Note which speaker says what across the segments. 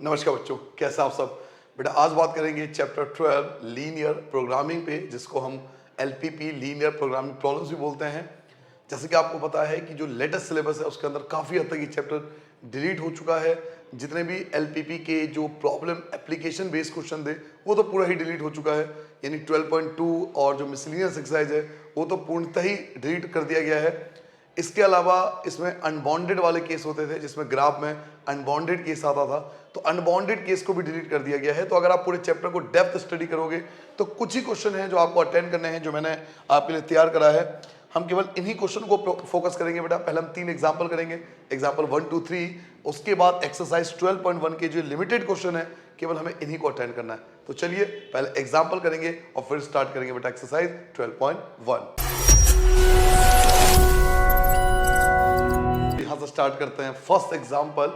Speaker 1: नमस्कार बच्चों, कैसे आप सब। बेटा आज बात करेंगे चैप्टर 12 लीनियर प्रोग्रामिंग पे, जिसको हम एलपीपी लीनियर प्रोग्रामिंग प्रॉब्लम्स भी बोलते हैं। जैसे कि आपको पता है कि जो लेटेस्ट सिलेबस है उसके अंदर काफ़ी हद तक ये चैप्टर डिलीट हो चुका है। जितने भी एलपीपी के जो प्रॉब्लम एप्लीकेशन बेस्ड क्वेश्चन थे वो तो पूरा ही डिलीट हो चुका है, यानी 12.2 और जो मिसलिनियस एक्सरसाइज है वो तो पूर्णतः ही डिलीट कर दिया गया है। इसके अलावा इसमें अनबॉन्डेड वाले केस होते थे, जिसमें ग्राफ में अनबॉन्डेड केस आता था, तो अनबॉन्डेड केस को भी डिलीट कर दिया गया है। तो अगर आप पूरे चैप्टर को डेप्थ स्टडी करोगे तो कुछ ही क्वेश्चन हैं जो आपको अटेंड करने हैं, जो मैंने आपके लिए तैयार करा है। हम केवल इन्हीं क्वेश्चन को फोकस करेंगे बेटा। पहले हम 3 एग्जाम्पल करेंगे, एग्जाम्पल 1, 2, 3। उसके बाद एक्सरसाइज 12.1 के जो लिमिटेड क्वेश्चन है केवल हमें इन्हीं को अटेंड करना है। तो चलिए पहले एग्जाम्पल करेंगे और फिर स्टार्ट करेंगे बेटा एक्सरसाइज 12.1। यहाँ से स्टार्ट करते हैं। फर्स्ट एग्जाम्पल,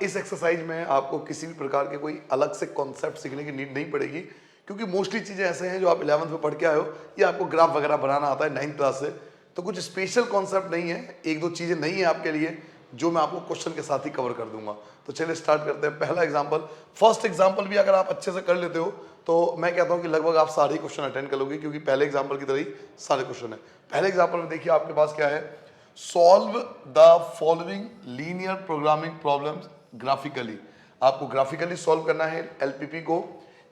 Speaker 1: इस एक्सरसाइज में आपको किसी भी प्रकार के कोई अलग से कॉन्सेप्ट सीखने की नीड नहीं पड़ेगी, क्योंकि मोस्टली चीज़ें ऐसे हैं जो आप 11th में पढ़ के आए हो, ये आपको ग्राफ वगैरह बनाना आता है 9th क्लास से। तो कुछ स्पेशल कॉन्सेप्ट नहीं है, एक दो चीज़ें नहीं है आपके लिए जो मैं आपको क्वेश्चन के साथ ही कवर कर दूंगा। तो चलिए स्टार्ट करते हैं। पहला एग्जाम्पल, फर्स्ट एग्जाम्पल भी अगर आप अच्छे से कर लेते हो तो मैं कहता हूँ कि लगभग आप सारे क्वेश्चन अटेंड कर लोगे, क्योंकि पहले एग्जाम्पल की तरह ही सारे क्वेश्चन है। पहले एग्जाम्पल में देखिए आपके पास क्या है, solve the following linear programming problems graphically. आपको ग्राफिकली सॉल्व करना है एलपीपी को,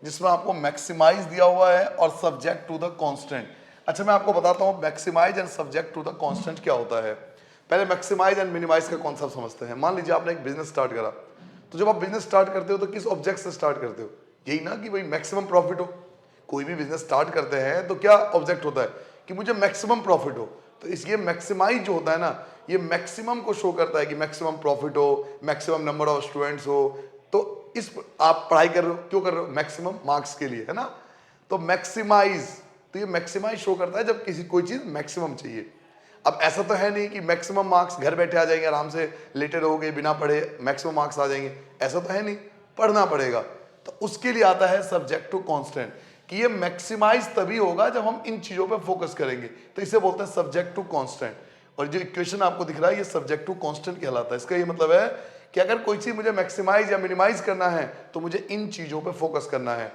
Speaker 1: जिसमें आपको मैक्सिमाइज दिया हुआ है और सब्जेक्ट टू द कांस्टेंट। अच्छा, मैं आपको बताता हूं maximize and subject to the constant क्या होता है। पहले मैक्सिमाइज एंड मिनिमाइज का कॉन्सेप्ट समझते हैं। मान लीजिए आपने एक बिजनेस स्टार्ट करा, तो जब आप बिजनेस स्टार्ट करते हो तो किस ऑब्जेक्ट से स्टार्ट करते हो? यही ना कि भाई मैक्सिमम प्रॉफिट हो। कोई भी बिजनेस स्टार्ट करते हैं तो क्या ऑब्जेक्ट होता है कि मुझे मैक्सिमम प्रॉफिट हो। तो इसलिए मैक्सिमाइज जो होता है ना, ये मैक्सिमम को शो करता है कि मैक्सिमम प्रॉफिट हो, मैक्सिमम नंबर ऑफ स्टूडेंट्स हो। तो इस आप पढ़ाई कर रहे हो, क्यों कर रहे हो? मैक्सिमम मार्क्स के लिए, है ना। तो मैक्सिमाइज, तो ये मैक्सिमाइज शो करता है जब किसी कोई चीज मैक्सिमम चाहिए। अब ऐसा तो है नहीं कि मैक्सिमम मार्क्स घर बैठे आ जाएंगे, आराम से लेटे रहोगे बिना पढ़े मैक्सिमम मार्क्स आ जाएंगे, ऐसा तो है नहीं, पढ़ना पड़ेगा। तो उसके लिए आता है सब्जेक्ट टू कांस्टेंट, कि ये मैक्सिमाइज तभी होगा जब हम इन चीजों पे फोकस करेंगे। तो इसे बोलते हैं सब्जेक्ट टू कांस्टेंट। और जो इक्वेशन आपको दिख रहा है ये सब्जेक्ट टू कांस्टेंट कहलाता है। इसका ये मतलब है कि अगर कोई चीज मुझे मैक्सिमाइज या मिनिमाइज करना है तो मुझे इन चीजों पे फोकस करना है।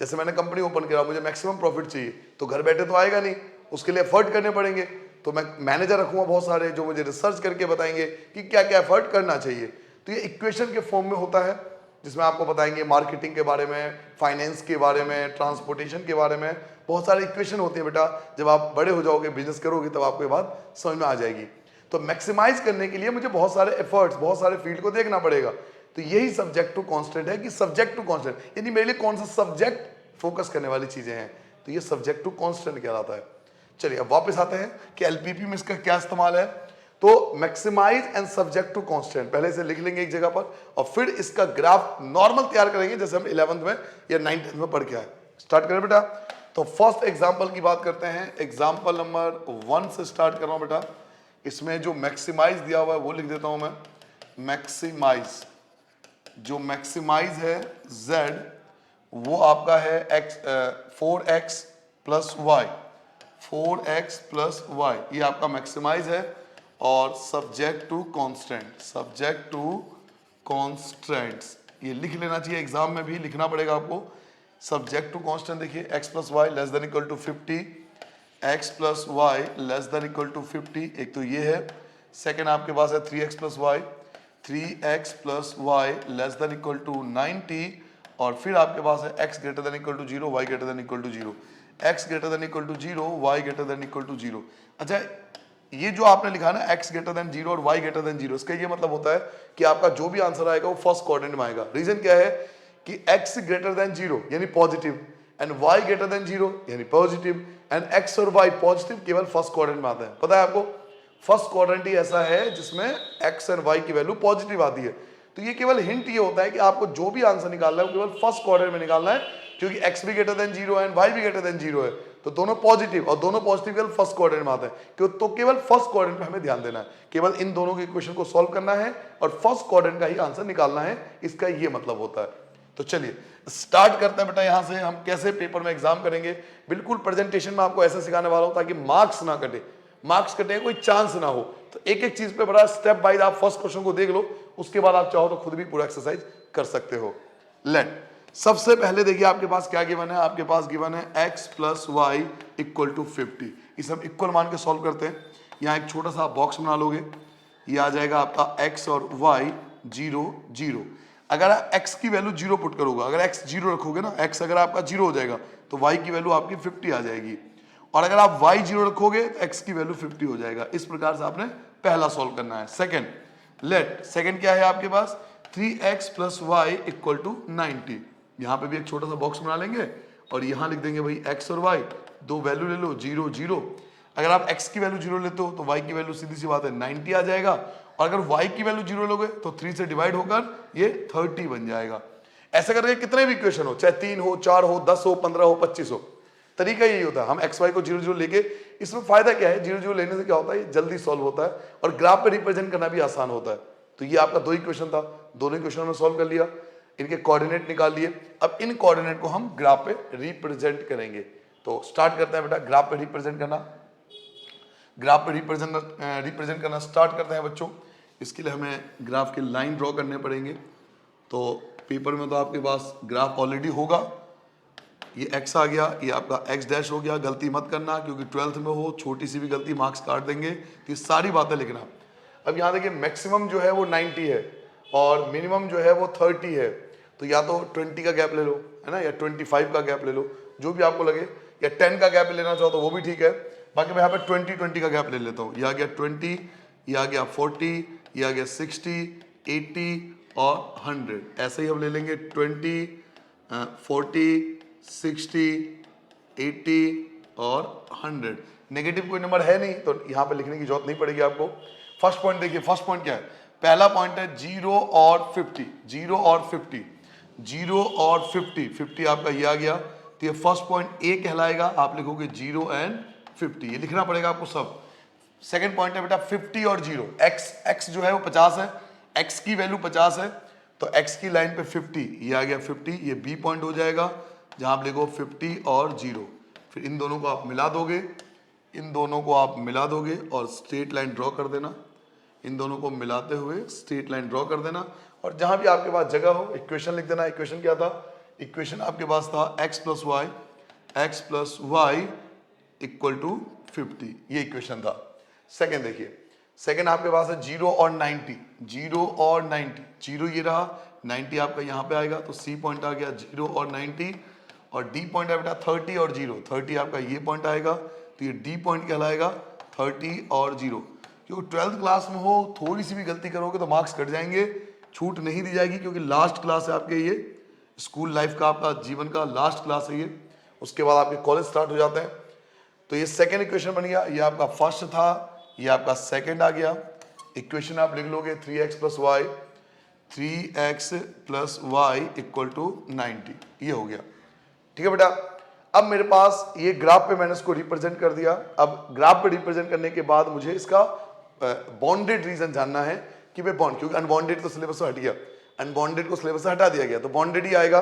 Speaker 1: जैसे मैंने कंपनी ओपन करा, मुझे मैक्सिमम प्रॉफिट चाहिए, तो घर बैठे तो आएगा नहीं, उसके लिए एफर्ट करने पड़ेंगे। तो मैं मैनेजर रखूंगा बहुत सारे जो मुझे रिसर्च करके बताएंगे कि क्या क्या एफर्ट करना चाहिए। तो ये इक्वेशन के फॉर्म में होता है, जिसमें आपको बताएंगे मार्केटिंग के बारे में, फाइनेंस के बारे में, ट्रांसपोर्टेशन के बारे में। बहुत सारे इक्वेशन होती है बेटा। जब आप बड़े हो जाओगे, बिजनेस करोगे, तब आपको ये बात समझ में आ जाएगी। तो मैक्सिमाइज करने के लिए मुझे बहुत सारे एफर्ट्स, बहुत सारे फील्ड को देखना पड़ेगा। तो यही सब्जेक्ट टू कांस्टेंट है, कि सब्जेक्ट टू कांस्टेंट यानी मेरे लिए कौन सा सब्जेक्ट फोकस करने वाली चीजें हैं, तो ये सब्जेक्ट टू कांस्टेंट कहलाता है। चलिए अब वापस आते हैं कि एलपीपी में इसका क्या इस्तेमाल है। तो maximize and subject to constant पहले से लिख लेंगे एक जगह पर, और फिर इसका ग्राफ नॉर्मल तैयार करेंगे जैसे हम 11th में या 9th में पढ़ के आए। स्टार्ट करें बेटा। तो फर्स्ट एग्जांपल की बात करते हैं। एग्जांपल नंबर 1 से स्टार्ट कर रहा हूं बेटा। इसमें जो मैक्सिमाइज दिया हुआ है वो लिख देता हूं मैं। मैक्सिमाइज, जो मैक्सिमाइज है z, वो आपका है x 4x plus y, 4x plus y, ये आपका मैक्सिमाइज है। और subject to constant, subject to constants, ये लिख लेना चाहिए, एग्जाम में भी लिखना पड़ेगा आपको। सब्जेक्ट टू कांस्टेंट देखिए, x plus y less than equal to 50, x plus y less than equal to 50, एक तो ये है। सेकेंड आपके पास है 3x plus y, 3x plus y less than equal to 90, और फिर आपके पास है x greater than equal to 0, y greater than equal to 0, x greater than equal to 0, y greater than equal to 0। अच्छा, ये जो आपने लिखा ना x ग्रेटर देन 0 और y ग्रेटर देन 0, इसका ये मतलब होता है कि आपका जो भी आंसर आएगा वो फर्स्ट क्वाड्रेंट में आएगा। रीजन क्या है कि x ग्रेटर देन 0 यानी positive, and y greater than 0 यानी पॉजिटिव, एंड x और y पॉजिटिव केवल फर्स्ट क्वाड्रेंट में आता है। पता है आपको, फर्स्ट क्वाड्रेंट ही ऐसा है जिसमें x और y की वैल्यू पॉजिटिव आती है। तो ये केवल हिंट ये होता है कि आपको जो भी आंसर निकालना है वो केवल फर्स्ट क्वाड्रेंट में निकालना है, क्योंकि x भी ग्रेटर देन 0 है एंड y भी ग्रेटर देन 0 है। तो दोनों पॉजिटिव, और दोनों पॉजिटिव केवल फर्स्ट क्वाड्रेंट में आता है। तो केवल फर्स्ट क्वाड्रेंट पे हमें ध्यान देना है, केवल इन दोनों के इक्वेशन को सॉल्व करना है और फर्स्ट क्वाड्रेंट का ही आंसर निकालना है, इसका ये मतलब होता है। तो चलिए स्टार्ट करते हैं बेटा। यहां से हम कैसे पेपर में एग्जाम करेंगे, बिल्कुल प्रेजेंटेशन में आपको ऐसे सिखाने वाला हूं ताकि मार्क्स ना कटे, मार्क्स कटे कोई चांस ना हो। तो एक एक चीज पे बड़ा स्टेप बाय आप फर्स्ट क्वेश्चन को देख लो, उसके बाद आप चाहो तो खुद भी पूरा एक्सरसाइज कर सकते हो। लेट सबसे पहले देखिए आपके पास क्या गिवन है, आपके पास गिवन है x plus y equal to 50। इसे हम इक्वल मान के सॉल्व करते हैं। यहाँ एक छोटा सा बॉक्स बना लोगे, ये आ जाएगा आपका x और y 0 0। अगर आप x की वैल्यू 0 पुट करोगे, अगर x 0 रखोगे ना, x अगर आपका 0 हो जाएगा तो y की वैल्यू आपकी 50 आ जाएगी, और अगर आप y 0 रखोगे तो x की वैल्यू 50 हो जाएगा। इस प्रकार से आपने पहला सॉल्व करना है। सेकंड, लेट सेकंड क्या है आपके पास, 3x plus y equal to 90। यहाँ पे भी एक छोटा सा बॉक्स बना लेंगे और यहाँ लिख देंगे भाई x और y, दो वैल्यू ले लो 0 0। अगर आप x की वैल्यू 0 लेते हो तो y की वैल्यू सीधी सी बात है 90 आ जाएगा, और अगर y की वैल्यू 0 लोगे तो 3 से डिवाइड होकर ये 30 बन जाएगा। ऐसे करके कितने भी इक्वेशन हो, चाहे 3 हो, 4 हो, 10 हो, 15 हो, 25 हो, तरीका यही होता है। हम एक्स वाई को 0 0 लेके, इसमें फायदा क्या है, 0 0 लेने से क्या होता है, ये जल्दी सॉल्व होता है और ग्राफ पे रिप्रेजेंट करना भी आसान होता है। तो ये आपका 2 इक्वेशन था, दोनों इक्वेशन में सॉल्व कर लिया, इनके कोऑर्डिनेट निकाल लिए। अब इन कोऑर्डिनेट को हम ग्राफ पे रिप्रेजेंट करेंगे। तो स्टार्ट करते हैं बेटा, ग्राफ पे रिप्रेजेंट करना। ग्राफ पे रिप्रेजेंट करना स्टार्ट करते हैं बच्चों। इसके लिए हमें ग्राफ के लाइन ड्रॉ करने पड़ेंगे। तो पेपर में तो आपके पास ग्राफ ऑलरेडी होगा, ये x आ गया, ये आपका x डैश हो गया। गलती मत करना, क्योंकि 12th में हो, छोटी सी भी गलती मार्क्स काट देंगे। तो ये सारी बातें लिखना। अब यहाँ देखिए मैक्सिमम जो है वो 90 है और मिनिमम जो है वो 30 है। तो या तो 20 का गैप ले लो, है ना, या 25 का गैप ले लो, जो भी आपको लगे, या 10 का गैप लेना चाहो तो वो भी ठीक है। बाकी मैं यहाँ पे 20 का गैप ले लेता हूँ। ये आ गया 20, ये आ गया 40, ये आ गया 60, 80 और 100। ऐसे ही हम ले लेंगे 20, 40, 60, 80 और 100। नेगेटिव कोई नंबर है नहीं तो यहाँ पे लिखने की जरूरत नहीं पड़ेगी आपको। फर्स्ट पॉइंट देखिए, फर्स्ट पॉइंट क्या है, पहला पॉइंट है 0 और 50, 0 और 50, 0 और 50, 50 आपका ये आ गया। तो ये फर्स्ट पॉइंट ए कहलाएगा। आप लिखोगे 0 एंड 50, ये लिखना पड़ेगा आपको सब। सेकंड पॉइंट है बेटा 50 और 0, x जो है वो 50 है, x की वैल्यू 50 है, तो x की लाइन पे 50, ये आ गया 50, ये बी पॉइंट हो जाएगा, जहां आप लिखो 50 और 0। फिर इन दोनों को आप मिला दोगे, इन दोनों को आप मिला दोगे और स्ट्रेट लाइन ड्रॉ कर देना। इन दोनों को मिलाते हुए स्ट्रेट लाइन ड्रॉ कर देना, और जहां भी आपके पास जगह हो इक्वेशन लिख देना। इक्वेशन क्या था, इक्वेशन आपके पास था x plus y equal to 50, ये इक्वेशन था। सेकेंड देखिए, सेकेंड आपके पास है 0 और 90, 0 और 90, 0 ये रहा, 90 आपका यहाँ पे आएगा, तो सी पॉइंट आ गया 0 और 90, और डी पॉइंट है बेटा 30 और 0, 30 आपका ये पॉइंट आएगा, तो ये डी पॉइंट कहलाएगा 30 और 0। क्योंकि 12th क्लास में हो, थोड़ी सी भी गलती करोगे तो मार्क्स कट जाएंगे, छूट नहीं दी जाएगी, क्योंकि लास्ट क्लास है आपके, ये स्कूल लाइफ का, आपका जीवन का लास्ट क्लास है ये। उसके बाद आपके कॉलेज स्टार्ट हो जाते हैं। तो ये सेकेंड इक्वेशन बन गया, ये आपका फर्स्ट था, ये आपका सेकेंड आ गया। इक्वेशन आप लिख लोगे 3x plus y equal to 90, ये हो गया। ठीक है बेटा, अब मेरे पास ये ग्राफ पे मैंने इसको रिप्रेजेंट कर दिया। अब ग्राफ पे रिप्रेजेंट करने के बाद मुझे इसका बॉन्डेड रीजन जानना है कि भाई बॉन्ड, क्योंकि अनबॉन्डेड तो सिलेबस से हट गया, अनबॉन्डेड को सिलेबस से हटा दिया गया, तो बॉन्डेड ही आएगा।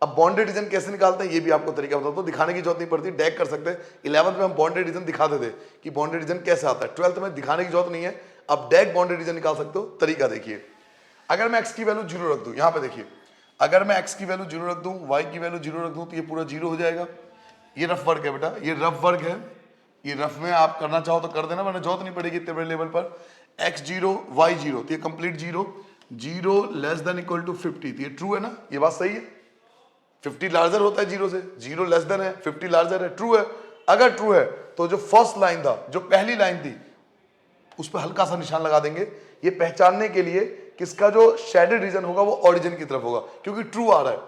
Speaker 1: अब बॉन्डेड रीजन कैसे निकालते हैं ये भी आपको तरीका बताता हूं, दिखाने की जरूरत नहीं पड़ती, डैग कर सकते हैं। 11th में हम बॉन्डेड रीजन दिखाते थे कि बॉन्डेड रीजन कैसे आता है, 12th में दिखाने की जरूरत नहीं है, अब डैग बॉन्डेड रीजन निकाल सकते हो। तरीका देखिए, अगर मैं x की वैल्यू 0 रख दूं, यहां पे देखिए, अगर मैं x की वैल्यू 0 रख दूं, y की वैल्यू 0 रख दूं, तो ये पूरा 0 हो जाएगा। ये रफ वर्क है बेटा, ये रफ वर्क है, ये रफ में आप करना चाहो तो कर देना, वरना जरूरत नहीं पड़ेगी इतने बड़े लेवल पर। x0 y0, तो ये complete 0, 0 less than equal to 50, तो ये ट्रू है ना, ये बात सही है। 50 लार्जर होता है 0 से, 0 लेस देन है, 50 लार्जर है, ट्रू है। अगर ट्रू है तो जो फर्स्ट लाइन था, जो पहली लाइन थी, उस पर हल्का सा निशान लगा देंगे, ये पहचानने के लिए किसका जो शेडेड रीजन होगा वो ओरिजिन की तरफ होगा, क्योंकि ट्रू आ रहा है,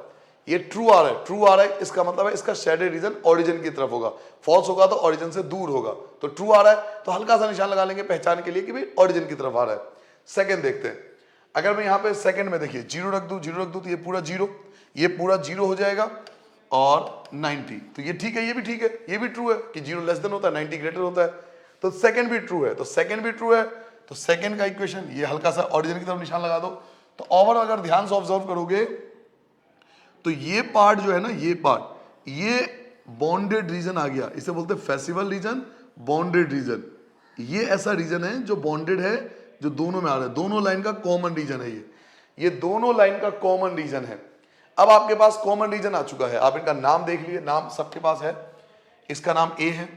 Speaker 1: ये ट्रू आ रहा है, ट्रू आ रहा है, इसका मतलब है इसका शेडेड रीजन ओरिजिन की तरफ होगा, फॉल्स होगा तो ओरिजिन से दूर होगा। तो ट्रू आ रहा है तो हल्का सा निशान लगा लेंगे पहचान के लिए कि भाई ओरिजिन की तरफ आ रहा है। सेकंड देखते हैं, अगर मैं यहाँ पे सेकंड में देखिए 0 रख दूं, 0 रख दूं, तो ये पूरा 0, ये पूरा 0 हो जाएगा, और 90, तो ये ठीक है, ये भी ठीक है, ये भी ट्रू है कि 0 लेस देन होता है, 90 ग्रेटर होता है, तो सेकंड भी ट्रू है, तो सेकंड भी ट्रू है, तो सेकंड का इक्वेशन ये हल्का सा ओरिजिन की तरफ निशान लगा दो। तो ओवर अगर ध्यान से ऑब्जर्व करोगे तो ये पार्ट जो है ना, ये पार्ट, ये बॉन्डेड रीजन आ गया, इसे बोलते हैं फेसिबल रीजन, बॉन्डेड रीजन। ये ऐसा रीजन है जो बॉन्डेड है जो दोनों में आ रहा है, दोनों लाइन का कॉमन रीजन है ये दोनों लाइन का कॉमन रीजन है। अब आपके पास कॉमन रीजन आ चुका है, आप इनका नाम देख लिए, नाम सबके पास है। इसका नाम ए है,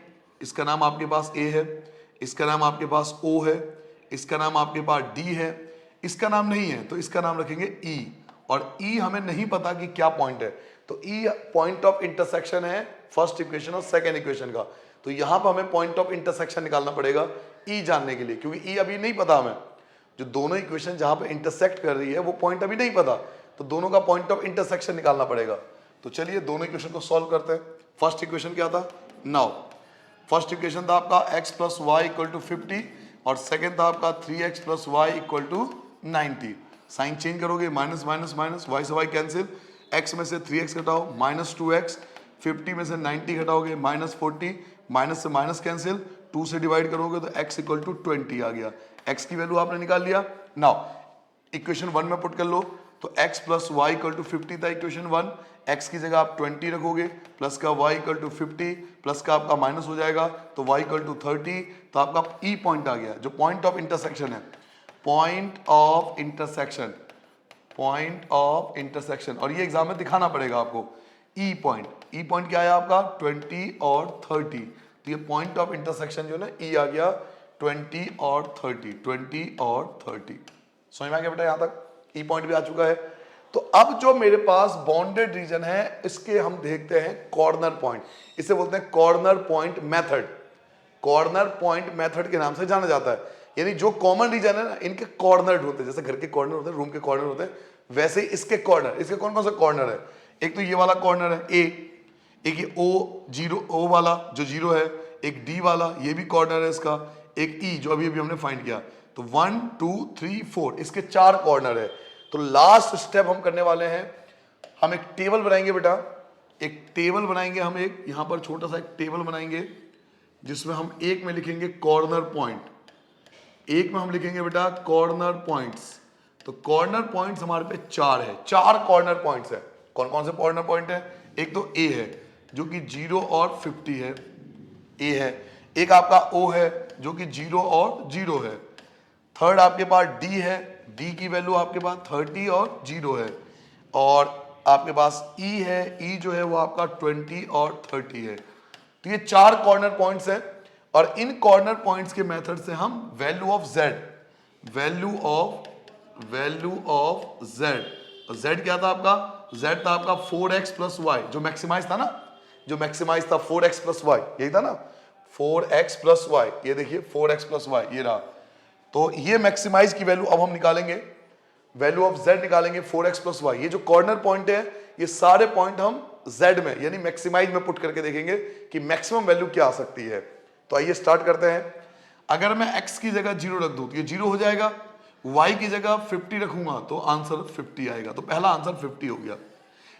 Speaker 1: इसका नाम आपके पास ए है, इसका नाम आपके पास ओ है, इसका नाम आपके पास डी है, इसका नाम नहीं है तो इसका नाम रखेंगे ई। और ई हमें नहीं पता कि क्या पॉइंट है, तो ई पॉइंट ऑफ इंटरसेक्शन है फर्स्ट इक्वेशन और सेकेंड इक्वेशन का। तो यहां पर हमें पॉइंट ऑफ इंटरसेक्शन निकालना पड़ेगा ई जानने के लिए, क्योंकि ई अभी नहीं पता हमें। जो दोनों इक्वेशन जहां पर इंटरसेक्ट कर रही है वो पॉइंट अभी नहीं पता, तो दोनों का पॉइंट ऑफ इंटरसेक्शन निकालना पड़ेगा। तो चलिए दोनों इक्वेशन को सॉल्व करते हैं। फर्स्ट इक्वेशन क्या था, नाउ फर्स्ट इक्वेशन था आपका x plus y equal to 50 और सेकेंड था आपका 3x plus y equal to 90। Sign change करोगे, माइनस माइनस माइनस, वाई से वाई कैंसिल, x में से 3x घटाओ माइनस 2x, 50 में से 90 घटाओगे माइनस 40, माइनस से माइनस कैंसिल, 2 से डिवाइड करोगे तो x इक्वल टू 20 आ गया। x की वैल्यू आपने निकाल लिया। नाउ इक्वेशन 1 में पुट कर लो, तो x plus y equal to 50 था इक्वेशन 1, x की जगह आप 20 रखोगे, प्लस का y इक्वल टू 50, प्लस का आपका माइनस हो जाएगा तो y इक्वल टू 30, तो आपका ई पॉइंट आ गया, जो पॉइंट ऑफ इंटरसेक्शन है, point of intersection, point of intersection. और ये एग्जाम में दिखाना पड़ेगा आपको ई पॉइंट क्या है आपका 20 और 30, तो ये पॉइंट ऑफ इंटरसेक्शन जो है ना ई आ गया 20 और 30, 20 और 30। समझ में आ गया बेटा, यहां तक ई पॉइंट भी आ चुका है। तो अब जो मेरे पास बॉन्डेड रीजन है, इसके हम देखते हैं कॉर्नर पॉइंट, इसे बोलते हैं corner point method. Corner point method के नाम से जाना जाता है, यानी जो कॉमन रीजन है ना, इनके कॉर्नर ढूंढते हैं, जैसे घर के कॉर्नर होते हैं, रूम के कॉर्नर होते हैं, वैसे ही इसके कॉर्नर, इसके कौन कौन से कॉर्नर है, एक तो ये वाला कॉर्नर है ए, एक ये ओ वाला जो 0 है, एक डी वाला ये भी कॉर्नर है इसका, एक ई जो अभी अभी हमने फाइंड किया। तो 1 2 3 4 इसके 4 कॉर्नर है। तो लास्ट स्टेप हम करने वाले हैं, हम एक टेबल बनाएंगे बेटा, एक टेबल बनाएंगे हम, एक यहां पर छोटा सा एक टेबल बनाएंगे जिसमें हम एक में लिखेंगे कॉर्नर पॉइंट, एक में हम लिखेंगे बेटा कॉर्नर पॉइंट्स। तो कॉर्नर पॉइंट्स हमारे पे 4 है, 4 कॉर्नर पॉइंट्स है। कौन कौन से कॉर्नर पॉइंट है, एक तो ए है जो कि 0 और 50 है, ए है, एक आपका ओ है जो कि 0 और 0 है, थर्ड आपके पास डी है, डी की वैल्यू आपके पास 30 और 0 है, और आपके पास ई है, ई जो है वो आपका 20 और 30 है। तो ये 4 कॉर्नर पॉइंट्स हैं, और इन कॉर्नर पॉइंट्स के मेथड से हम value of Z, value of Z, Z क्या था आपका, जेड था आपका 4x प्लस वाई, जो मैक्सिमाइज था ना, जो मैक्सिमाइज था 4x प्लस वाई, यही था ना 4x प्लस वाई, ये देखिए 4x प्लस वाई ये रहा। तो ये मैक्सिमाइज की वैल्यू अब हम निकालेंगे, वैल्यू ऑफ z निकालेंगे 4x प्लस वाई। ये जो कॉर्नर पॉइंट है ये सारे पॉइंट हम z में यानी मैक्सिमाइज में पुट करके देखेंगे कि मैक्सिमम वैल्यू क्या आ सकती है। तो आइए स्टार्ट करते हैं। अगर मैं x की जगह 0 रख दूं तो ये 0 हो जाएगा, y की जगह 50 रखूंगा तो आंसर 50 आएगा, तो पहला आंसर 50 हो गया।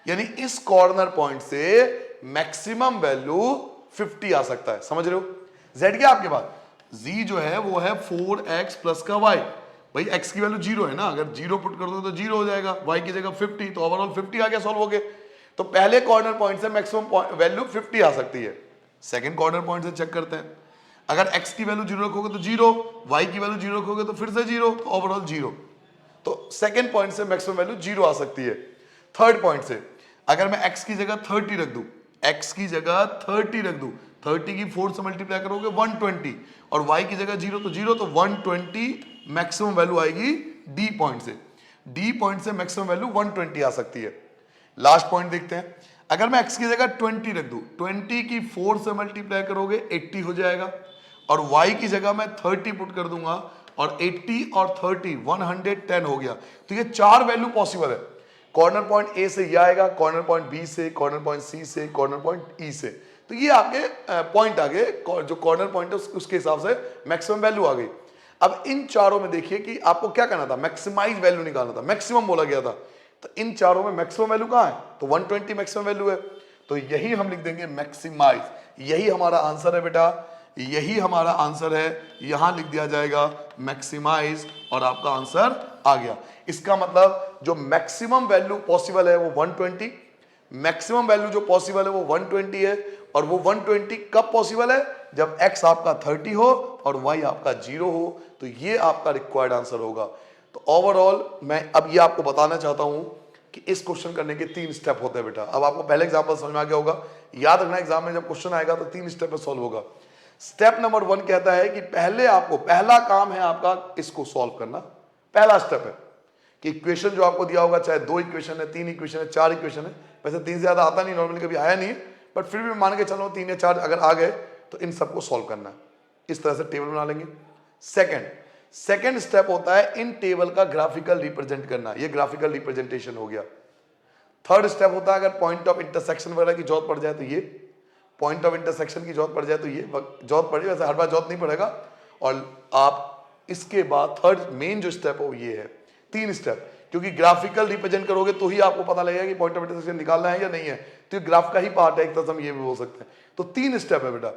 Speaker 1: यानी इस कॉर्नर पॉइंट से मैक्सिमम वैल्यू 50 आ सकता है, समझ रहे हो। z क्या आपके पास, z जो है वो है 4x प्लस का y, भाई x की वैल्यू 0 है ना, अगर 0 पुट कर दो तो 0 हो जाएगा, y की जगह 50, तो ओवरऑल 50 आ गया सॉल्व हो गए। तो पहले कॉर्नर पॉइंट से मैक्सिमम वैल्यू 50 आ सकती है। सेकंड कॉर्नर पॉइंट से चेक करते हैं, अगर x की वैल्यू 0 रखोगे तो 0, y की वैल्यू 0 रखोगे तो फिर से 0, तो ओवरऑल 0। तो सेकंड पॉइंट से मैक्सिमम वैल्यू 0 आ सकती है। थर्ड पॉइंट से अगर मैं x की जगह 30 रख दूं, x की जगह 30 रख दूं, 30 की 4 से मल्टीप्लाई करोगे 120, और y की जगह 0 तो 0, तो 120 मैक्सिमम वैल्यू आएगी d पॉइंट से। d पॉइंट से मैक्सिमम वैल्यू 120 आ सकती है। लास्ट पॉइंट देखते हैं, अगर मैं x की जगह 20 रख दूं, 20 की 4 से मल्टीप्लाई करोगे 80 हो जाएगा, और y की जगह मैं 30 पुट कर दूंगा, और 80 और 30 110 हो गया। तो ये 4 वैल्यू पॉसिबल है। कॉर्नर पॉइंट ए से ये आएगा, कॉर्नर पॉइंट बी से, कॉर्नर पॉइंट सी से, कॉर्नर पॉइंट ई से। तो ये आपके पॉइंट आ गए, जो कॉर्नर पॉइंट है उसके हिसाब से मैक्सिमम वैल्यू आ गई। अब इन चारों में देखिए कि आपको क्या करना था, मैक्सिमाइज वैल्यू निकालना था, मैक्सिमम बोला गया था। तो इन चारों में मैक्सिमम वैल्यू कहां है, तो 120 मैक्सिमम वैल्यू है, तो यही हम लिख देंगे मैक्सिमाइज। यही हमारा आंसर है बेटा, यही हमारा आंसर है, यहां लिख दिया जाएगा मैक्सिमाइज, और आपका आंसर आ गया। इसका मतलब जो मैक्सिमम वैल्यू पॉसिबल है वो 120, मैक्सिमम वैल्यू जो पॉसिबल है वो 120 है, और वो 120 कब पॉसिबल है, जब x आपका 30 हो और y आपका 0 हो, तो ये आपका रिक्वायर्ड आंसर होगा। तो ओवरऑल मैं अब ये आपको बताना चाहता हूं कि इस क्वेश्चन करने के 3 स्टेप होते हैं बेटा। अब आपको पहले एग्जांपल समझ में आ गया होगा, याद रखना एग्जाम में जब क्वेश्चन आएगा तो 3 स्टेप में सॉल्व होगा। स्टेप नंबर 1 कहता है कि पहले आपको पहला काम है आपका इसको सॉल्व करना। पहला स्टेप है कि इक्वेशन जो आपको दिया होगा, चाहे 2 इक्वेशन है, 3 इक्वेशन है, 4 इक्वेशन है, वैसे 3 से ज्यादा आता नहीं, नॉर्मली कभी आया नहीं, बट फिर भी मान के चलो 3 या 4 अगर आ गए तो इन सबको सॉल्व करना है। इस तरह से टेबल बना लेंगे। सेकंड स्टेप होता है इन टेबल का ग्राफिकल रिप्रेजेंट करना, ये ग्राफिकल रिप्रेजेंटेशन हो गया। थर्ड स्टेप होता है अगर पॉइंट ऑफ इंटरसेक्शन वगैरह की जरूरत पड़ जाए तो ये, पॉइंट ऑफ इंटरसेक्शन की जरूरत पड़ जाए तो ये जरूरत पड़े, वैसे हर बार जरूरत नहीं पड़ेगा। और आप इसके बाद थर्ड मेन जो स्टेप है वो ये है। 3 स्टेप, क्योंकि ग्राफिकल रिप्रेजेंट करोगे तो ही आपको पता लगेगा कि पॉइंट ऑफ इंटरसेक्शन निकालना है या नहीं है, तो ये ग्राफ का ही पार्ट है, एक तरह से हम ये भी बोल सकते हैं। तो 3 स्टेप है बेटा।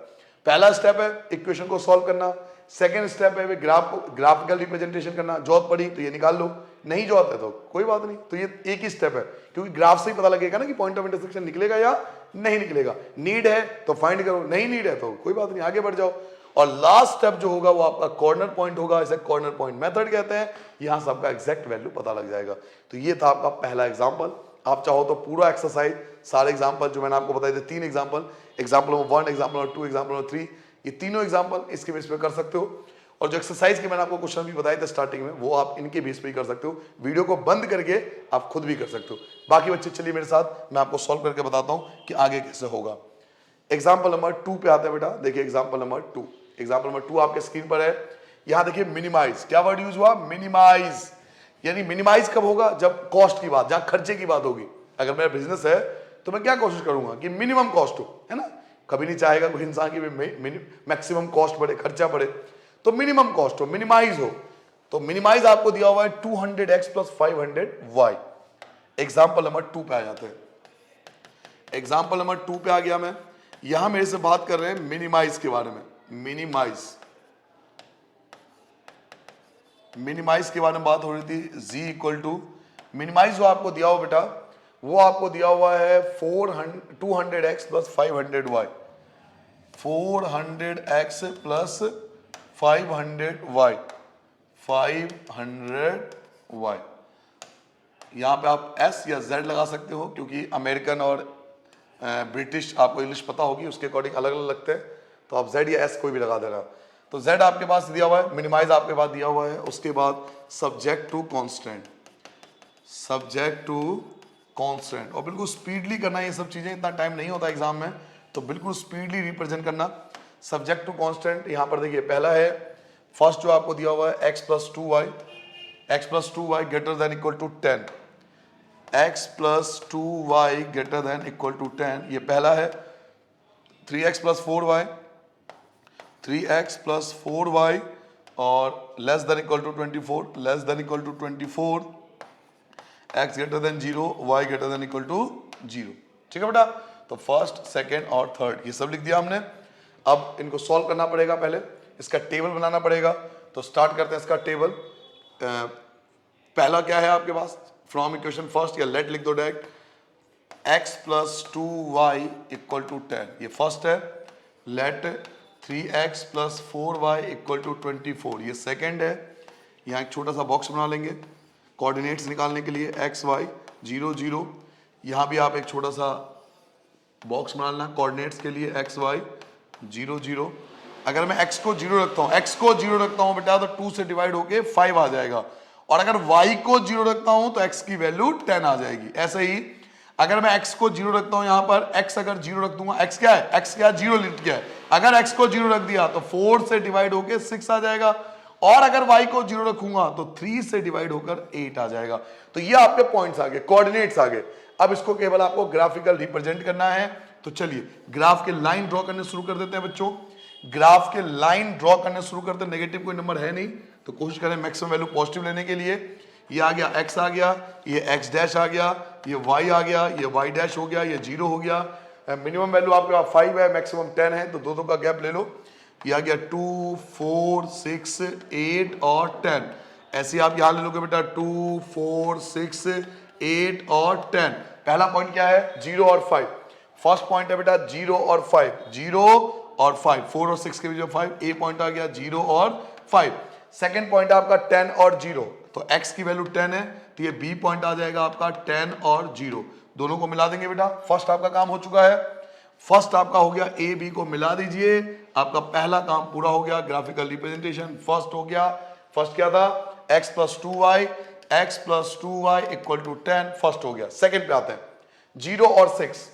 Speaker 1: पहला स्टेप है इक्वेशन को सॉल्व करना, सेकंड स्टेप है ग्राफिकल रिप्रेजेंटेशन करना, जरूरत पड़ी तो ये निकाल लो, नहीं जरूरत है तो कोई बात नहीं, तो ये एक ही स्टेप है, क्योंकि ग्राफ से ही पता लगेगा ना कि पॉइंट ऑफ इंटरसेक्शन निकलेगा या नहीं निकलेगा। नीड है तो फाइंड करो, नहीं नीड है तो कोई बात नहीं, आगे बढ़ जाओ। और लास्ट स्टेप जो होगा वो आपका कॉर्नर पॉइंट होगा, इसे कॉर्नर पॉइंट मेथड कहते हैं। यहां से आपका एग्जैक्ट वैल्यू पता लग जाएगा। तो ये था आपका पहला एग्जांपल। आप चाहो तो पूरा एक्सरसाइज, सारे एग्जांपल जो मैंने आपको बताए थे, 3 example, example number 1, example number 2, example number 3, ये तीनों एग्जांपल इसके बेस पे कर सकते हो। और जो एक्सरसाइज के मैंने आपको क्वेश्चन भी बताए थे स्टार्टिंग में, वो आप इनके बेस पे ही कर सकते हो। वीडियो को बंद करके आप खुद भी कर सकते हो। बाकी बच्चे चलिए मेरे साथ, मैं आपको सॉल्व करके बताता हूं कि आगे कैसे होगा। एग्जाम्पल नंबर 2 पे आते हैं बेटा। देखिए एग्जाम्पल नंबर 2, एग्जाम्पल नंबर 2 आपके स्क्रीन पर है। यहां देखिए मिनिमाइज, क्या वर्ड यूज हुआ, मिनिमाइज। यानी मिनिमाइज कब होगा, जब कॉस्ट की बात, जहां खर्चे की बात होगी। अगर मेरा बिजनेस है तो मैं क्या कोशिश करूंगा कि मिनिमम कॉस्ट हो, है ना। कभी नहीं चाहेगा कोई इंसान की मैक्सिमम कॉस्ट बढ़े, खर्चा बढ़े, तो मिनिमम कॉस्ट हो, मिनिमाइज हो। तो मिनिमाइज आपको दिया हुआ है 200x plus 500y। Example number 2 पे आ जाते हैं। एग्जाम्पल नंबर 2 पे आ गया मैं। यहां मेरे से बात कर रहे हैं मिनिमाइज के बारे में। मिनिमाइज के बारे में बात हो रही थी। z इक्वल टू मिनिमाइज जो आपको दिया हुआ बेटा, वो आपको दिया हुआ है 200x plus 500y। 400x plus 500y, 500y। यहां पे आप s या z लगा सकते हो, क्योंकि अमेरिकन और ब्रिटिश आपको इंग्लिश पता होगी, उसके अकॉर्डिंग अलग अलग लगते हैं, तो आप z या s कोई भी लगा देना। तो z आपके पास दिया हुआ है, मिनिमाइज आपके पास दिया हुआ है। उसके बाद subject to constant, subject to constant. और बिल्कुल स्पीडली करना ये सब चीजें, इतना टाइम नहीं होता एग्जाम में, तो बिल्कुल स्पीडली रिप्रेजेंट करना। सब्जेक्ट टू कांस्टेंट यहां पर देखिए, पहला है फर्स्ट जो आपको दिया हुआ है x plus 2y, x plus 2y greater than equal to 10, x plus 2y greater than equal to 10, ये पहला है। 3x plus 4y, 3x plus 4y और less than equal to 24, less than equal to 24, x greater than 0, y greater than equal to 0। ठीक है बेटा, तो first, second और third ये सब लिख दिया हमने। अब इनको सॉल्व करना पड़ेगा, पहले इसका टेबल बनाना पड़ेगा। तो स्टार्ट करते हैं इसका टेबल। पहला क्या है आपके पास, फ्रॉम इक्वेशन फर्स्ट, या लेट लिख दो direct, x plus 2y equal to 10, ये फर्स्ट है। Late 3x plus 4y equal to 24, ये सेकेंड है। यहाँ एक छोटा सा बॉक्स बना लेंगे कोऑर्डिनेट्स निकालने के लिए, x y 0 0। यहाँ भी आप एक छोटा सा बॉक्स बनाना कोऑर्डिनेट्स के लिए, x y 0 0। अगर मैं x को 0 रखता हूँ, x को 0 रखता हूँ बेटा, तो 2 से डिवाइड होके 5 आ जाएगा। और अगर y को 0 रखता हूं तो x की वैल्यू 10 आ जाएगी। ऐसे ही अगर मैं x को 0 रखता हूं, यहां पर x अगर 0 रख दूंगा, x क्या है, x क्या 0 लिख क्या है, अगर x को 0 रख दिया तो 4 से डिवाइड होकर 6 आ जाएगा। और अगर y को 0 रखूंगा तो 3 से डिवाइड होकर 8 आ जाएगा। तो ये आपके पॉइंट्स आ गए, कोऑर्डिनेट्स आ गए। अब इसको केवल आपको ग्राफिकल रिप्रेजेंट करना है। तो चलिए ग्राफ के लाइन ड्रॉ करने शुरू कर देते हैं बच्चों। ग्राफ के लाइन ड्रॉ करने शुरू करते हैं। नेगेटिव कोई नंबर है नहीं, तो कोशिश करें मैक्सिमम वैल्यू पॉजिटिव लेने के लिए। ये आ गया x आ गया, ये x डैश आ गया, ये y आ गया, ये y डैश हो गया, ये 0 हो गया। मिनिमम वैल्यू आपके पास 5 है, मैक्सिमम 10 है, तो दो का गैप ले लो। ये आ गया 2 4 6 8 और 10। ऐसे आप यहां ले लोगे बेटा 2 4 6 8 और 10। पहला पॉइंट क्या है, 0 और 5। फर्स्ट पॉइंट है बेटा 0 और 5, 0 और 5, 4 और 6 के बीच में 5, ए पॉइंट आ गया 0 और 5। सेकंड पॉइंट आपका 10 और 0, तो x की वैल्यू 10 है, तो ये बी पॉइंट आ जाएगा आपका 10 और 0, दोनों को मिला देंगे बेटा। फर्स्ट आपका काम हो चुका है, फर्स्ट आपका हो गया, ए बी को मिला दीजिए, आपका पहला काम पूरा हो गया। ग्राफिकल रिप्रेजेंटेशन फर्स्ट हो गया। फर्स्ट क्या था, x plus 2y, x plus 2y equal to 10, first हो गया। सेकंड पे आते हैं, 0 और 6,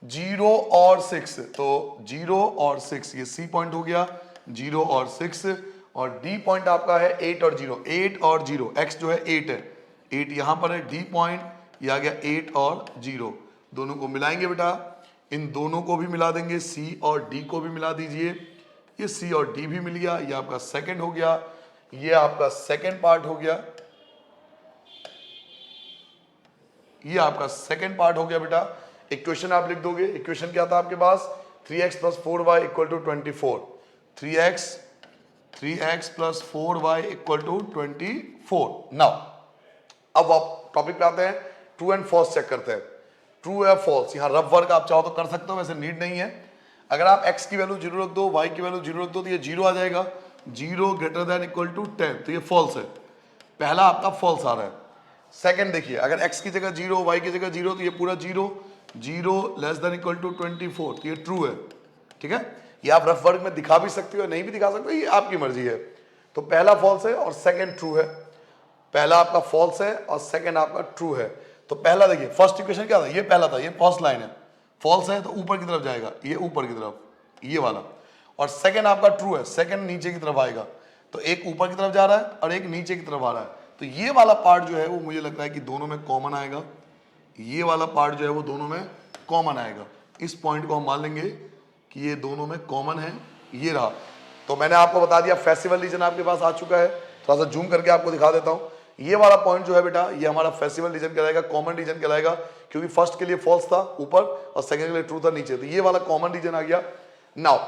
Speaker 1: 0 और 6, तो 0 और 6 ये सी पॉइंट हो गया, 0 और 6, और डी पॉइंट आपका है 8 और 0, 8 और 0, x जो है 8 है, 8 यहां पर है, डी पॉइंट ये आ गया 8 और 0, दोनों को मिलाएंगे बेटा, इन दोनों को भी मिला देंगे, सी और डी को भी मिला दीजिए, ये सी और डी भी मिल गया, ये आपका सेकंड हो गया, ये आपका सेकंड पार्ट हो गया, ये आपका सेकंड पार्ट हो गया बेटा। इक्वेशन आप लिख दोगे, इक्वेशन क्या था आपके पास, 3x plus 4y equal to 24, 3x plus 4y equal to 24। Now अब आप टॉपिक पे आते हैं, ट्रू एंड फॉल्स चेक करते हैं, ट्रू या फॉल्स। यहाँ रफ वर्क आप चाहो तो कर सकते हो, वैसे नीड नहीं है। अगर आप x की वैल्यू 0 रख दो, y की वैल्यू 0 रख दो, तो ये 0 आ जाएगा, 0 ग्रेटर देन इक्वल टू 10, तो ये फॉल्स है, पहला आपका फॉल्स आ रहा है। सेकंड देखिए, अगर x की जगह 0, y की जगह 0, तो ये पूरा 0, 0 लेस देन इक्वल टू 24, तो ये ट्रू है, ठीक है। ये आप रफ वर्क में दिखा भी सकते हो, नहीं भी दिखा सकते हो, ये आपकी मर्जी है। तो पहला फॉल्स है और सेकंड ट्रू है, पहला आपका फॉल्स है और सेकंड आपका ट्रू है। तो पहला देखिए, फर्स्ट इक्वेशन क्या था, ये पहला था, ये फर्स्ट लाइन है, फॉल्स है तो ऊपर की तरफ जाएगा, ये ऊपर की तरफ, ये वाला, और सेकंड आपका ट्रू है, सेकंड नीचे की तरफ आएगा, तो एक ऊपर की तरफ जा रहा है और एक नीचे की तरफ आ रहा है। तो ये वाला पार्ट जो है वो मुझे लगता है कि दोनों में कॉमन आएगा, ये वाला पार्ट जो है वो दोनों में कॉमन आएगा। इस पॉइंट को हम मान लेंगे कि ये दोनों में कॉमन है, ये रहा। तो मैंने आपको बता दिया फेस्टिवल रीजन आपके पास आ चुका है, थोड़ा सा जूम करके आपको दिखा देता हूँ। ये वाला पॉइंट जो है बेटा, ये हमारा फेस्टिवल रीजन कहलाएगा, कॉमन रीजन कहलाएगा, क्योंकि फर्स्ट के लिए फॉल्स था ऊपर और सेकंड के लिए ट्रू था नीचे, तो ये वाला कॉमन रीजन आ गया। नाउ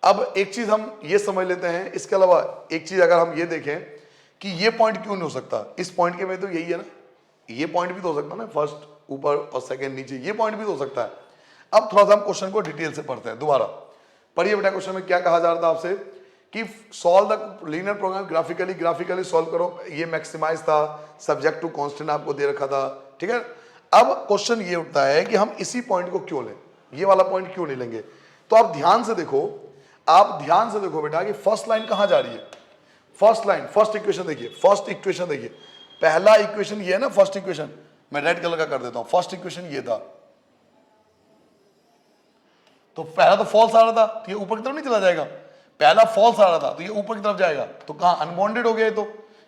Speaker 1: अब एक चीज हम ये समझ लेते हैं, इसके अलावा एक चीज अगर हम ये देखें कि ये पॉइंट क्यों नहीं हो सकता, इस पॉइंट के में तो यही है ना, ये पॉइंट भी तो हो सकता है ना, फर्स्ट ऊपर और सेकंड नीचे, ये पॉइंट भी तो हो सकता है। अब थोड़ा सा हम क्वेश्चन को डिटेल से पढ़ते हैं, दोबारा पढ़िए बेटा। क्वेश्चन में क्या कहा जा रहा था आपसे कि solve the linear program graphically solve करो, ये मैक्सिमाइज था, सब्जेक्ट टू कांस्टेंट आपको दे रखा था, ठीक है। अब क्वेश्चन ये उठता है कि हम इसी पॉइंट को क्यों लें, ये वाला पॉइंट क्यों नहीं लेंगे। तो आप ध्यान से देखो, आप ध्यान से देखो बेटा कि फर्स्ट लाइन कहां जा रही है, फर्स्ट लाइन, फर्स्ट इक्वेशन देखिए, फर्स्ट इक्वेशन देखिए, पहला इक्वेशन ये है ना, फर्स्ट इक्वेशन मैं रेड कलर का कर देता हूं, फर्स्ट इक्वेशन ये था, तो पहला तो फॉल्स आ रहा था, तो ये ऊपर की तरफ नहीं चला जाएगा, पहला फॉल्स आ रहा था तो ये ऊपर की तरफ जाएगा, तो कहां अनबॉन्डेड हो गया,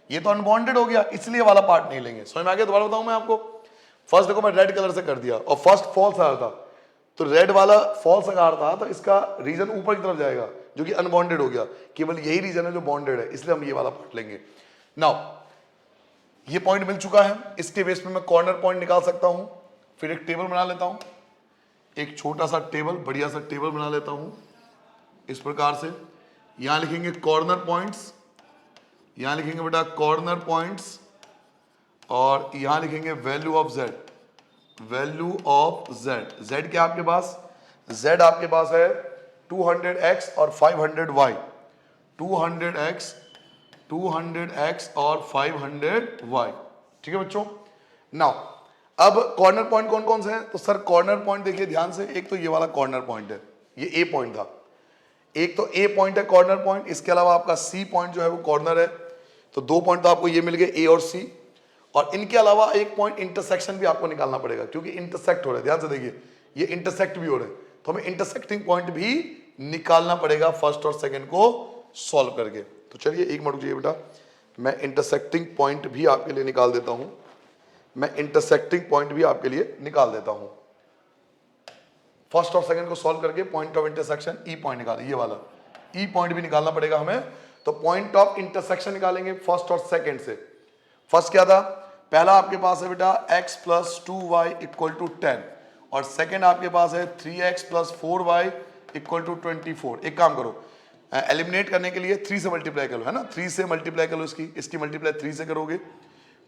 Speaker 1: ये तो अनबॉन्डेड हो गया, इसलिए वाला पार्ट नहीं लेंगे। समझ में आ गया, दोबारा बताऊं मैं आपको। फर्स्ट देखो मैं रेड कलर से कर दिया और फर्स्ट फॉल्स आ रहा था, तो रेड वाला फॉल्स आ रहा था, तो इसका रीजन ऊपर की तरफ जाएगा जो कि अनबॉन्डेड हो गया, केवल यही रीजन है जो बॉन्डेड है, इसलिए हम ये वाला पार्ट लेंगे। नाउ ये पॉइंट मिल चुका है, इसके बेस पे मैं कॉर्नर पॉइंट निकाल सकता हूं, फिर एक टेबल बना लेता हूं, एक छोटा सा टेबल, बढ़िया सा टेबल बना लेता हूं इस प्रकार से। यहां लिखेंगे कॉर्नर पॉइंट्स, यहां लिखेंगे बेटा कॉर्नर पॉइंट्स, और यहां लिखेंगे value of Z, value of Z. Z क्या आपके पास, जेड आपके पास है 200x और 500y, 200x, 200x और 500y, ठीक है बच्चों। नाउ अब कॉर्नर पॉइंट कौन कौन से हैं, तो सर कॉर्नर पॉइंट देखिए ध्यान से, एक तो ये वाला कॉर्नर पॉइंट है, ये ए पॉइंट था, एक तो ए पॉइंट है कॉर्नर पॉइंट, इसके अलावा आपका सी पॉइंट जो है वो कॉर्नर है, तो दो पॉइंट तो आपको ये मिल गए ए और सी, और इनके अलावा एक पॉइंट इंटरसेक्शन भी आपको निकालना पड़ेगा, क्योंकि इंटरसेक्ट हो रहे हैं, ध्यान से देखिए ये इंटरसेक्ट भी हो रहे हैं, तो हमें इंटरसेक्टिंग पॉइंट भी निकालना पड़ेगा फर्स्ट और सेकंड को सॉल्व करके। तो चलिए एक मिनट रुकिए बेटा, मैं इंटरसेक्टिंग पॉइंट भी आपके लिए निकाल देता हूं, मैं इंटरसेक्टिंग पॉइंट भी आपके लिए निकाल देता हूं। फर्स्ट और सेकंड को सॉल्व करके point of intersection E point निकाले, ये वाला ई पॉइंट भी निकालना पड़ेगा हमें, तो पॉइंट ऑफ इंटरसेक्शन निकालेंगे फर्स्ट और सेकंड से। फर्स्ट क्या था, पहला आपके पास है बेटा x plus 2y equal to 10, और सेकंड आपके पास है 3x plus 4y equal to 24। एक काम करो, एलिमिनेट करने के लिए 3 से मल्टीप्लाई करो, है ना, 3 से मल्टीप्लाई करो, इसकी मल्टीप्लाई 3 से करोगे,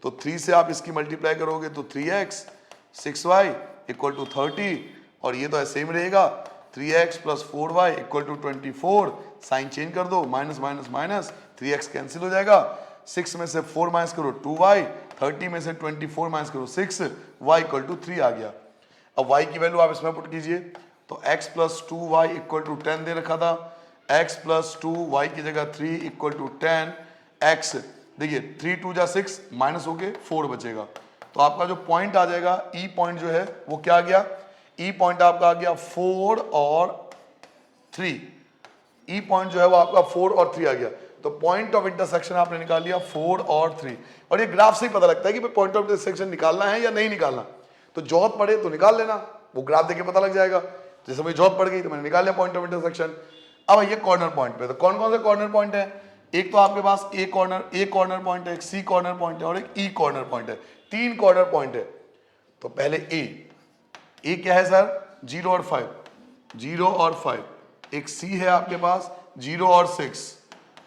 Speaker 1: तो 3 से आप इसकी मल्टीप्लाई करोगे तो 3x 6y इक्वल टू 30, और ये तो ऐसे ही रहेगा, 3x plus 4y equal to 24, sign change कर दो, minus minus minus, 3x cancel हो जाएगा, 6 में से 4 माइनस करो 2y, 30 में से 24 माइनस करो 6, y इक्वल टू 3 आ गया। अब y की वैल्यू आप इसमें पुट कीजिए, तो x plus 2y equal to 10 दे रखा था, x प्लस 2y की जगह 3 इक्वल टू 10, x देखिए 3 2 जा 6 माइनस हो गए 4 बचेगा, तो आपका जो पॉइंट आ जाएगा ई पॉइंट जो है वो क्या आ गया, ई पॉइंट आपका आ गया 4 और 3, ई पॉइंट जो है वो आपका 4 और 3 आ गया। तो पॉइंट ऑफ इंटरसेक्शन आपने निकाल लिया 4 और 3, और ये ग्राफ से ही पता लगता है कि पॉइंट ऑफ इंटरसेक्शन निकालना है या नहीं निकालना। तो जॉब पड़े तो निकाल लेना, वो ग्राफ देके पता लग जाएगा। जैसे मुझे जॉब पड़ गई तो मैंने निकाल लिया पॉइंट ऑफ इंटरसेक्शन। अब ये कॉर्नर पॉइंट पे, तो कौन कौन से कॉर्नर पॉइंट है, एक तो आपके पास ए कॉर्नर पॉइंट है, एक सी कॉर्नर पॉइंट है और एक ई कॉर्नर पॉइंट है, 3 कॉर्नर पॉइंट है। तो पहले ए क्या है सर, 0 और 5, 0 और 5, एक सी है आपके पास 0 और 6,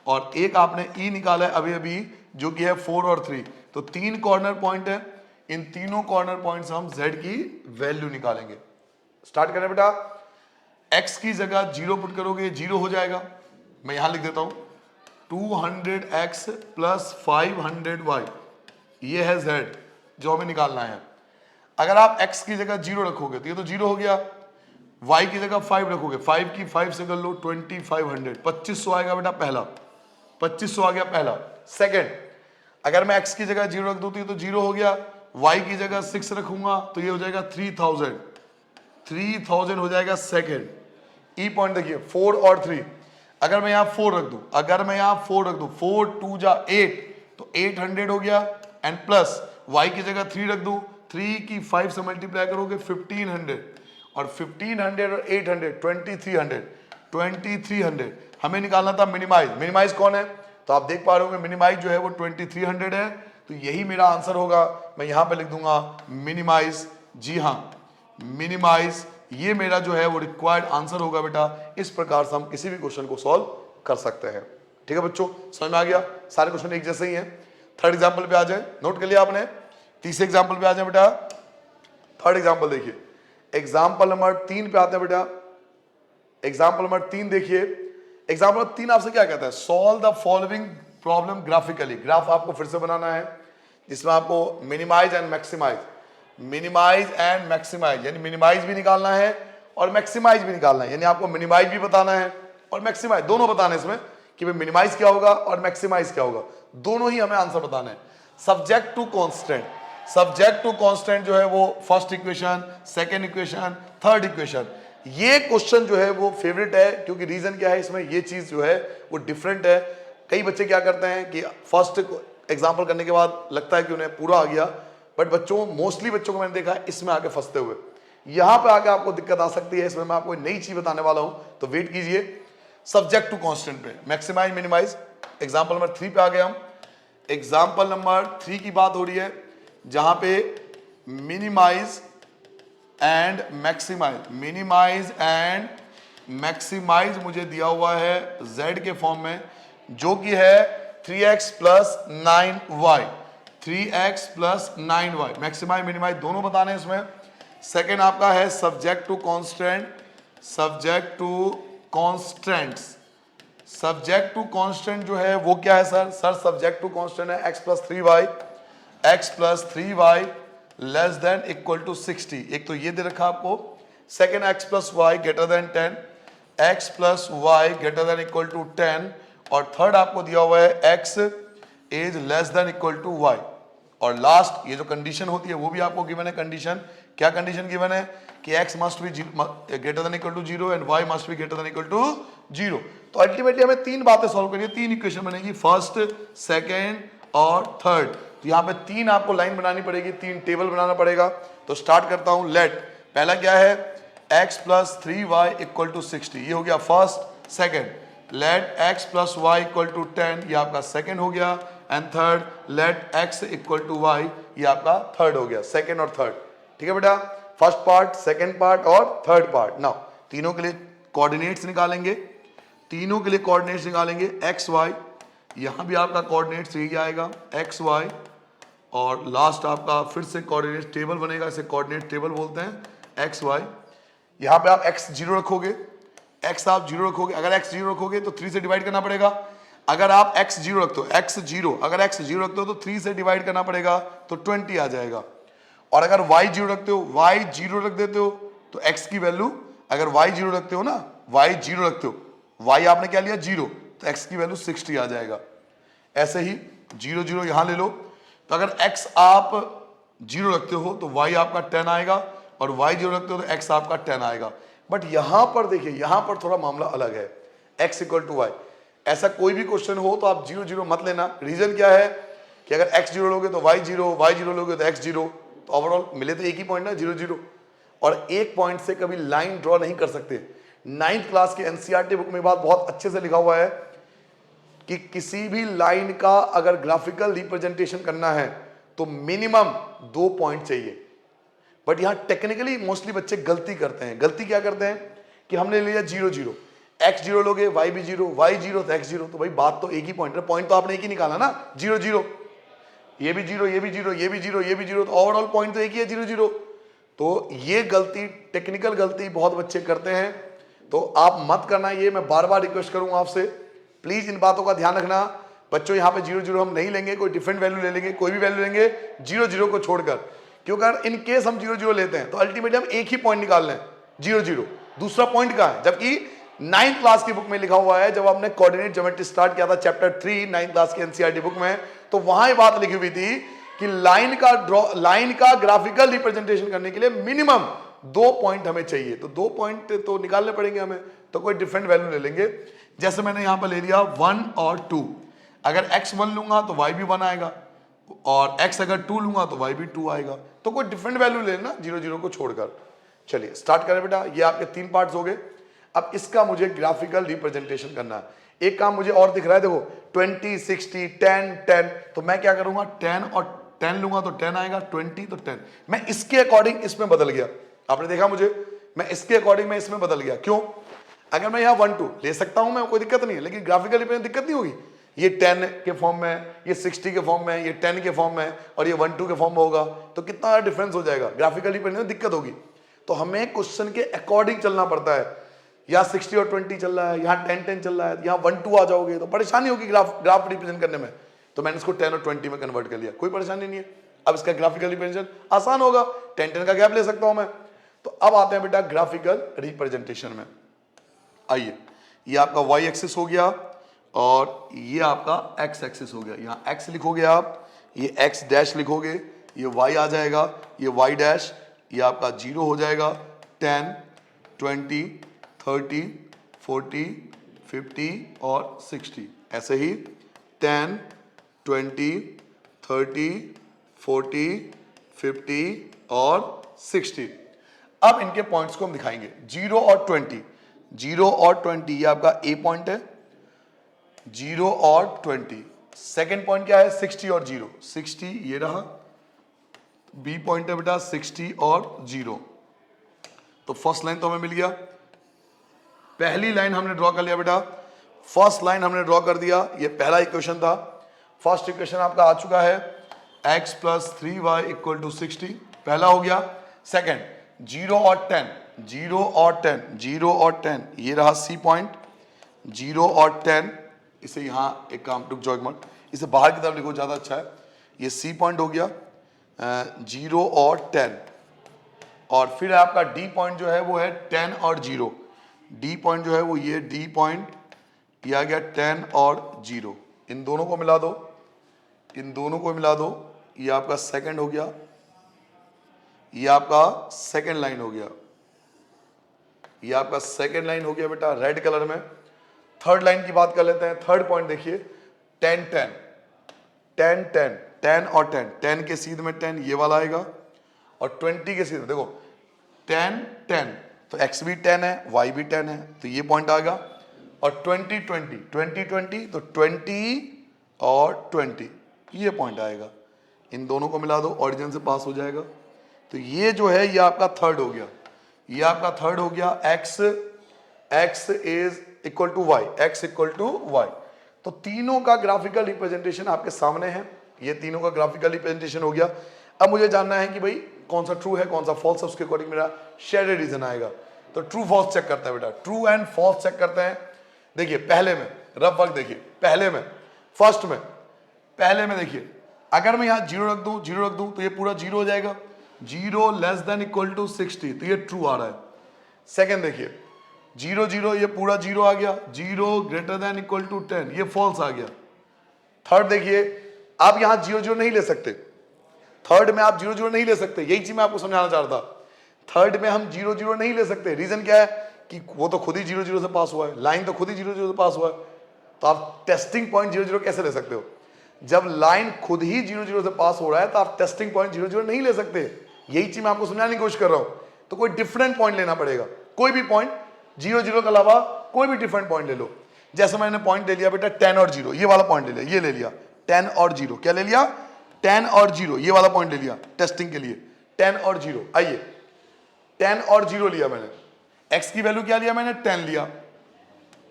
Speaker 1: और एक आपने ई निकाला है अभी अभी जो कि है 4 और 3। तो 3 कॉर्नर पॉइंट है, इन तीनों कॉर्नर पॉइंट से हम z की वैल्यू निकालेंगे। स्टार्ट करें बेटा, x की जगह 0 पुट करोगे 0 हो जाएगा, मैं यहां लिख देता हूं 200x प्लस 500y, ये है z जो हमें निकालना है। अगर आप x की जगह 0 रखोगे तो ये तो 0 हो गया, y की जगह 5 रखोगे, 5 की 5 से कर लो 2500, 2500 आएगा बेटा पहला, 2500 आ गया पहला। सेकंड, अगर मैं x की जगह 0 रख दूं तो ये तो 0 हो गया, y की जगह 6 रखूंगा तो ये हो जाएगा 3000 हो जाएगा सेकंड। ई पॉइंट देखिए 4 और 3, अगर मैं यहाँ 4 रख दूं, 4 2 जा 8 तो 800 हो गया, एंड प्लस y की जगह 3 रख दूं, 3 की 5 से मल्टीप्लाई करोगे 1500, और 1500 और 800 2300 हमें निकालना था मिनिमाइज। मिनिमाइज कौन है, तो आप देख पा रहे होंगे मिनिमाइज जो है वो 2300 है, तो यही मेरा आंसर होगा। मैं यहां पे लिख दूंगा मिनिमाइज, जी हां मिनिमाइज, ये मेरा जो है वो रिक्वायर्ड आंसर होगा बेटा। इस प्रकार से हम किसी भी क्वेश्चन को सॉल्व कर सकते हैं। ठीक है बच्चों, समझ में आ गया, सारे क्वेश्चन एक जैसे ही हैं। थर्ड एग्जाम्पल पे आ जाए, नोट कर लिया आपने। तीसरे एग्जाम्पल पे आ जाए बेटा, थर्ड एग्जाम्पल देखिए, एग्जाम्पल नंबर 3 पे आते हैं बेटा। एग्जाम्पल नंबर 3 देखिए, एग्जाम्पल नंबर 3 आपसे क्या कहता है, solve the following problem graphically. Graph आपको फिर से बनाना है जिसमें आपको मिनिमाइज एंड मैक्सिमाइज, यानी मिनिमाइज भी निकालना है और मैक्सिमाइज भी निकालना है, यानी आपको मिनिमाइज भी बताना है और मैक्सिमाइज दोनों बताना है इसमें कि भाई मिनिमाइज क्या होगा और मैक्सिमाइज क्या होगा, दोनों ही हमें आंसर बताना है। सब्जेक्ट टू कांस्टेंट जो है वो first equation, second equation, third equation. ये क्वेश्चन जो है वो फेवरेट है, क्योंकि रीजन क्या है, इसमें ये चीज जो है वो डिफरेंट है। कई बच्चे क्या करते हैं कि फर्स्ट एग्जाम्पल करने के बाद लगता है कि उन्हें पूरा आ गया, बट मोस्टली बच्चों को मैंने देखा है इसमें आके फंसते हुए। यहां पे आके आपको दिक्कत आ सकती है, इसमें मैं आपको नई चीज बताने वाला हूं, तो वेट कीजिए। सब्जेक्ट टू कांस्टेंट पे मैक्सिमाइज मिनिमाइज, एग्जांपल नंबर 3 पे आ गए हम। एग्जांपल नंबर 3 की बात हो रही है जहां पे मिनिमाइज एंड मैक्सिमाइज मुझे दिया हुआ है z के फॉर्म में, जो कि है 3x plus 9y, 3x plus 9y। Maximise minimise दोनों बताने हैं इसमें। सेकेंड आपका है सब्जेक्ट टू कॉन्स्टेंट जो है वो क्या है सर सब्जेक्ट टू कॉन्स्टेंट है x plus 3y less than equal to 60। एक तो ये दे रखा आपको। Second x plus y greater than 10, x plus y greater than equal to 10, और थर्ड आपको दिया हुआ है x is less than equal to y। और लास्ट ये जो कंडीशन होती है वो भी आपको गिवन है। कंडीशन क्या, कंडीशन गिवन है कि x must be greater than equal to 0 and y must be greater than equal to 0। तो अल्टीमेटली हमें 3 बातें सॉल्व करनी है, 3 इक्वेशन बनेगी, फर्स्ट, सेकेंड और थर्ड। तो यहाँ पे 3 आपको लाइन बनानी पड़ेगी, 3 टेबल बनाना पड़ेगा। तो स्टार्ट करता हूं। लेट पहला क्या है, x plus 3y equal to 60, ये हो गया first. Second, let x plus y equal to 10, ये आपका सेकेंड हो गया। And third, let x equal to y, ये आपका थर्ड हो गया, सेकेंड और थर्ड। ठीक है बेटा, फर्स्ट पार्ट, सेकेंड पार्ट और थर्ड पार्ट। नाउ तीनों के लिए कोऑर्डिनेट्स निकालेंगे, x y, यहां भी आपका कोऑर्डिनेट्स यही आएगा x y, और लास्ट आपका फिर से कोऑर्डिनेट टेबल बनेगा, इसे कोऑर्डिनेट टेबल बोलते हैं, x y। यहां पे आप x 0 रखोगे, x आप 0 रखोगे, अगर x 0 रखोगे तो 3 से डिवाइड करना पड़ेगा। अगर आप x 0 रखते हो, x 0, अगर x 0 रखते हो तो 3 से डिवाइड करना पड़ेगा, तो 20 आ जाएगा। और अगर y 0 रखते हो, y 0 रख देते हो तो x की वैल्यू, अगर y 0 रखते हो ना, y 0 रखते हो, y आपने क्या लिया 0, तो x की वैल्यू 60 आ जाएगा। ऐसे ही 0 0 यहां ले लो, तो अगर x आप 0 रखते हो तो y आपका 10 आएगा, और y 0 रखते हो तो x आपका 10 आएगा। बट यहां पर देखिए, यहां पर थोड़ा मामला अलग है, x इक्वल टू वाई। ऐसा कोई भी क्वेश्चन हो तो आप 0 0 मत लेना। रीजन क्या है कि अगर x 0 लोगे तो y 0, y 0 लोगे तो x 0, तो ओवरऑल मिले तो एक ही पॉइंट ना 0 0, और एक पॉइंट से कभी लाइन ड्रॉ नहीं कर सकते। 9th क्लास के एनसीईआरटी बुक में बात बहुत अच्छे से लिखा हुआ है कि किसी भी लाइन का अगर ग्राफिकल रिप्रेजेंटेशन करना है तो मिनिमम 2 पॉइंट चाहिए। बट यहां टेक्निकली मोस्टली बच्चे गलती करते हैं। गलती क्या करते हैं कि हमने लिया 0 0, x 0 लोगे y भी 0, y 0 तो x 0, तो भाई बात तो एक ही पॉइंट है, पॉइंट तो आपने एक ही निकाला ना, 0 0, ये भी 0, ये भी 0, ये भी 0, ये भी 0, तो ओवरऑल पॉइंट तो एक ही है 0 0। तो ये गलती, टेक्निकल गलती बहुत बच्चे करते हैं, तो आप मत करना ये। मैं बार बार रिक्वेस्ट करूंगा आपसे, प्लीज इन बातों का ध्यान रखना। बच्चों यहाँ पे 0 0 हम नहीं लेंगे, कोई डिफरेंट वैल्यू ले लेंगे, कोई भी वैल्यू लेंगे 0 0 को छोड़कर, क्योंकि अगर इन केस हम 0 0 लेते हैं तो अल्टीमेटली हम एक ही पॉइंट निकाल लें 0 0, दूसरा पॉइंट कहाँ है? जबकि 9th क्लास की बुक में लिखा हुआ है, जब आपने कोऑर्डिनेट ज्योमेट्री स्टार्ट किया था चैप्टर 3 9th क्लास की एनसीईआरटी बुक में, तो वहां ये बात लिखी हुई थी कि लाइन का ग्राफिकल रिप्रेजेंटेशन करने के लिए मिनिमम 2 पॉइंट हमें चाहिए। तो 2 पॉइंट तो निकालने पड़ेंगे हमें, तो कोई डिफरेंट वैल्यू ले लेंगे। जैसे मैंने यहां पर ले लिया 1 और 2, अगर x 1 लूंगा तो y भी 1 आएगा, और x अगर 2 लूंगा तो y भी 2 आएगा। तो कोई डिफरेंट वैल्यू लेना 0 0 को छोड़कर। चलिए स्टार्ट करें बेटा, ये आपके 3 पार्ट्स हो गए। अब इसका मुझे ग्राफिकल रिप्रेजेंटेशन करना है। एक काम मुझे और दिख रहा है, देखो 20 60 10 10, तो मैं क्या करूंगा 10 और 10 लूंगा तो 10 आएगा, 20 तो 10, मैं इसके अकॉर्डिंग इसमें बदल गया। आपने देखा मुझे, मैं इसके अकॉर्डिंग मैं इसमें बदल गया। क्यों? अगर मैं यहाँ 1 2 ले सकता हूं मैं, कोई दिक्कत नहीं है, लेकिन ग्राफिकल रिप्रेजेंटेशन दिक्कत नहीं होगी। ये 10 के फॉर्म में, ये 60 के फॉर्म में, ये 10 के फॉर्म में, और ये 1 2 के फॉर्म में होगा, तो कितना डिफरेंस हो जाएगा, ग्राफिकल रिप्रेजेंटेशन दिक्कत होगी। तो हमें क्वेश्चन के अकॉर्डिंग चलना पड़ता है। यहाँ 60 और 20 चल रहा है, यहाँ 10 10 चल रहा है, यहाँ 1 2 आ जाओगे तो परेशानी होगी ग्राफ रिप्रेजेंट करने में। तो मैंने इसको 10 और 20 में कन्वर्ट कर लिया, कोई परेशानी नहीं है। अब इसका ग्राफिकल रिप्रेजेंटेशन आसान होगा, 10 10 का गैप ले सकता हूं मैं। तो अब आते हैं बेटा ग्राफिकल रिप्रेजेंटेशन में। आइए, ये आपका y एक्सिस हो गया और ये आपका x एक्सिस हो गया। यहाँ x लिखोगे आप, ये x डैश लिखोगे, ये y आ जाएगा, ये y डैश, ये आपका 0 हो जाएगा, 10 20 30 40 50 और 60। ऐसे ही 10 20 30 40 50 और 60। अब इनके पॉइंट्स को हम दिखाएंगे, 0 और 20। 0 और 20 ये आपका ए पॉइंट है, 0 और 20। सेकेंड पॉइंट क्या है? 60 और 0। 60 ये रहा, बी पॉइंट है बेटा 60 और 0। तो फर्स्ट लाइन तो हमें मिल गया, पहली लाइन हमने ड्रॉ कर लिया बेटा, फर्स्ट लाइन हमने ड्रॉ कर दिया। ये पहला इक्वेशन था, फर्स्ट इक्वेशन आपका आ चुका है, x plus 3y equal to 60, पहला हो गया। सेकेंड 0 और 10, 0 और 10, 0 और 10, ये रहा सी पॉइंट, 0 और 10, इसे यहाँ एक काम, रुक जाओ एक मिनट, इसे बाहर की तरफ लिखो ज़्यादा अच्छा है। ये सी पॉइंट हो गया, 0 और 10, और फिर आपका डी पॉइंट जो है वो है 10 और 0। डी पॉइंट जो है वो ये डी पॉइंट, ये आ गया 10 और 0। इन दोनों को मिला दो, इन दोनों को मिला दो, ये आपका सेकंड हो गया, ये आपका सेकंड लाइन हो गया, ये आपका सेकंड लाइन हो गया बेटा रेड कलर में। थर्ड लाइन की बात कर लेते हैं। थर्ड पॉइंट देखिए, 10 10 10 10 10 और 10, 10 के सीध में 10 ये वाला आएगा, और 20 के सीध में देखो 10 10, तो x भी 10 है, y भी 10 है, तो ये पॉइंट आएगा। और 20 20 20 20, तो 20 और 20 ये पॉइंट आएगा। इन दोनों को मिला दो, ऑरिजिन से पास हो जाएगा। तो ये जो है ये आपका थर्ड हो गया, ये आपका थर्ड हो गया। x is equal to y, x equal to y। तो तीनों का ग्राफिकल रिप्रेजेंटेशन आपके सामने है, ये तीनों का ग्राफिकल रिप्रेजेंटेशन हो गया। अब मुझे जानना है कि भाई कौन सा ट्रू है कौन सा फॉल्स है, उसके अकॉर्डिंग मेरा शेडेड रीजन आएगा। तो ट्रू फॉल्स चेक करते हैं बेटा, ट्रू एंड फॉल्स चेक करते हैं। देखिए पहले में रफ वर्क, देखिए पहले में फर्स्ट में पहले में देखिए अगर मैं यहाँ जीरो रख दूं तो ये पूरा जीरो हो जाएगा, zero less than equal to 60, तो ये ट्रू आ रहा है। सेकंड देखिए जीरो जीरो, ये पूरा जीरो आ गया, zero greater than equal to 10, ये फॉल्स आ गया। थर्ड देखिए आप यहां जीरो जीरो नहीं ले सकते, थर्ड में आप जीरो जीरो नहीं ले सकते, यही चीज मैं आपको समझाना चाह रहा था। थर्ड में हम जीरो जीरो नहीं ले सकते, रीजन क्या है कि वो तो खुद ही जीरो जीरो से पास हुआ है, लाइन तो खुद ही जीरो जीरो से पास हुआ है, तो आप टेस्टिंग पॉइंट जीरो जीरो कैसे ले सकते हो? जब लाइन खुद ही जीरो जीरो से पास हो रहा है तो आप टेस्टिंग पॉइंट जीरो जीरो नहीं ले सकते, यही चीज मैं आपको समझाने की कोशिश कर रहा हूं। तो कोई डिफरेंट पॉइंट लेना पड़ेगा, कोई भी पॉइंट, जीरो जीरो के अलावा कोई भी डिफरेंट पॉइंट ले लो। जैसे मैंने पॉइंट ले लिया बेटा 10 और 0, ये वाला पॉइंट ले लिया, ये ले लिया 10 और 0, क्या ले लिया 10 और 0, ये वाला पॉइंट ले लिया टेस्टिंग के लिए 10 और 0। आइए 10 और 0 लिया मैंने, x की वैल्यू क्या लिया मैंने 10 लिया,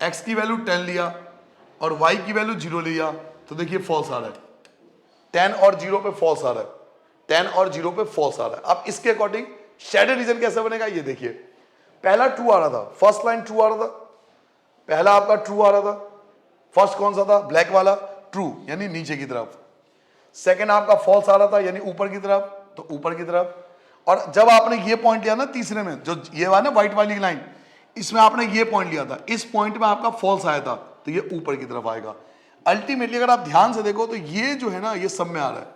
Speaker 1: x की वैल्यू 10 लिया और y की वैल्यू 0 लिया, तो देखिए फॉल्स आ रहा है, 10 और 0 पे फॉल्स आ रहा है, 10 और 0 पे फॉल्स आ रहा है। अब इसके अकॉर्डिंग शेडेड रीजन कैसे बनेगा, ये देखिए पहला ट्रू आ रहा था, फर्स्ट लाइन ट्रू आ रहा था, पहला आपका ट्रू आ रहा था, फर्स्ट कौन सा था ब्लैक वाला, ट्रू यानी नीचे की तरफ। सेकंड आपका फॉल्स आ रहा था यानी ऊपर की तरफ, तो ऊपर की तरफ। और जब आपने ये पॉइंट लिया ना तीसरे में, जो ये वाला ना व्हाइट वाली लाइन, इसमें आपने ये पॉइंट लिया था, इस पॉइंट में आपका फॉल्स आया था, तो ये ऊपर की तरफ आएगा। अल्टीमेटली अगर आप ध्यान से देखो तो ये जो है ना ये सब में आ रहा है,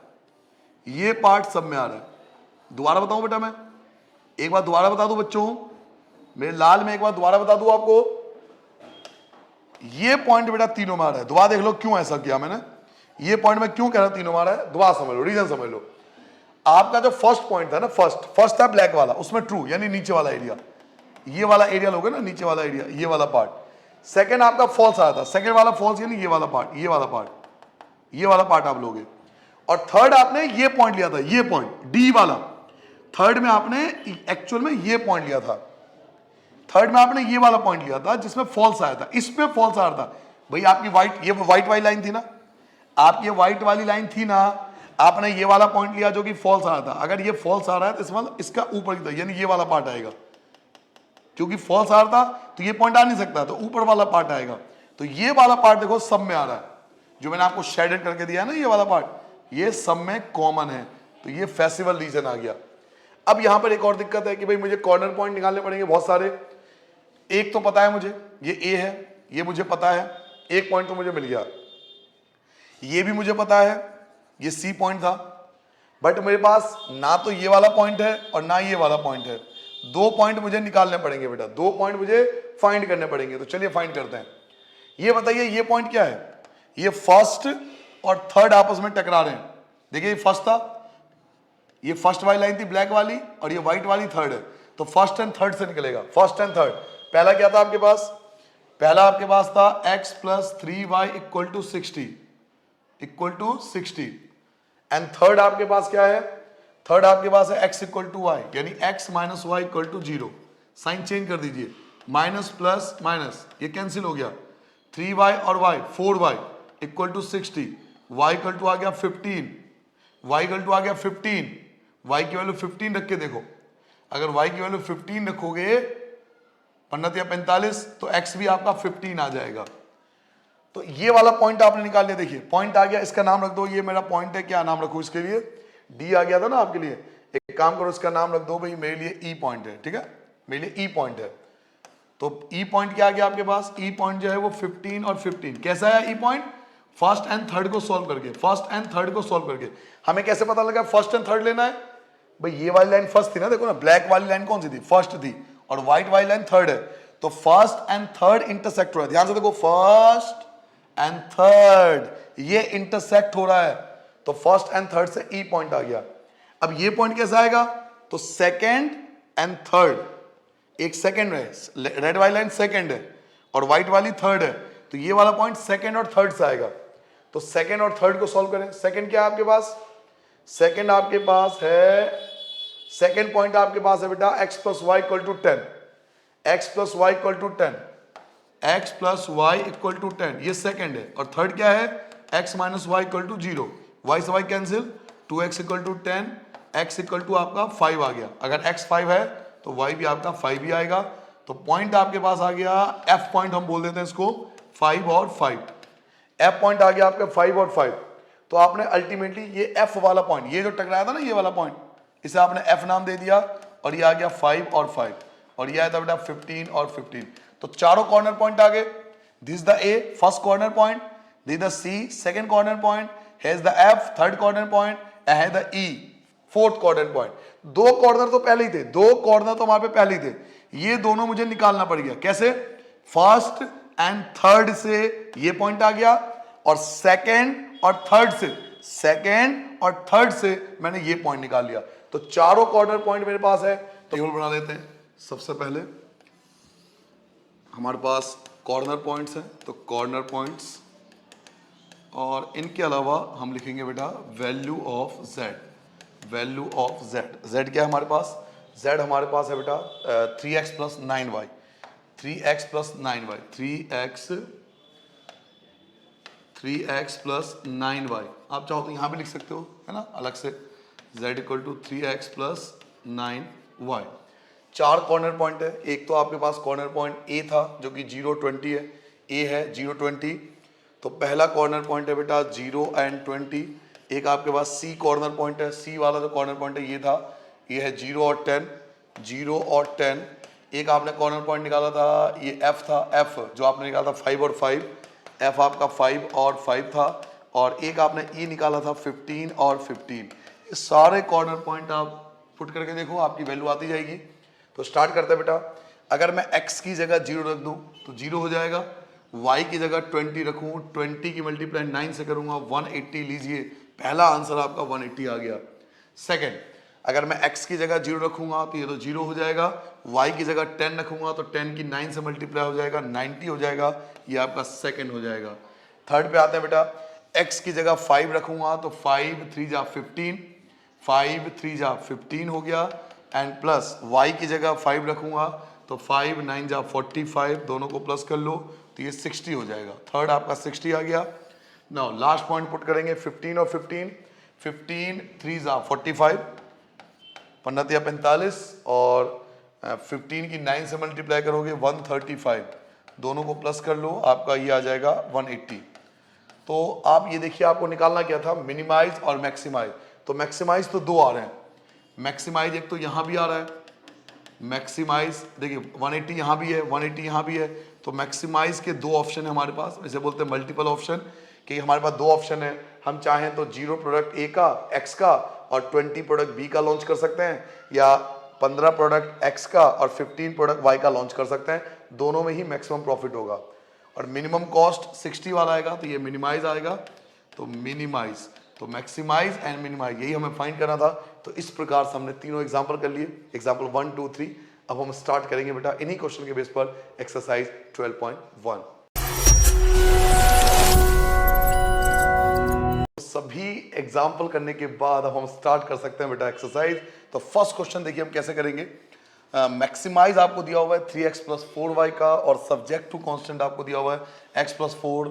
Speaker 1: ये पार्ट सब में आ रहा है। दोबारा बताऊं बेटा, मैं एक बार दोबारा बता दूं बच्चों, मेरे लाल में एक बार दोबारा बता दूं आपको, ये पॉइंट बेटा तीनों में आ रहा है। दोबारा देख लो क्यों ऐसा किया मैंने, ये पॉइंट में क्यों कह रहा हूं तीनों में आ रहा है, दोबारा समझ लो, रीजन समझ लो। आपका जो फर्स्ट पॉइंट था ना, फर्स्ट था ब्लैक वाला, उसमें ट्रू यानी नीचे वाला एरिया, ये वाला एरिया लोगे ना, नीचे वाला एरिया, ये वाला पार्ट। सेकंड आपका फॉल्स आया था, सेकंड वाला फॉल्स यानी ये वाला पार्ट, ये वाला पार्ट, ये वाला पार्ट आप लोगे। और थर्ड आपने ये पॉइंट लिया था, ये पॉइंट डी वाला, थर्ड में आपने एक्चुअल में ये पॉइंट लिया था, थर्ड में आपने ये वाला पॉइंट लिया था जिसमें फॉल्स आया था, इसमें फॉल्स आ रहा था। भाई आपकी व्हाइट, ये व्हाइट वाली लाइन थी ना, आपकी ये व्हाइट वाली लाइन थी ना, आपने ये वाला पॉइंट लिया जो कि फॉल्स आ रहा था। अगर ये फॉल्स आ रहा है तो इसमें इसका ऊपर की तरफ यानी ये वाला पार्ट आएगा, क्योंकि फॉल्स आ रहा था तो ये पॉइंट आ नहीं सकता, तो ऊपर वाला पार्ट आएगा। तो ये वाला पार्ट देखो सब में आ रहा है, जो मैंने आपको शेडेड करके दिया है ना, ये वाला पार्ट, ये सब में कॉमन है, तो ये फेस्टिवल रीजन आ गया। अब यहां पर एक और दिक्कत है कि भाई मुझे कॉर्नर पॉइंट निकालने पड़ेंगे बहुत सारे। एक तो पता है मुझे ये ए है, ये मुझे पता है, एक पॉइंट तो मुझे मिल गया, ये भी मुझे पता है, ये सी पॉइंट था, बट मेरे पास ना तो ये वाला पॉइंट है और ना ये वाला पॉइंट है। दो पॉइंट मुझे निकालने पड़ेंगे बेटा, दो पॉइंट मुझे फाइंड करने पड़ेंगे। तो चलिए फाइंड करते हैं। ये बताइए ये पॉइंट क्या है, ये फर्स्ट और थर्ड आपस में टकरा रहे हैं। देखिए ये फर्स्ट था, ये फर्स्ट वाली लाइन थी ब्लैक वाली, और ये व्हाइट वाली थर्ड है, तो फर्स्ट एंड थर्ड से निकलेगा, फर्स्ट एंड थर्ड। पहला क्या था आपके पास, पहला आपके पास था x plus 3y equal to 60 and third आपके पास क्या है, थर्ड आपके पास है x इक्वल टू वाई, यानी x minus y equal to 0। Sign change कर दीजिए, माइनस प्लस माइनस ये कैंसिल हो गया, 3y और y 4y equal to 60, y equal to आ गया 15, y इक्वल टू आ गया 15, y की वैल्यू 15 रख के देखो, अगर y की वैल्यू 15 रखोगे 15 या 45 तो x भी आपका 15 आ जाएगा। तो ये वाला पॉइंट आपने निकाल लिया। देखिए पॉइंट आ गया, इसका नाम रख दो, ये मेरा पॉइंट है, क्या नाम रखूं इसके लिए, डी आ गया था ना आपके लिए, एक काम करो इसका नाम रख दो भाई, मेरे लिए ई पॉइंट है, ठीक है, मेरे लिए ई पॉइंट है। तो ई पॉइंट क्या आ गया आपके पास, ई पॉइंट जो है वो 15 और 15। कैसा है ई पॉइंट, फर्स्ट एंड थर्ड को सॉल्व करके, फर्स्ट एंड थर्ड को सॉल्व करके। हमें कैसे पता लगा फर्स्ट एंड थर्ड लेना है, भाई ये वाली लाइन फर्स्ट थी ना, देखो ना ब्लैक वाली लाइन कौन सी थी, फर्स्ट थी, और व्हाइट वाली लाइन थर्ड है, तो फर्स्ट एंड थर्ड इंटरसेक्ट हो रहा है। ध्यान से देखो, फर्स्ट एंड थर्ड ये इंटरसेक्ट हो रहा है, तो फर्स्ट एंड थर्ड से ई पॉइंट आ गया। अब ये पॉइंट कैसा आएगा, तो सेकेंड एंड थर्ड, एक सेकेंड है, रेड वाली लाइन सेकेंड है और व्हाइट वाली थर्ड है, तो ये वाला पॉइंट सेकेंड और थर्ड से आएगा। तो सेकेंड और थर्ड को सॉल्व करें। सेकेंड क्या है आपके पास, सेकेंड आपके पास है, सेकेंड पॉइंट आपके पास है बेटा x plus y equal to 10, x plus y equal to 10, x plus y equal to 10, ये सेकेंड है। और थर्ड क्या है, x minus y equal to 0, y से y cancel, 2x equal to 10, x equal to आपका 5 आ गया। अगर x 5 है तो y भी आपका 5 ही आएगा। तो पॉइंट आपके पास आ गया एफ पॉइंट, हम बोल देते हैं इसको 5 और 5। एफ पॉइंट आ गया आपका 5 और 5। तो आपने अल्टीमेटली ये एफ वाला पॉइंट, ये जो टकराया था ना ये वाला पॉइंट, इसे आपने एफ नाम दे दिया और ये आ गया 5 और 5 और ये आया था बेटा 15 और 15। तो चारों कॉर्नर पॉइंट आ गए। This the A first corner point, this the C second corner point, has the F third corner point, है the E fourth corner point. दो कॉर्नर तो पहले ही थे, दो कॉर्नर तो वहां पे पहले ही थे, ये दोनों मुझे निकालना पड़ गया। कैसे? फर्स्ट एंड थर्ड से ये पॉइंट आ गया और सेकंड और थर्ड से मैंने ये पॉइंट निकाल लिया। तो चारों कॉर्नर पॉइंट मेरे पास है। तो टेबल बना लेते हैं। सबसे पहले हमारे पास कॉर्नर पॉइंट्स हैं, तो कॉर्नर पॉइंट्स, और इनके अलावा हम लिखेंगे बेटा value of Z. Value of Z, Z क्या है हमारे पास? जेड हमारे पास है बेटा 3x plus 9y, 3x plus 9y, 3x plus 9y। आप चाहो तो यहां भी लिख सकते हो, है ना, अलग से, z equal to 3x plus 9y। चार कॉर्नर पॉइंट है। एक तो आपके पास कॉर्नर पॉइंट ए था जो कि 0 20 है, ए है 0 20। तो पहला कॉर्नर पॉइंट है बेटा 0 एंड 20। एक आपके पास सी कॉर्नर पॉइंट है, सी वाला जो कॉर्नर पॉइंट है ये था, ये है 0 और 10, 0 और 10। एक आपने कॉर्नर पॉइंट निकाला था, ये एफ था, एफ जो आपने निकाला था 5 और 5, एफ आपका 5 और 5 था। और एक आपने ई निकाला था 15 और 15। ये सारे कॉर्नर पॉइंट आप पुट करके देखो, आपकी वैल्यू आती जाएगी। तो स्टार्ट करते हैं बेटा। अगर मैं x की जगह 0 रख दूं तो 0 हो जाएगा, y की जगह 20 रखूं, 20 की मल्टीप्लाई 9 से करूंगा 180। लीजिए पहला आंसर आपका 180 आ गया। सेकंड, अगर मैं x की जगह 0 रखूंगा तो ये तो 0 हो जाएगा, y की जगह 10 रखूंगा तो 10 की 9 से मल्टीप्लाई हो जाएगा 90 हो जाएगा, ये आपका सेकंड हो जाएगा। थर्ड पे आते हैं बेटा, x की जगह 5 रखूंगा तो 5 3 जा 15, 5 3 जा 15 हो गया, एंड प्लस y की जगह 5 रखूंगा तो 5 9 जा 45, दोनों को प्लस कर लो तो ये 60 हो जाएगा। थर्ड आपका 60 आ गया। नाउ लास्ट पॉइंट पुट करेंगे 15 और 15, 15 3 जा 45, 15 या 45, और 15 की 9 से मल्टीप्लाई करोगे 135, दोनों को प्लस कर लो, आपका ये आ जाएगा 180। तो आप ये देखिए, आपको निकालना क्या था, मिनिमाइज और मैक्सिमाइज। तो मैक्सिमाइज तो दो आ रहे हैं, मैक्सिमाइज एक तो यहां भी आ रहा है, मैक्सिमाइज देखिए 180 यहां भी है, 180 यहां भी है। तो मैक्सिमाइज के दो ऑप्शन है हमारे पास, इसे बोलते हैं मल्टीपल ऑप्शन, कि हमारे पास दो ऑप्शन है। हम चाहें तो 0 प्रोडक्ट ए का एक्स का और 20 प्रोडक्ट बी का लॉन्च कर सकते हैं, या 15 प्रोडक्ट एक्स का और 15 प्रोडक्ट वाई का लॉन्च कर सकते हैं। दोनों में ही मैक्सिमम प्रॉफिट होगा। और मिनिमम कॉस्ट 60 वाला आएगा तो ये मिनिमाइज आएगा। तो मिनिमाइज, तो मैक्सिमाइज एंड मिनिमाइज, यही हमें फाइंड करना था। तो इस प्रकार से हमने तीनों एग्जांपल कर लिए, एग्जांपल 1 2 3। अब हम स्टार्ट करेंगे बेटा इन्हीं क्वेश्चन के बेस पर एक्सरसाइज 12.1। सभी एग्जाम्पल करने के बाद अब हम स्टार्ट कर सकते हैं बेटा एक्सरसाइज। तो फर्स्ट क्वेश्चन देखिए हम कैसे करेंगे। मैक्सिमाइज आपको दिया हुआ है 3x प्लस 4y का, और सब्जेक्ट टू कांस्टेंट आपको दिया हुआ है x plus 4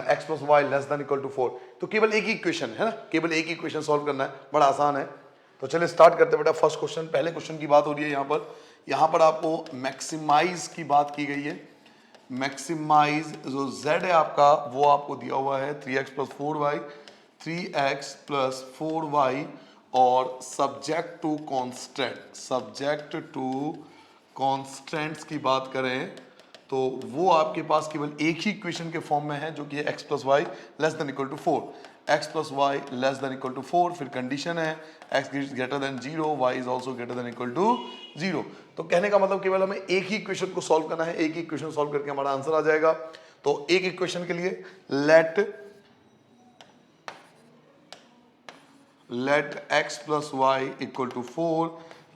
Speaker 1: x plus y less than equal to 4। तो केवल एक ही इक्वेशन है ना, केवल एक ही इक्वेशन सॉल्व करना है, बड़ा आसान है। तो चलिए स्टार्ट करते हैं बेटा फर्स्ट क्वेश्चन। पहले क्वेश्चन की बात हो रही है यहाँ पर आपको मैक्सिमाइज की बात की गई है। मैक्सिमाइज जो z है आपका वो आपको दिया हुआ है 3x plus 4y, 3x plus 4y, और subject to constant, subject to constants की बात करें तो वो आपके पास केवल एक ही इक्वेशन के फॉर्म में है, जो कि है x plus y less than equal to 4, x plus y less than equal to 4। फिर कंडीशन है x greater than 0, y is also greater than equal to 0। तो कहने का मतलब केवल हमें एक ही इक्वेशन को सॉल्व करना है, एक ही इक्वेशन सॉल्व करके हमारा आंसर आ जाएगा। तो एक इक्वेशन के लिए let x plus y equal to 4,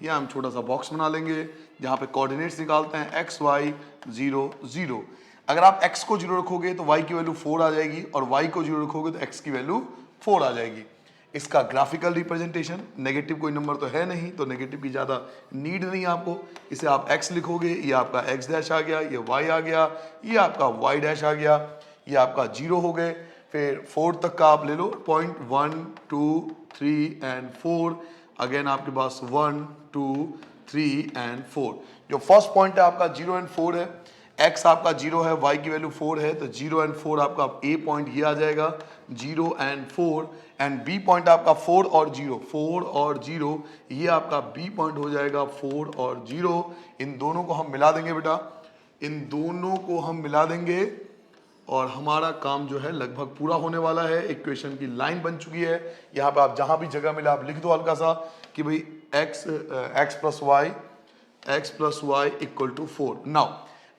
Speaker 1: या हम छोटा सा बॉक्स बना लेंगे जहां पे कोऑर्डिनेट्स निकालते हैं x y 0 0। अगर आप x को 0 रखोगे तो y की वैल्यू 4 आ जाएगी, और y को 0 रखोगे तो x की वैल्यू 4 आ जाएगी। इसका ग्राफिकल रिप्रेजेंटेशन, नेगेटिव कोई नंबर तो है नहीं, तो नेगेटिव की ज़्यादा नीड नहीं आपको। इसे आप x लिखोगे, ये आपका x डैश आ गया, ये y आ गया, ये आपका y डैश आ गया, ये आपका 0 हो गए। फिर 4 तक का आप ले लो, पॉइंट 1 2 3 एंड 4। अगेन आपके पास 1 2 3 एंड 4। जो फर्स्ट पॉइंट है आपका 0 एंड 4 है, x आपका 0 है, y की वैल्यू 4 है, तो 0 एंड 4 आपका a पॉइंट ये आ जाएगा 0 एंड 4, एंड b पॉइंट आपका 4 और 0, 4 और 0 ये आपका b पॉइंट हो जाएगा 4 और 0। इन दोनों को हम मिला देंगे बेटा, इन दोनों को हम मिला देंगे और हमारा काम जो है लगभग पूरा होने वाला है। इक्वेशन की लाइन बन चुकी है। यहाँ पे आप जहां भी जगह मिला आप लिख दो हल्का सा कि भाई x plus y equal to 4। Now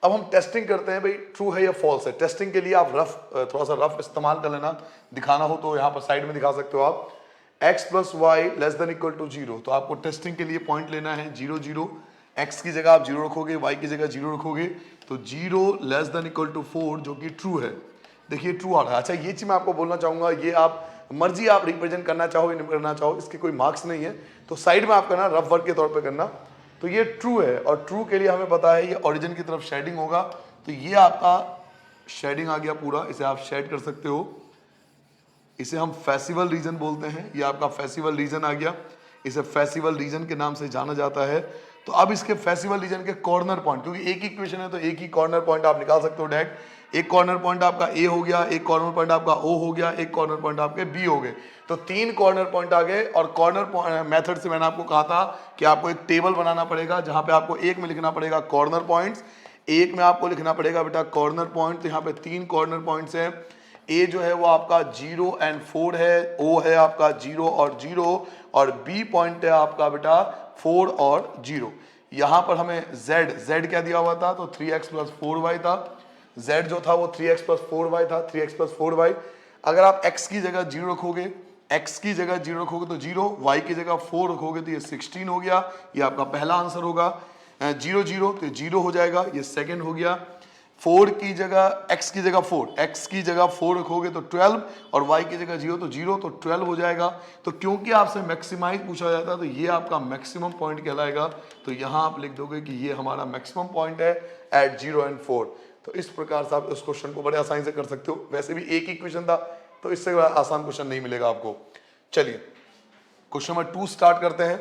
Speaker 1: अब हम टेस्टिंग करते हैं भाई ट्रू है या फॉल्स है। टेस्टिंग के लिए आप थोड़ा सा रफ इस्तेमाल कर लेना, दिखाना हो तो यहाँ पर साइड में दिखा सकते हो आप। x plus y less than equal to 0, तो आपको टेस्टिंग के लिए पॉइंट लेना है 0 0। x की जगह आप 0 रखोगे, y की जगह 0 रखोगे, तो 0 लेस देन इक्वल टू 4 जो कि ट्रू है। देखिए ट्रू आ रहा है। अच्छा ये चीज मैं आपको बोलना चाहूंगा, ये आप मर्जी आप रिप्रेजेंट करना चाहो या नहीं करना चाहो, इसके कोई मार्क्स नहीं है, तो साइड में आप करना, रफ वर्क के तौर पे करना। तो ये ट्रू है और ट्रू के लिए हमें पता है ये ओरिजिन की तरफ शेडिंग होगा, तो ये आपका शेडिंग आ गया पूरा, इसे आप शेड कर सकते हो। इसे हम फेसिवल रीजन बोलते हैं, ये आपका फेसिवल रीजन आ गया, इसे फेसिवल रीजन के नाम से जाना जाता है। तो अब इसके फेसिवल रीजन के कॉर्नर पॉइंट, क्योंकि एक ही इक्वेशन है तो एक ही कॉर्नर पॉइंट आप निकाल सकते हो डायरेक्ट। एक कॉर्नर पॉइंट आपका ए हो गया, एक कॉर्नर पॉइंट आपका ओ हो गया, एक कॉर्नर पॉइंट आपके बी हो गए, तो 3 कॉर्नर पॉइंट आ गए। और कॉर्नर मेथड से मैंने आपको कहा था कि आपको एक टेबल बनाना पड़ेगा जहां पे आपको एक में लिखना पड़ेगा कॉर्नर पॉइंट्स, एक में आपको लिखना पड़ेगा बेटा कॉर्नर पॉइंट। तो यहाँ पे 3 कॉर्नर पॉइंट्स है। ए जो है वो आपका 0 एंड 4 है, ओ है आपका 0 और 0, और बी पॉइंट है आपका बेटा 4 और 0। यहां पर हमें z क्या दिया हुआ था, तो 3x प्लस 4y था। z जो था वो 3x प्लस 4y था, 3x प्लस 4y। अगर आप x की जगह 0 रखोगे, x की जगह 0 रखोगे तो 0, y की जगह 4 रखोगे तो ये 16 हो गया, ये आपका पहला आंसर होगा। 0 0 तो 0 हो जाएगा, ये सेकंड हो गया। 4 की जगह x की जगह 4, x की जगह 4 रखोगे तो 12, और y की जगह 0 तो 0, तो 12 हो जाएगा। तो क्योंकि आपसे मैक्सिमाइज पूछा जाता है तो ये आपका मैक्सिमम पॉइंट कहलाएगा, तो यहाँ आप लिख दोगे कि ये हमारा मैक्सिमम पॉइंट है एट 0 एंड 4। तो इस प्रकार से आप इस क्वेश्चन को बड़े आसानी से कर सकते हो। वैसे भी एक ही क्वेश्चन था तो इससे आसान क्वेश्चन नहीं मिलेगा आपको। चलिए क्वेश्चन नंबर 2 स्टार्ट करते हैं।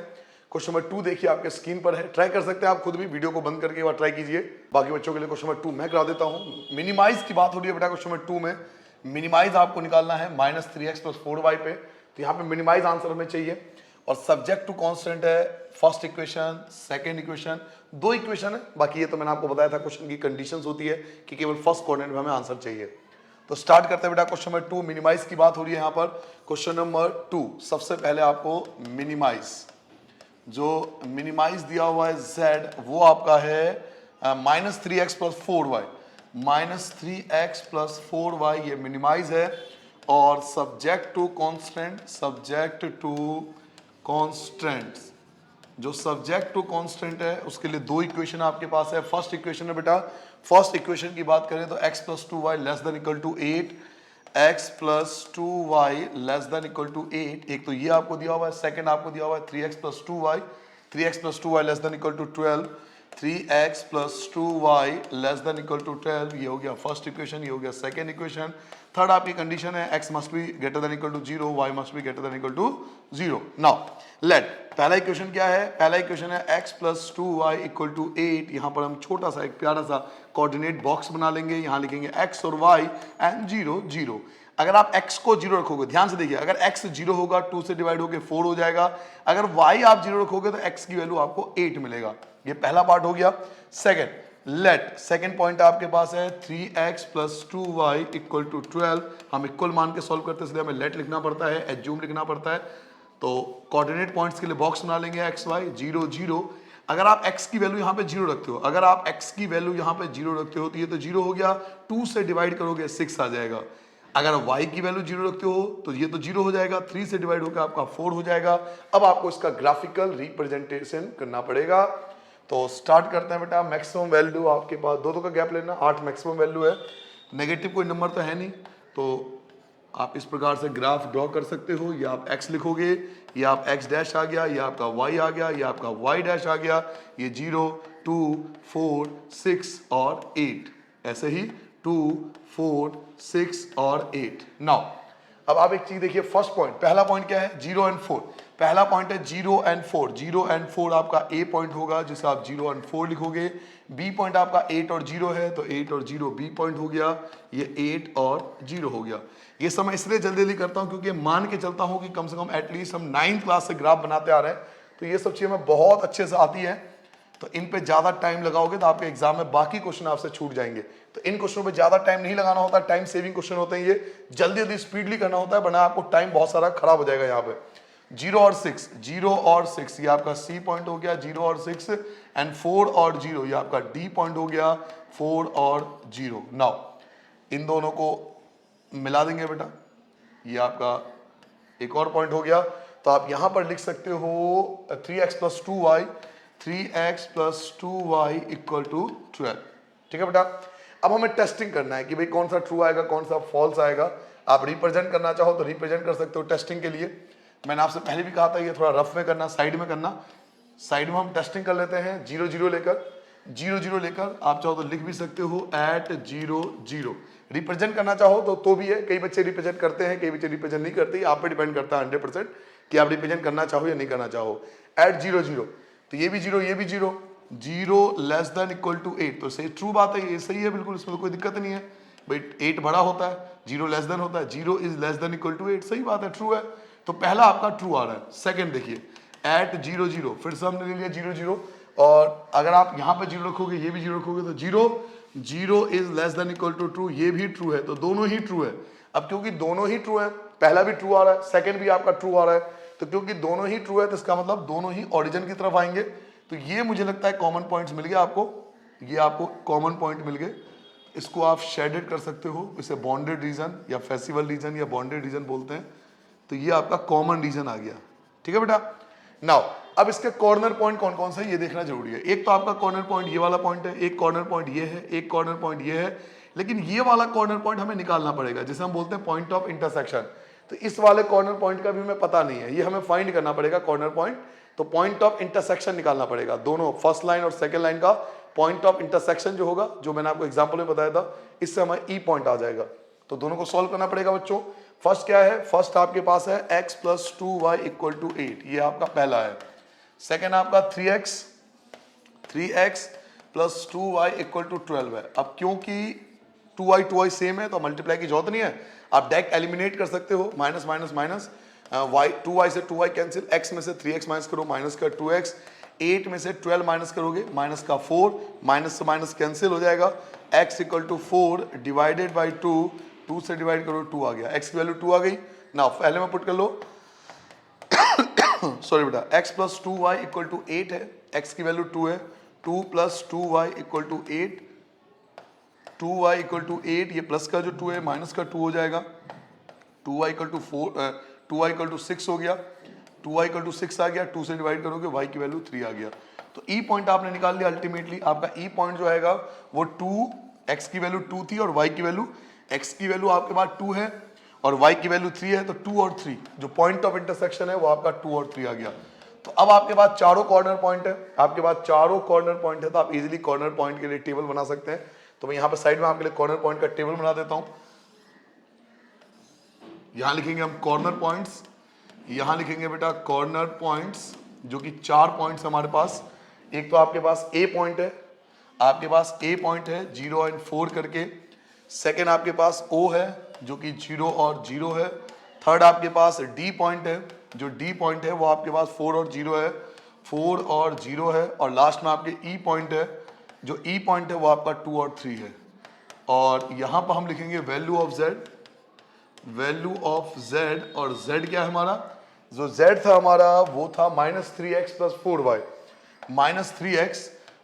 Speaker 1: क्वेश्चन नंबर 2 देखिए आपके स्क्रीन पर है, ट्राई कर सकते हैं आप खुद भी, वीडियो को बंद करके एक बार ट्राई कीजिए। बाकी बच्चों के लिए क्वेश्चन नंबर 2 मैं करा देता हूं। मिनिमाइज की बात हो रही है बेटा क्वेश्चन नंबर 2 में। मिनिमाइज आपको निकालना है -3x प्लस 4y पे, तो यहाँ पे मिनिमाइज आंसर हमें चाहिए, और सब्जेक्ट टू कॉन्स्टेंट है first equation, second equation, 2 equation है। बाकी ये तो मैंने आपको बताया था क्वेश्चन की कंडीशंस होती है कि केवल फर्स्ट कोऑर्डिनेट में हमें आंसर चाहिए। तो स्टार्ट करते हैं बेटा क्वेश्चन नंबर 2। मिनिमाइज की बात हो रही है यहाँ पर। क्वेश्चन नंबर 2 सबसे पहले आपको मिनिमाइज, जो मिनिमाइज दिया हुआ है z वो आपका है -3x plus 4y, -3x plus 4y ये मिनिमाइज है। और subject to constant, subject to constant, जो सब्जेक्ट टू कॉन्स्टेंट है उसके लिए 2 इक्वेशन आपके पास है। फर्स्ट इक्वेशन है बेटा, फर्स्ट इक्वेशन की बात करें तो x plus 2y less than equal to 8, x plus 2y less than equal to 8, एक तो ये आपको दिया हुआ है। सेकंड आपको दिया हुआ है 3x plus 2y, 3x plus 2y less than equal to 12, 3x plus 2y less than equal to 12, ये हो गया फर्स्ट इक्वेशन, ये हो गया सेकंड इक्वेशन। थर्ड आपकी कंडीशन है x must be greater than equal to 0, y must be greater than equal to 0। Now let, पहला equation क्या है, पहला इक्वेशन है x plus 2y equal to 8। यहाँ पर हम छोटा सा एक प्यारा सा कोऑर्डिनेट बॉक्स बना लेंगे, यहाँ लिखेंगे x और y एंड 0 0। अगर आप x को 0 रखोगे, ध्यान से देखिए, अगर x 0 होगा 2 से डिवाइड होकर 4 हो जाएगा। अगर y आप 0 रखोगे तो x की वैल्यू आपको 8 मिलेगा। ये पहला पार्ट हो गया। सेकंड लेट, सेकंड पॉइंट आपके पास है 3x plus 2y equal to 12। हम इक्वल मान के सॉल्व करते हैं इसलिए हमें लेट लिखना पड़ता है, एज्यूम लिखना पड़ता है। तो कोऑर्डिनेट पॉइंट्स के लिए बॉक्स बना लेंगे x y 0 0। अगर आप x की वैल्यू यहाँ पे 0 रखते हो, अगर आप x की वैल्यू यहाँ पे 0 रखते हो तो ये तो 0 हो गया, 2 से डिवाइड करोगे 6 आ जाएगा। अगर y की वैल्यू 0 रखते हो तो ये तो 0 हो जाएगा, 3 से डिवाइड होकर आपका 4 हो जाएगा। अब आपको इसका ग्राफिकल रिप्रेजेंटेशन करना पड़ेगा। तो स्टार्ट करते हैं बेटा। मैक्सिमम वैल्यू आपके पास 2 का गैप लेना, 8 मैक्सिमम वैल्यू है। नेगेटिव कोई नंबर तो है नहीं, तो आप इस प्रकार से ग्राफ ड्रॉ कर सकते हो। या आप x लिखोगे, या आप x डैश आ गया, या आपका y आ गया, या आपका y डैश आ गया। ये 0 2 4 6 और 8, ऐसे ही 2 4 6 और 8। नाउ अब आप एक चीज देखिए, फर्स्ट पॉइंट, पहला पॉइंट क्या है 0 एंड 4। पहला पॉइंट है 0 एंड 4, 0 एंड 4 आपका ए पॉइंट होगा जिसे आप 0 एंड 4 लिखोगे। बी पॉइंट आपका 8 और 0 है तो 8 और 0 बी पॉइंट हो गया, ये 8 और 0 हो गया। ये सब मैं इसलिए जल्दी जल्दी करता हूं क्योंकि मान के चलता हूं कि कम से कम एटलीस्ट हम 9th क्लास से ग्राफ बनाते आ रहे हैं, तो ये सब चीजें हमें बहुत अच्छे से आती है। तो इन पे ज्यादा टाइम लगाओगे तो आपके एग्जाम में बाकी क्वेश्चन आपसे छूट जाएंगे। तो इन क्वेश्चनों पे ज्यादा टाइम नहीं लगाना होता, टाइम सेविंग क्वेश्चन होते हैं, ये जल्दी जल्दी स्पीडली करना होता है, वरना आपको टाइम बहुत सारा खराब हो जाएगा। यहाँ पे 0 और 6, 0 और 6 ये आपका सी पॉइंट हो गया, 0 और 6 एंड 4 और 0 ये आपका डी पॉइंट हो गया, 4 और 0। नाउ इन दोनों को मिला देंगे बेटा, ये आपका एक और पॉइंट हो गया। तो आप यहां पर लिख सकते हो 3x plus 2y, 3x plus 2y equal to 12। ठीक है बेटा, अब हमें टेस्टिंग करना है कि भाई कौन सा ट्रू आएगा कौन सा फॉल्स आएगा। आप रिप्रेजेंट करना चाहो तो रिप्रेजेंट कर सकते हो टेस्टिंग के लिए। मैंने आपसे पहले भी कहा था ये थोड़ा रफ में करना, साइड में करना। साइड में हम टेस्टिंग कर लेते हैं 0 0 लेकर, 0 0 लेकर आप चाहो तो लिख भी सकते हो एट 0 0। रिप्रेजेंट करना चाहो तो भी है, कई बच्चे रिप्रेजेंट करते हैं, कई बच्चे रिप्रेजेंट नहीं करते, आप पे डिपेंड करता है 100% कि आप रिप्रेजेंट करना चाहो या नहीं करना चाहो। एट 0 0 तो ये भी 0 ये भी 0, 0 लेस देन इक्वल टू 8, तो सही ट्रू बात है, ये सही है बिल्कुल, इसमें तो कोई दिक्कत नहीं है भाई। 8 बड़ा होता है, 0 लेस देन होता है, 0 is less than equal to 8, सही बात है, ट्रू है। तो पहला आपका ट्रू आ रहा है। सेकंड देखिए एट 0 0, फिर से हमने ले लिया 0 0, और अगर आप यहाँ पे 0 रखोगे ये भी 0 रखोगे तो 0 0 is less than equal to true, ये भी ट्रू है, तो दोनों ही ट्रू है। अब क्योंकि दोनों ही ट्रू है, पहला भी ट्रू आ रहा है, सेकंड भी आपका ट्रू आ रहा है, तो क्योंकि दोनों ही ट्रू है तो इसका मतलब दोनों ही ओरिजिन की तरफ आएंगे। तो ये मुझे लगता है कॉमन पॉइंट्स मिल गया आपको, ये आपको कॉमन पॉइंट मिल गए। इसको आप शेडेड कर सकते हो, इसे बॉन्डेड रीजन या फेस्टिवल रीजन या बॉन्डेड रीजन बोलते हैं। तो ये आपका कॉमन रीजन आ गया। ठीक है बेटा, नाउ अब इसके कॉर्नर पॉइंट कौन कौन सा है ये देखना जरूरी है। एक तो आपका कॉर्नर पॉइंट ये वाला पॉइंट है, एक कॉर्नर पॉइंट ये है, एक कॉर्नर पॉइंट ये है, लेकिन ये वाला कॉर्नर पॉइंट हमें निकालना पड़ेगा जिसे हम बोलते हैं पॉइंट ऑफ इंटरसेक्शन। तो इस वाले कॉर्नर पॉइंट का भी हमें पता नहीं है, ये हमें फाइंड करना पड़ेगा कॉर्नर पॉइंट। तो पॉइंट ऑफ इंटरसेक्शन निकालना पड़ेगा, दोनों फर्स्ट लाइन और सेकंड लाइन का पॉइंट ऑफ इंटरसेक्शन जो होगा, जो मैंने आपको एग्जांपल में बताया था, इससे हमें ई पॉइंट आ जाएगा। तो दोनों को सॉल्व करना पड़ेगा बच्चों। फर्स्ट क्या है, फर्स्ट आपके पास है x plus 2y equal to 8, ये आपका पहला है। सेकेंड आपका 3x plus 2y equal to 12 है। अब क्योंकि 2y सेम है तो मल्टीप्लाई की जरूरत नहीं है, आप डायरेक्ट एलिमिनेट कर सकते हो, minus minus minus, y 2y से 2y कैंसिल, x में से 3x माइनस करो, माइनस का 2x, 8 में से 12 माइनस करोगे, माइनस का 4, माइनस से माइनस कैंसिल हो जाएगा, x equal to 4 divided by 2, 2 से डिवाइड करो 2 आ गया, x की वैल्यू 2 आ गई। ना पहले में पुट कर लो सॉरी बेटा, x plus 2y equal to 8 है, x की वैल्यू 2 है, 2 plus 2y equal to 8, 2y equal to 8, ये प्लस का जो 2 है माइनस का 2 हो जाएगा, 2y equal to 4, 2y equal to 6 हो गया, 2y इक्वल टू 6 आ गया, 2 से डिवाइड करोगे y की वैल्यू 3 आ गया। तो ई पॉइंट आपने निकाल लिया। अल्टीमेटली आपका ई पॉइंट जो आएगा वो 2, x की वैल्यू 2 थी और y की वैल्यू, x की वैल्यू आपके पास 2 है और y की वैल्यू 3 है, तो 2 और 3 जो पॉइंट ऑफ इंटरसेक्शन है वो आपका 2 और 3 आ गया। तो अब आपके पास चारों कॉर्नर पॉइंट है, आपके पास चारों कॉर्नर पॉइंट है, तो आप इजीली कॉर्नर पॉइंट के लिए टेबल बना सकते हैं। तो मैं यहाँ पे साइड में आपके लिए कॉर्नर पॉइंट का टेबल बना देता हूं। यहां लिखेंगे हम कॉर्नर पॉइंट्स, यहां लिखेंगे बेटा कॉर्नर पॉइंट्स, जो कि 4 पॉइंट्स हमारे पास। एक तो आपके पास ए पॉइंट है, आपके पास ए पॉइंट है 0 एंड 4 करके। सेकेंड आपके पास ओ है जो कि 0 और 0 है। थर्ड आपके पास डी पॉइंट है, जो डी पॉइंट है वो आपके पास 4 और 0 है, 4 और 0 है। और लास्ट में आपके ई पॉइंट है, जो ई पॉइंट है वो आपका 2 और 3 है। और यहां पर हम लिखेंगे value of Z, value of Z, और जेड क्या है हमारा, जो जेड था हमारा वो था -3x plus 4y,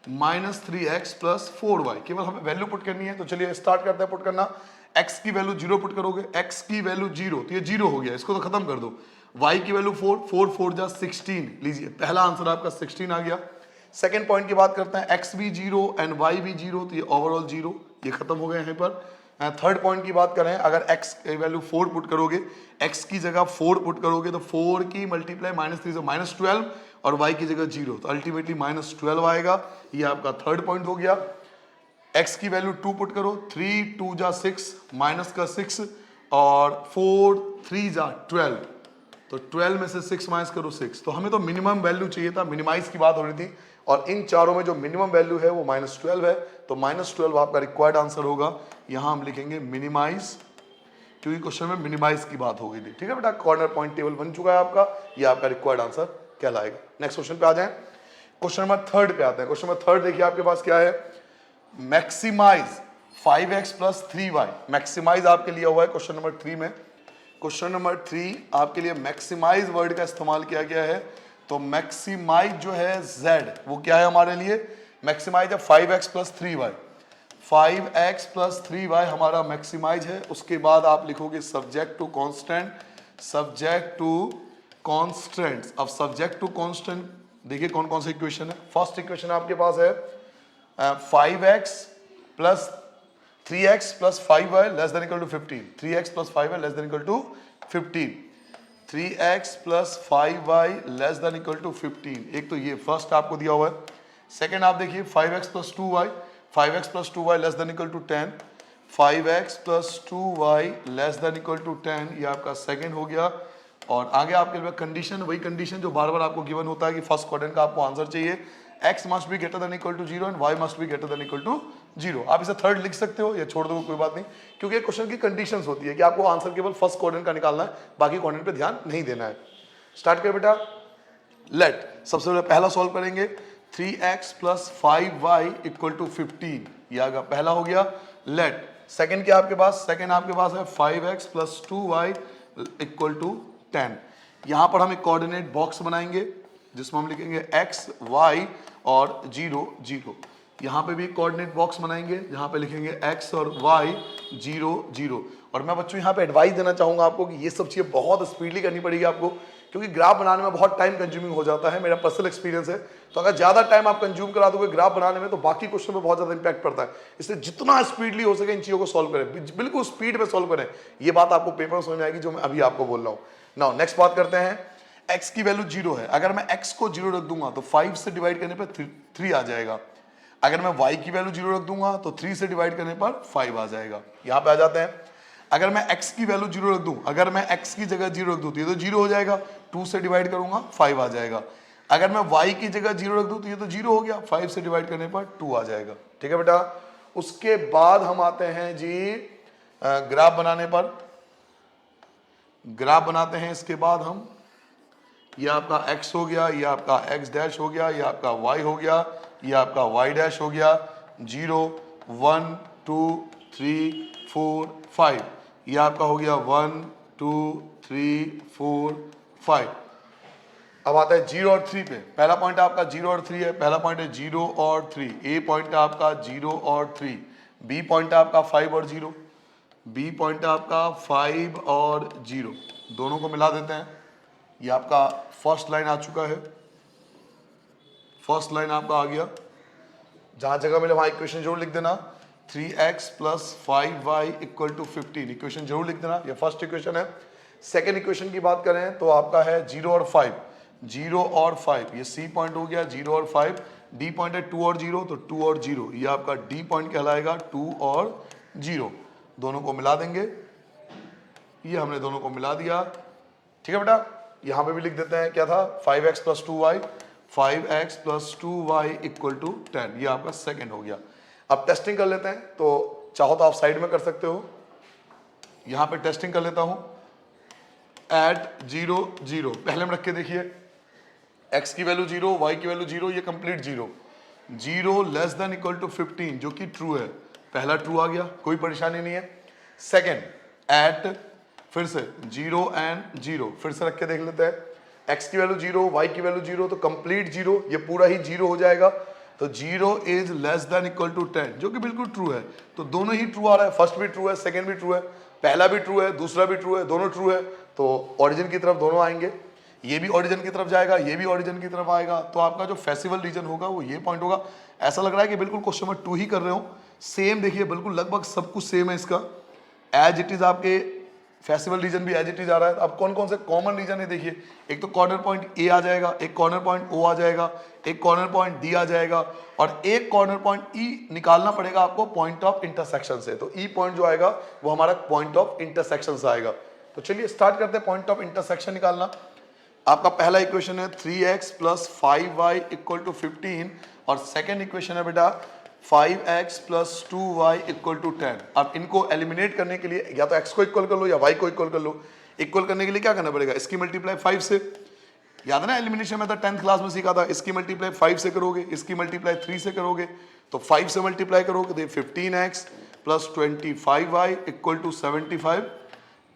Speaker 1: -3x plus 4y। केवल हमें वैल्यू पुट करनी है। तो चलिए स्टार्ट करते हैं पुट करना। x की वैल्यू 0 पुट करोगे, x की वैल्यू 0, तो ये 0 हो गया, इसको तो खत्म कर दो। y की वैल्यू 4, 4 4 जा 16, लीजिए पहला आंसर आपका 16 आ गया। सेकेंड पॉइंट की बात करते हैं, x भी 0 एंड y भी 0, तो ये ओवरऑल 0, ये खत्म हो गया यहाँ पर। थर्ड पॉइंट की बात करें, अगर x की वैल्यू 4 पुट करोगे, x की जगह 4 पुट करोगे, तो 4 की मल्टीप्लाई -3 से -12 और y की जगह 0, तो अल्टीमेटली -12 आएगा। ये आपका थर्ड पॉइंट हो गया। x की वैल्यू 2 पुट करो, 3 2 जा 6, माइनस का 6 और 4 3 जा 12, तो 12 में से 6 माइनस करो 6, तो हमें तो मिनिमम वैल्यू चाहिए था, मिनिमाइज की बात हो रही थी, और इन चारों में जो मिनिमम वैल्यू है वो -12 है, तो -12 आपका रिक्वायर्ड आंसर होगा। यहाँ हम लिखेंगे मिनिमाइज, क्योंकि क्वेश्चन में मिनिमाइज की बात हो गई थी। ठीक है बेटा, कॉर्नर पॉइंट टेबल बन चुका है आपका, ये आपका रिक्वायर्ड आंसर कहलाएगा। नेक्स्ट क्वेश्चन पे आ जाए, क्वेश्चन नंबर 3 पे आते हैं। क्वेश्चन नंबर 3 देखिए आपके पास क्या है, मैक्सिमाइज 5x + 3y, मैक्सिमाइज आपके लिया हुआ है क्वेश्चन नंबर 3 में। क्वेश्चन नंबर 3 आपके लिए मैक्सिमाइज वर्ड का इस्तेमाल किया गया है, तो मैक्सिमाइज जो है z वो क्या है हमारे लिए, मैक्सिमाइज है 5x + 3y, 5x + 3y हमारा मैक्सिमाइज है। उसके बाद आप लिखोगे subject to constant, subject to constants. अब सब्जेक्ट टू कांस्टेंट देखिए कौन कौन सी इक्वेशन है। फर्स्ट इक्वेशन आपके पास है 5x + 3x + 5y <= 15, 3x + 5y <= 15, 3x + 5y <= 15। एक तो ये फर्स्ट आपको दिया हुआ है। सेकंड आप देखिए 5x + 2y, 5x + 2y <= 10, 5x + 2y <= 10, ये आपका सेकंड हो गया। और आगे आपके लिए कंडीशन, वही कंडीशन जो बार बार आपको गिवन होता है कि फर्स्ट क्वाड्रेंट का आपको आंसर चाहिए, x must be greater than equal to 0 and y must be greater than equal to 0। आप इसे थर्ड लिख सकते हो या छोड़ दो, कोई बात नहीं, क्योंकि क्वेश्चन की कंडीशंस होती है कि आपको आंसर केवल फर्स्ट क्वाड्रेंट का निकालना है, बाकी क्वाड्रेंट पे ध्यान नहीं देना है। स्टार्ट कर बेटा, लेट सबसे पहले पहला सॉल्व करेंगे, 3x + 5y = 15, ये आगे पहला हो गया। लेट सेकंड क्या आपके पास, सेकंड आपके पास है 5x + 2y = 10। यहां पर हम एक कोऑर्डिनेट बॉक्स बनाएंगे जिसमें हम लिखेंगे x, y और 0, 0। यहाँ पे भी कोऑर्डिनेट बॉक्स बनाएंगे जहाँ पे लिखेंगे x और y 0, 0। और मैं बच्चों यहाँ पे एडवाइस देना चाहूँगा आपको कि ये सब चीज़ें बहुत स्पीडली करनी पड़ेगी आपको, क्योंकि ग्राफ बनाने में बहुत टाइम कंज्यूमिंग हो जाता है, मेरा पर्सनल एक्सपीरियंस है। तो अगर ज़्यादा टाइम आप कंज्यूम करा दोगे ग्राफ बनाने में तो बाकी क्वेश्चन में बहुत ज़्यादा इंपैक्ट पड़ता है। इसलिए जितना स्पीडली हो सके इन चीज़ों को सॉल्व करें, बिल्कुल स्पीड में सॉल्व करें। ये बात आपको पेपर में समझ में आएगी जो मैं अभी आपको बोल रहा हूँ। नाउ नेक्स्ट बात करते हैं, x की वैल्यू 0 है, अगर मैं x को 0 रख दूंगा तो 5 से डिवाइड करने पर 3 आ जाएगा। अगर मैं y की वैल्यू 0 रख दूंगा तो 3 से डिवाइड करने पर 5 आ जाएगा। यहां पे आ जाते हैं, अगर मैं x की वैल्यू 0 रख दूं, अगर मैं x की जगह 0 रख दूं तो ये तो 0 हो जाएगा, 2 से डिवाइड करूंगा 5 आ जाएगा। अगर मैं y की जगह 0 रख दूं तो ये तो 0 हो गया, 5 से डिवाइड करने पर 2 आ जाएगा। ठीक है बेटा, उसके बाद हम आते हैं जी ग्राफ बनाने पर। ग्राफ बनाते हैं, इसके बाद हम, ये आपका x हो गया, ये आपका x' हो गया, ये आपका y हो गया, ये आपका y' हो गया, 0, 1, 2, 3, 4, 5, ये आपका हो गया 1, 2, 3, 4, 5। अब आता है 0 और 3 पे। पहला पॉइंट आपका 0 और 3 है, पहला पॉइंट है 0 और 3, ए पॉइंट है आपका 0 और 3, बी पॉइंट है आपका 5 और 0, बी पॉइंट है आपका 5 और 0, दोनों को मिला देते हैं। ये आपका फर्स्ट लाइन आ चुका है, फर्स्ट लाइन आपका आ गया। जहां जगह मिले वहां इक्वेशन जरूर लिख देना, 3x + 5y = 15, इक्वेशन जरूर लिख देना। ये फर्स्ट इक्वेशन है। सेकेंड इक्वेशन की बात करें तो आपका है 0 और 5, 0 और 5, ये सी पॉइंट हो गया 0 और 5, डी पॉइंट है 2 और 0, तो 2 और 0, ये आपका डी पॉइंट कहलाएगा 2 और 0, दोनों को मिला देंगे। ये हमने दोनों को मिला दिया। ठीक है बेटा, यहां पे भी लिख देते हैं क्या था, 5x + 2y, 5x + 2y = 10, ये आपका सेकंड हो गया। अब टेस्टिंग कर लेते हैं, तो चाहो तो आप साइड में कर सकते हो। यहां पे टेस्टिंग कर लेता हूं, एट 0, 0 पहले में रख के देखिए, x की वैल्यू 0, y की वैल्यू 0, ये कंप्लीट 0, 0 <= 15 जो कि ट्रू है, पहला ट्रू आ गया, कोई परेशानी नहीं है। सेकेंड एट, फिर से 0 and 0, फिर से रख के देख लेते हैं, x की वैल्यू 0, y की वैल्यू 0, तो कंप्लीट 0, ये पूरा ही 0 हो जाएगा, तो 0 <= 10 जो कि बिल्कुल ट्रू है। तो दोनों ही ट्रू आ रहा है, फर्स्ट भी ट्रू है, सेकंड भी ट्रू है, पहला भी ट्रू है, दूसरा भी ट्रू है, दोनों ट्रू है, तो ओरिजिन की तरफ दोनों आएंगे। ये भी ओरिजिन की तरफ जाएगा, ये भी ओरिजिन की तरफ आएगा, तो आपका जो फेस्टिवल रीजन होगा वो ये पॉइंट होगा। ऐसा लग रहा है कि बिल्कुल क्वेश्चन नंबर 2 ही कर रहे हो, सेम देखिए, बिल्कुल लगभग सब कुछ सेम है इसका, एज इट इज आपके फेस्टिवल रीजन भी एज इट इज आ रहा है। अब कौन कौन से कॉमन रीजन है देखिए, एक तो कॉर्नर पॉइंट ए आ जाएगा, एक कॉर्नर पॉइंट ओ आ जाएगा, एक कॉर्नर पॉइंट डी आ जाएगा, और एक कॉर्नर पॉइंट ई निकालना पड़ेगा आपको पॉइंट ऑफ इंटरसेक्शन से। तो ई पॉइंट जो आएगा वो हमारा पॉइंट ऑफ इंटरसेक्शन से आएगा। तो चलिए स्टार्ट करते हैं पॉइंट ऑफ इंटरसेक्शन निकालना। आपका पहला इक्वेशन है 3x plus 5y equal to 15 और सेकेंड इक्वेशन है बेटा 5x plus 2y equal to 10। अब इनको एलिमिनेट करने के लिए या तो x को इक्वल कर लो या y को इक्वल कर लो। इक्वल करने के लिए क्या करना पड़ेगा, इसकी मल्टीप्लाई 5 से, याद है ना एलिमिनेशन मेथड 10th क्लास में सीखा था। इसकी मल्टीप्लाई 5 से करोगे, इसकी मल्टीप्लाई 3 से करोगे, तो 5 से मल्टीप्लाई करोगे तो 15x plus 25y equal to 75।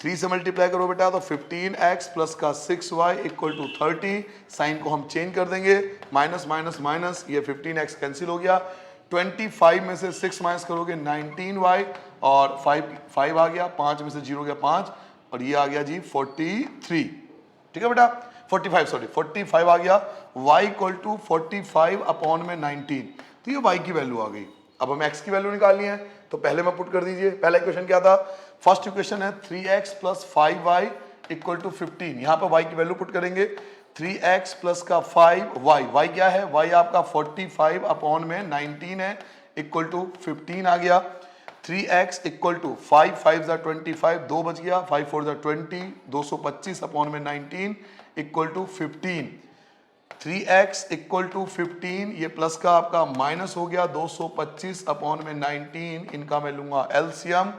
Speaker 1: 3 से मल्टीप्लाई करो बेटा तो 15x प्लस का 6y इक्वल टू 30। साइन को हम चेंज कर देंगे, माइनस माइनस माइनस, ये 15x कैंसिल हो गया। 25 में से 6 माइनस करोगे 19y और 5 आ गया, 5 में से 0 गया 5 और ये आ गया जी 43। ठीक है बेटा, 45 आ गया। y इक्वल टू 45 अपॉन में 19, तो ये y की वैल्यू आ गई। अब हमें x की वैल्यू निकालनी है, तो पहले में पुट कर दीजिए। पहला इक्वेशन क्या था, फर्स्ट इक्वेशन है 3x plus 5y equal to 15। यहाँ पे y की वैल्यू पुट करेंगे, 3x प्लस का 5y क्या है, y आपका 45 अपॉन में 19 है इक्वल टू 15 आ गया। 3x इक्वल टू 5 5 25, 2 बच गया, 5 4 20, 225 अपॉन में 19 equal to 15। 3x equal to 15, ये प्लस का आपका माइनस हो गया, 225 अपॉन में 19, इनका मैं लूंगा एलसीएम,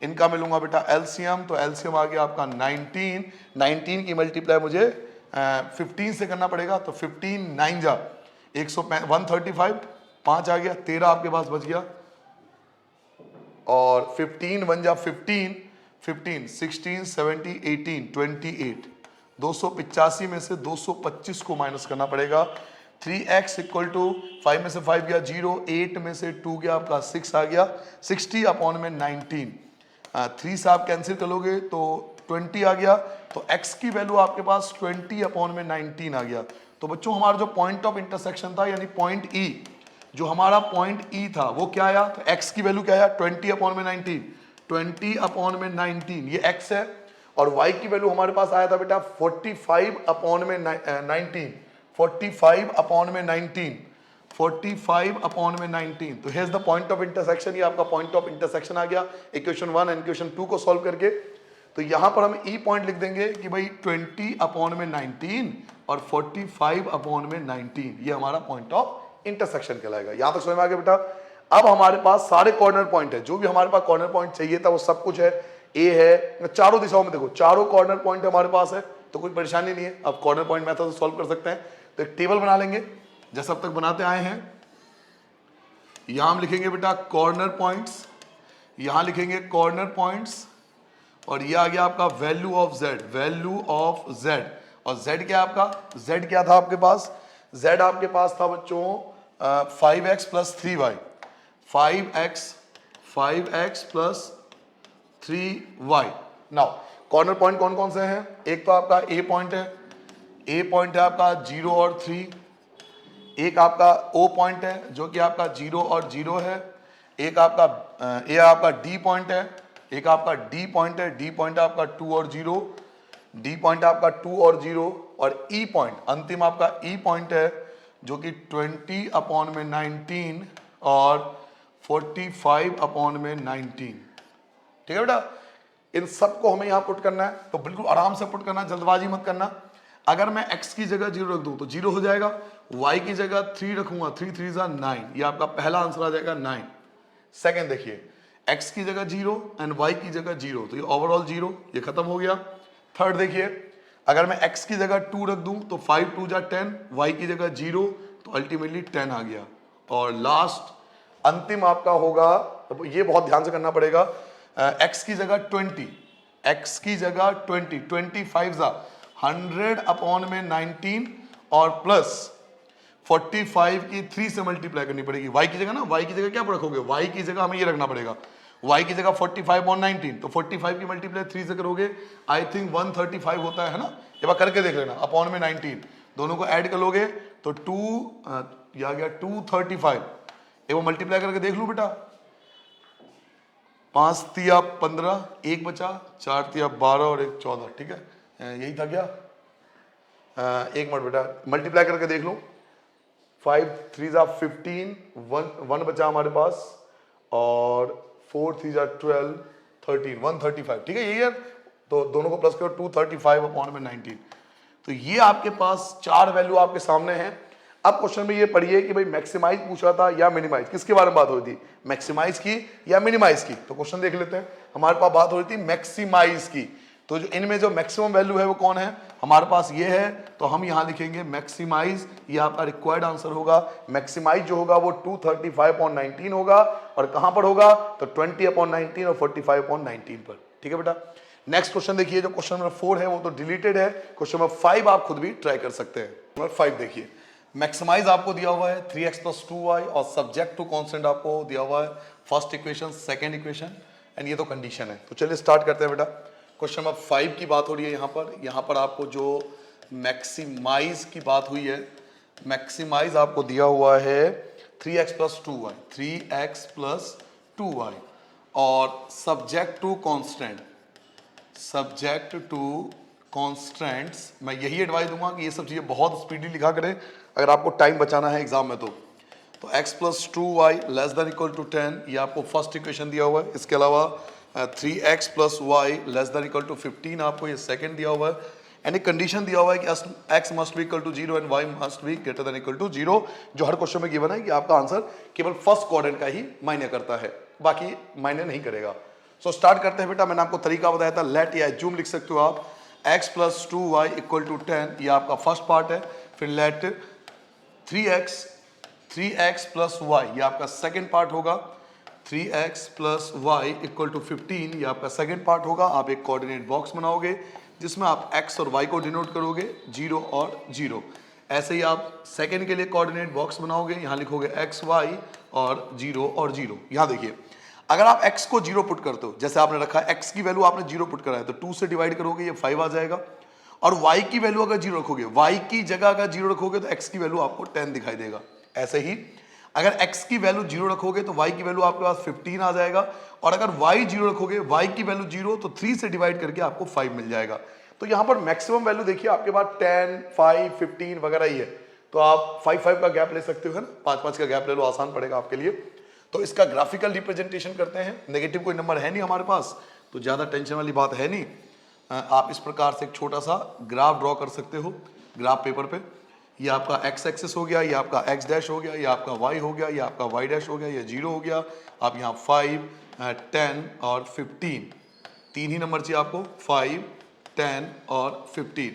Speaker 1: इनका मैं लूंगा बेटा एलसीएम, तो एलसीएम आ गया आपका 19 की मल्टीप्लाई मुझे 15 से करना पड़ेगा, तो 15 9 जा 135, 5 आ गया, 13 आपके पास बच गया और 15 1 जा 15, 16 17 18 28, 285 में से 225 को माइनस करना पड़ेगा। 3x इक्वल टू 5 में से 5 गया 0, 8 में से 2 गया आपका 6 आ गया, 60 अपॉन में 19। 3 से आप कैंसिल करोगे तो 20 आ गया, तो x की वैल्यू आपके पास 20 अपॉन में 19 आ गया। तो बच्चों हमारा जो पॉइंट ऑफ इंटरसेक्शन था यानी पॉइंट E, जो हमारा पॉइंट E था वो क्या आया, तो x की वैल्यू क्या आया 20 अपॉन में 19, 20 अपॉन में 19 ये x है, और y की वैल्यू हमारे पास आया था बेटा 45 अपॉन में 19, 45 अपॉन में 19, 45 अपॉन में 19। तो हेre's द पॉइंट ऑफ इंटरसेक्शन, ये आपका पॉइंट ऑफ इंटरसेक्शन आ गया इक्वेशन 1 एंड इक्वेशन 2 को सॉल्व करके। तो यहां पर हम ई पॉइंट लिख देंगे कि भाई 20 अपॉन में 19 और 45 अपॉन में 19, ये हमारा पॉइंट ऑफ इंटरसेक्शन कहलाएगा। यहां तक समझ में आ गया बेटा। अब हमारे पास सारे कॉर्नर पॉइंट है, जो भी हमारे पास कॉर्नर पॉइंट चाहिए था वो सब कुछ है। ए है, चारों दिशाओं में देखो चारों कॉर्नर पॉइंट हमारे पास है, तो कोई परेशानी नहीं है। अब कॉर्नर पॉइंट मेथड से सॉल्व कर सकते हैं। तो एक टेबल बना लेंगे जैसा अब तक बनाते आए हैं। यहां हम लिखेंगे बेटा कॉर्नर पॉइंट्स, यहां लिखेंगे कॉर्नर पॉइंट्स, और ये आ गया आपका value of z, value of z। और z क्या आपका, z क्या था आपके पास, z आपके पास था बच्चों 5x plus 3y, 5x plus 3y। Now corner point कौन कौन से हैं, एक तो आपका ए पॉइंट है, ए पॉइंट है आपका 0 और 3, एक आपका ओ पॉइंट है जो कि आपका 0 और 0 है, एक आपका ए आपका डी पॉइंट है, एक आपका डी पॉइंट है, डी पॉइंट आपका 2 और 0, डी पॉइंट आपका 2 और 0, और ई पॉइंट अंतिम आपका ई पॉइंट है जो कि 20 अपॉन में 19 और 45 अपॉन में 19। ठीक है बेटा, इन सबको हमें यहां पुट करना है, तो बिल्कुल आराम से पुट करना, जल्दबाजी मत करना। अगर मैं x की जगह 0 रख दूं तो 0 हो जाएगा, y की जगह 3 रखूंगा, 3 3 9, ये आपका पहला आंसर आ जाएगा 9। सेकंड देखिए, x की जगह 0 एंड y की जगह 0, तो ये ओवरऑल 0, ये खत्म हो गया। थर्ड देखिए, अगर मैं x की जगह 2 रख दूं तो 5 2 जा 10, y की जगह 0, तो अल्टीमेटली 10 आ गया। और लास्ट अंतिम आपका होगा, तो ये बहुत ध्यान से करना पड़ेगा, x की जगह 20, x की जगह 20, 25 जा 100 अपॉन में 19 और प्लस 45 की 3 से मल्टीप्लाई करनी पड़ेगी। y की जगह ना, y की जगह क्या रखोगे, y की जगह हमें ये रखना पड़ेगा, y की जगह 45 और 19, तो 45 की मल्टीप्लाई 3 से करोगे, आई थिंक 135 होता है ना, ये बार करके देख लेना, अपॉन में 19 दोनों को ऐड कर लोगे तो 2 ये आ गया 235। एक वो मल्टीप्लाई करके देख लूं बेटा, 5 तिया 15, एक बचा, 4 तिया 12 और 1 14, ठीक है, यही था क्या, एक मिनट बेटा मल्टीप्लाई करके देख लो, 5 3 जा 15, 1 बचा हमारे पास, और 4 3 जा 12 13, 135, ठीक है, यही है तो दोनों को प्लस करो 235 अपॉन में 19। तो ये आपके पास 4 वैल्यू आपके सामने हैं। अब क्वेश्चन में ये पढ़िए कि भाई मैक्सिमाइज पूछ रहा था या मिनिमाइज, किसके बारे में बात हो रही थी, मैक्सिमाइज की या मिनिमाइज की। तो क्वेश्चन देख लेते हैं, हमारे पास बात हो रही थी मैक्सिमाइज की। तो जो इनमें जो मैक्सिमम वैल्यू है वो कौन है, हमारे पास ये है। तो हम यहां लिखेंगे मैक्सिमाइज, ये आपका रिक्वायर्ड आंसर होगा। मैक्सिमाइज जो होगा वो 235/19 होगा, और कहां पर होगा, तो 20/19 और 45/19 पर। ठीक है बेटा। नेक्स्ट क्वेश्चन देखिए, जो क्वेश्चन नंबर 4 है वो तो डिलीटेड है। क्वेश्चन नंबर 5 आप खुद भी ट्राई कर सकते हैं। नंबर 5 देखिए, मैक्सिमाइज आपको दिया हुआ है 3x + 2y, और सब्जेक्ट टू कांस्टेंट आपको दिया हुआ है first equation, second equation, and ये तो कंडीशन है। तो चलिए स्टार्ट करते हैं बेटा। क्वेश्चन नंबर 5 की बात हो रही है यहाँ पर आपको जो मैक्सिमाइज की बात हुई है, मैक्सिमाइज आपको दिया हुआ है 3x + 2y, 3x + 2y, और subject to constant, subject to constants. मैं यही एडवाइस दूंगा कि ये सब चीजें बहुत स्पीडली लिखा करें अगर आपको टाइम बचाना है एग्जाम में। तो x + 2y < 10, ये आपको फर्स्ट इक्वेशन दिया हुआ है। इसके अलावा 3x + y < 15 आपको ये सेकंड दिया हुआ है। एंड एक कंडीशन दिया हुआ है कि x must be equal to 0 and y must be greater than equal to 0, जो हर क्वेश्चन में गिवन है कि आपका आंसर केवल फर्स्ट क्वाड्रेंट का ही मायने करता है, बाकी मायने नहीं करेगा। सो स्टार्ट करते हैं बेटा। मैंने आपको तरीका बताया था, लेट या जूम लिख सकते हो आप। x + 2y = 10, ये आपका फर्स्ट पार्ट है। फिर लेट 3x + y, ये आपका सेकंड पार्ट होगा। 3x + y = 15, ये आपका सेकंड पार्ट होगा। आप एक कोऑर्डिनेट बॉक्स बनाओगे जिसमें आप x और y को डिनोट करोगे 0 और 0। ऐसे ही आप सेकंड के लिए कोऑर्डिनेट बॉक्स बनाओगे, यहाँ लिखोगे x y और 0 और 0। यहाँ देखिए, अगर आप x को 0 पुट करते हो, जैसे आपने रखा है x की वैल्यू आपने 0 पुट करा है, तो 2 से डिवाइड करोगे ये 5 आ जाएगा। और y की वैल्यू अगर 0 रखोगे, y की जगह अगर 0 रखोगे तो x की वैल्यू आपको 10 दिखाई देगा। ऐसे ही अगर x की वैल्यू 0 रखोगे तो y की वैल्यू आपके पास 15 आ जाएगा, और अगर y 0 रखोगे, y की वैल्यू 0, तो 3 से डिवाइड करके आपको 5 मिल जाएगा। तो यहां पर मैक्सिमम वैल्यू देखिए आपके पास 10, 5, 15 वगैरह ही है। तो आप 5 का गैप ले सकते हो, है ना, 5 का गैप ले लो, आसान पड़ेगा आपके लिए। तो इसका ग्राफिकल रिप्रेजेंटेशन करते हैं। नेगेटिव कोई नंबर है नहीं हमारे पास, तो ज्यादा टेंशन वाली बात है नहीं। आप इस प्रकार से एक छोटा सा ग्राफ ड्रॉ कर सकते हो ग्राफ पेपर पे। ये आपका x एक्सिस हो गया, ये आपका x डैश हो गया, ये आपका y हो गया, ये आपका y डैश हो गया, ये 0 हो गया। आप यहाँ 5, 10 और 15, 3 ही नंबर चाहिए आपको, 5, 10 और 15।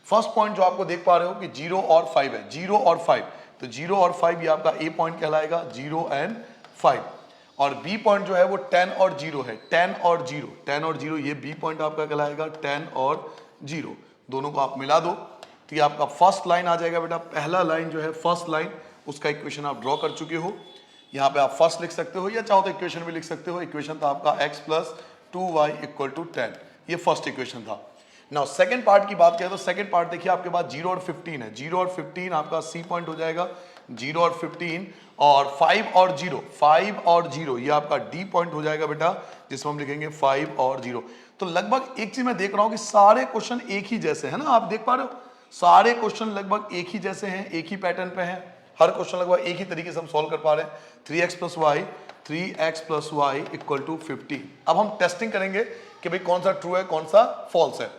Speaker 1: फर्स्ट पॉइंट जो आपको देख पा रहे हो कि 0 और 5 है, 0 और 5, तो 0 और 5 ये आपका A पॉइंट कहलाएगा, 0 एंड 5। और B पॉइंट जो है वो 10 और 0 है, 10 और 0, 10 और 0 ये B पॉइंट आपका कहलाएगा, 10 और 0। दोनों को आप मिला दो तो ये आपका फर्स्ट लाइन आ जाएगा बेटा। पहला लाइन जो है फर्स्ट लाइन, उसका इक्वेशन आप ड्रॉ कर चुके हो। यहाँ पे आप फर्स्ट लिख सकते हो या चाहो तो इक्वेशन भी लिख सकते हो। इक्वेशन था आपका x + 2y = 10, ये फर्स्ट इक्वेशन था। नाउ सेकंड पार्ट की बात करें तो सेकंड पार्ट देखिए आपके पास 0 और 15 है। 0 और 15 आपका C पॉइंट हो जाएगा, 0 और 15, और 5 और 0, 5 और 0 ये आपका D पॉइंट हो जाएगा बेटा, जिसमें हम लिखेंगे 5 और 0। तो लगभग एक चीज मैं देख रहा हूं कि सारे क्वेश्चन एक ही जैसे है ना, आप देख पा रहे हो, सारे क्वेश्चन लगभग एक ही जैसे हैं, एक ही पैटर्न पे हैं। हर क्वेश्चन लगभग एक ही तरीके से हम सॉल्व कर पा रहे हैं। 3x + y = 15। अब हम टेस्टिंग करेंगे कि भाई कौन सा ट्रू है कौन सा फॉल्स है।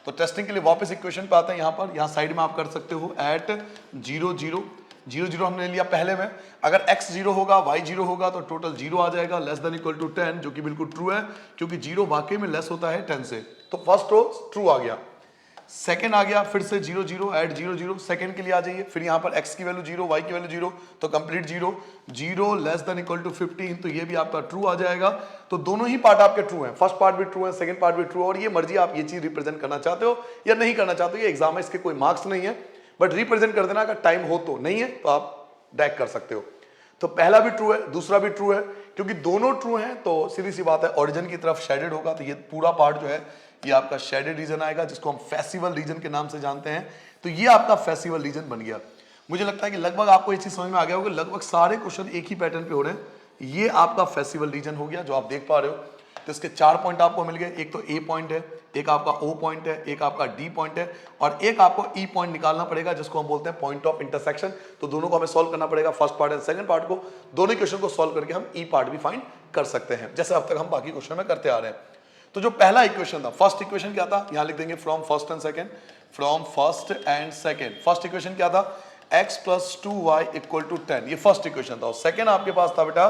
Speaker 1: तो टेस्टिंग के लिए वापस इक्वेशन पे आते हैं। यहाँ पर यहाँ साइड में आप कर सकते हो एट 0 0 0 0 हमने लिया पहले में। अगर x 0 होगा, y 0 होगा तो टोटल 0 आ जाएगा, <= 10, जो कि बिल्कुल ट्रू है क्योंकि 0 वाकई में लेस होता है 10 से। तो फर्स्ट रो ट्रू आ गया। सेकंड आ गया फिर से 0 0 एट 0 0, सेकंड के लिए आ जाइए। फिर यहाँ पर x की वैल्यू 0, y की वैल्यू 0, तो कंप्लीट 0 0 <= 15, तो ये भी आपका ट्रू आ जाएगा। तो दोनों ही पार्ट आपके ट्रू हैं, फर्स्ट पार्ट भी ट्रू है, सेकंड पार्ट भी ट्रू है। और ये मर्जी आप ये चीज रिप्रेजेंट करना चाहते हो या नहीं करना चाहते हो, ये एग्जाम है, इसके कोई मार्क्स नहीं है, बट रिप्रेजेंट कर देना। अगर टाइम हो तो, नहीं है तो आप डैक कर सकते हो। तो पहला भी ट्रू है, दूसरा भी ट्रू है, क्योंकि दोनों ट्रू हैं तो सीधी सी बात है ओरिजिन की तरफ शेडेड होगा। तो ये पूरा पार्ट जो है ये आपका शेडेड रीजन आएगा, जिसको हम फेस्टिवल रीजन के नाम से जानते हैं। तो ये आपका फेस्टिवल रीजन बन गया। मुझे लगता है कि लगभग आपको ये चीज समझ में आ गया होगा, लगभग सारे क्वेश्चन एक ही पैटर्न पे हो रहे हैं। ये आपका फेस्टिवल रीजन हो गया जो आप देख पा रहे हो। तो इसके 4 पॉइंट आपको मिल गए, एक तो A पॉइंट है, एक आपका O पॉइंट है, एक आपका D पॉइंट है, और एक आपको E पॉइंट निकालना पड़ेगा जिसको हम बोलते हैं पॉइंट ऑफ इंटरसेक्शन। तो दोनों को हमें सॉल्व करना पड़ेगा, first part and second part को। दोनों क्वेश्चन को सॉल्व करके हम E पार्ट भी फाइंड कर सकते हैं, जैसे अब तक हम बाकी क्वेश्चन में करते आ रहे हैं। तो जो पहला इक्वेशन था, फर्स्ट इक्वेशन क्या था, यहां लिख देंगे from first and second, from first and second. First equation क्या था, x plus 2y equal to 10, ये फर्स्ट इक्वेशन था। और सेकेंड आपके पास था बेटा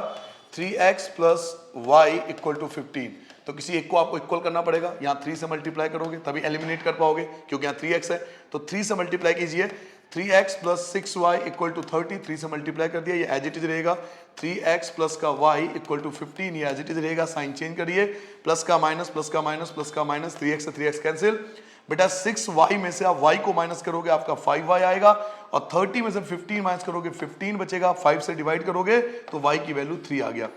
Speaker 1: 3x plus y equal to 15। तो किसी एक को आपको इक्वल करना पड़ेगा, यहाँ 3 से मल्टीप्लाई करोगे तभी एलिमिनेट कर पाओगे, क्योंकि यहाँ 3x है। तो 3 से मल्टीप्लाई कीजिए, 3x plus 6y equal to 30, 3 से मल्टीप्लाई कर दिया, ये एज इट इज रहेगा। 3x प्लस का y इक्वल टू 15, ये एज इट इज रहेगा। साइन चेंज करिए, प्लस का माइनस, प्लस का माइनस, प्लस का माइनस, 3x से 3x कैंसिल। बेटा 6y में से आप y को माइनस करोगे, आपका 5y आएगा। और 30 में से 15 माइनस करोगे, 15 बचेगा। 5 से डिवाइड करोगे तो y की वैल्यू 3 आ गया।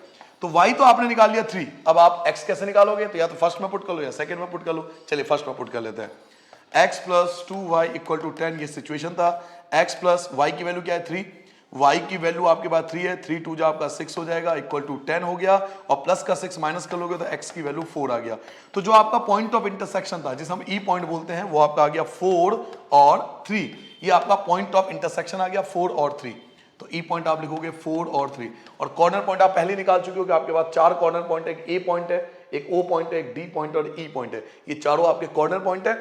Speaker 1: तो y तो आपने निकाल लिया 3। अब आप x कैसे निकालोगे, तो या तो फर्स्ट में पुट कर लो या सेकंड में पुट कर लो। चलिए फर्स्ट में पुट कर लेते हैं। x plus 2y equal to 10, ये सिचुएशन था। x प्लस y की वैल्यू क्या है 3, y की वैल्यू आपके पास 3 है, 3 2 जा आपका 6 हो जाएगा, इक्वल टू 10 हो गया। और प्लस का 6 माइनस कर लोगे तो x की वैल्यू 4 आ गया। तो जो आपका पॉइंट ऑफ इंटरसेक्शन था, जिसे हम ई पॉइंट बोलते हैं, वो आपका आ गया 4 और 3। ये आपका पॉइंट ऑफ इंटरसेक्शन आ गया 4 और 3। तो ई पॉइंट आप लिखोगे 4 और 3। और कॉर्नर पॉइंट आप पहले निकाल चुके हो कि आपके पास 4 कॉर्नर पॉइंट है, एक ए पॉइंट है, एक ओ पॉइंट है, एक डी पॉइंट और ई पॉइंट है। ये चारों आपके कॉर्नर पॉइंट है।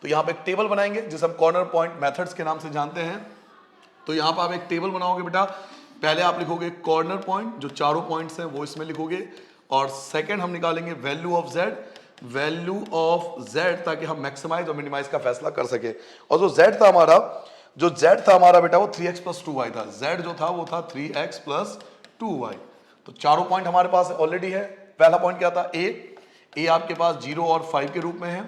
Speaker 1: तो यहाँ पे एक टेबल बनाएंगे जिसे हम कॉर्नर पॉइंट मेथड्स के नाम से जानते हैं। तो यहाँ पर आप एक टेबल बनाओगे बेटा। पहले आप लिखोगे कॉर्नर पॉइंट, जो चारों पॉइंट्स हैं वो इसमें लिखोगे। और सेकंड हम निकालेंगे value of z, value of z, ताकि हम मैक्सिमाइज और मिनिमाइज का फैसला कर सके। और जो z था हमारा बेटा, वो 3x प्लस 2y था। z जो था वो था 3x प्लस 2y। तो चारों पॉइंट हमारे पास ऑलरेडी है। पहला पॉइंट क्या था, a आपके पास 0 और 5 के रूप में है।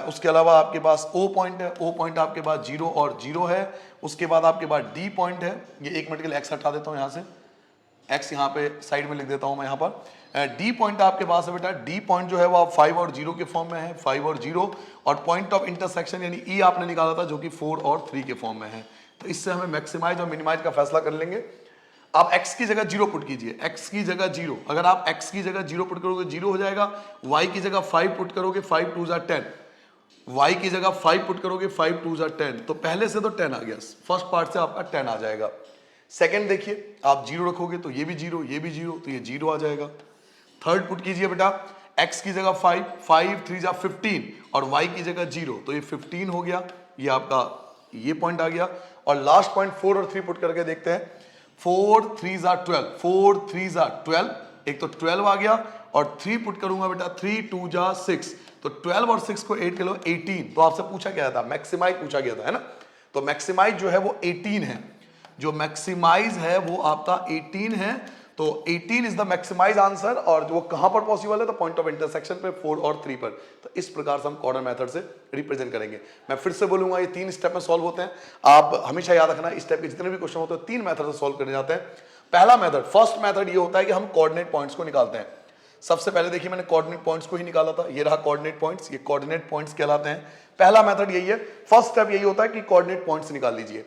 Speaker 1: उसके अलावा आपके पास O पॉइंट है, O पॉइंट आपके पास 0 और 0 है। उसके बाद आपके पास D पॉइंट है। ये एक मिनट के लिए x हटा देता हूँ यहाँ से, x यहाँ पे साइड में लिख देता हूँ मैं यहाँ पर। D पॉइंट आपके पास है बेटा। D पॉइंट जो है वो 5 और 0 के फॉर्म में है, 5 और 0। और पॉइंट ऑफ इंटरसेक्शन यानी E आपने निकाला था, जो कि 4 और 3 के फॉर्म में है। तो इससे हमें मैक्सिमाइज और मिनिमाइज का फैसला कर लेंगे। आप x की जगह 0 पुट कीजिए, x की जगह 0। अगर आप x की जगह 0 पुट करोगे 0 हो जाएगा। y की जगह 5 पुट करोगे, 5 2 10। y की जगह 5 पुट करोगे, 5 2 10। तो पहले से तो 10 आ गया, फर्स्ट पार्ट से आपका 10 आ जाएगा। सेकंड देखिए, आप 0 रखोगे तो ये भी 0, ये भी 0, तो ये 0 आ जाएगा। थर्ड पुट कीजिए बेटा, x की जगह 5, 5 3 15 और y की जगह 0, तो ये 15 हो गया। ये आपका ये पॉइंट आ गया। और लास्ट पॉइंट 4 और 3 पुट करके देखते हैं। 4 3 12, 4 3 12, एक तो 12 आ गया। और 3 पुट करूंगा बेटा, 3 2 6, तो 12 और 6 को 8 किलो 18। तो आपसे पूछा गया था, मैक्सिमाइज पूछा गया था, है ना। तो मैक्सिमाइज जो है वो 18 है। जो मैक्सिमाइज है वो आपका 18 है। तो 18 इज द मैक्सिमाइज आंसर। और वो कहां पर पॉसिबल है, तो पॉइंट ऑफ इंटरसेक्शन पे 4 और 3 पर। तो इस प्रकार से हम कॉर्नर मेथड से रिप्रेजेंट करेंगे। मैं फिर से बोलूंगा, ये 3 स्टेप में सॉल्व होते हैं। आप हमेशा याद रखना, इस टाइप के जितने भी क्वेश्चन होते हैं 3 मेथड से सॉल्व करने जाते हैं। पहला मेथड, फर्स्ट मेथड ये होता है कि हम कोऑर्डिनेट पॉइंट्स को निकालते हैं। सबसे पहले देखिए, मैंने कोऑर्डिनेट पॉइंट्स को ही निकाला था। ये रहा कोऑर्डिनेट पॉइंट्स, ये कोऑर्डिनेट पॉइंट्स कहलाते हैं। पहला मेथड यही है, फर्स्ट स्टेप यही होता है कि कोऑर्डिनेट पॉइंट्स निकाल लीजिए।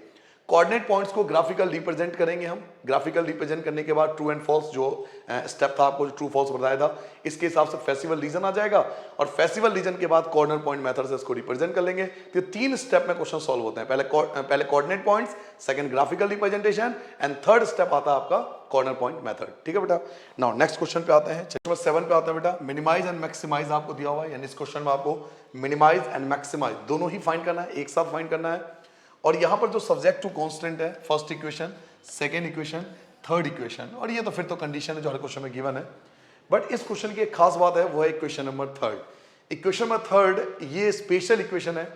Speaker 1: कोऑर्डिनेट पॉइंट्स को ग्राफिकल रिप्रेजेंट करेंगे हम। ग्राफिकल रिप्रेजेंट करने के बाद ट्रू एंड फॉल्स, जो स्टेप था आपको ट्रू फॉल्स बताया था, इसके हिसाब से फेस्टिवल रीजन आ जाएगा। और फेस्टिवल रीजन के बाद कॉर्नर पॉइंट मेथड से इसको रिप्रेजेंट कर लेंगे। तो 3 स्टेप में क्वेश्चन सॉल्व होते हैं। पहले coordinate points, second graphical representation, and third step आता है आपका कॉर्नर पॉइंट मेथड। ठीक है बेटा। नाउ नेक्स्ट क्वेश्चन पे आते हैं, नंबर 7 पे आते हैं बेटा। मिनिमाइज एंड मैक्सिमाइज आपको दिया हुआ है, यानी इस क्वेश्चन में आपको मिनिमाइज एंड मैक्सिमाइज दोनों ही फाइंड करना है, एक साथ फाइंड करना है। और यहां पर जो सब्जेक्ट टू कांस्टेंट है, first equation, second equation, third equation, और ये तो फिर तो कंडीशन है जो हर क्वेश्चन में गिवन है। बट इस क्वेश्चन की एक खास बात है, वो है equation number third. Equation number third ये स्पेशल इक्वेशन है,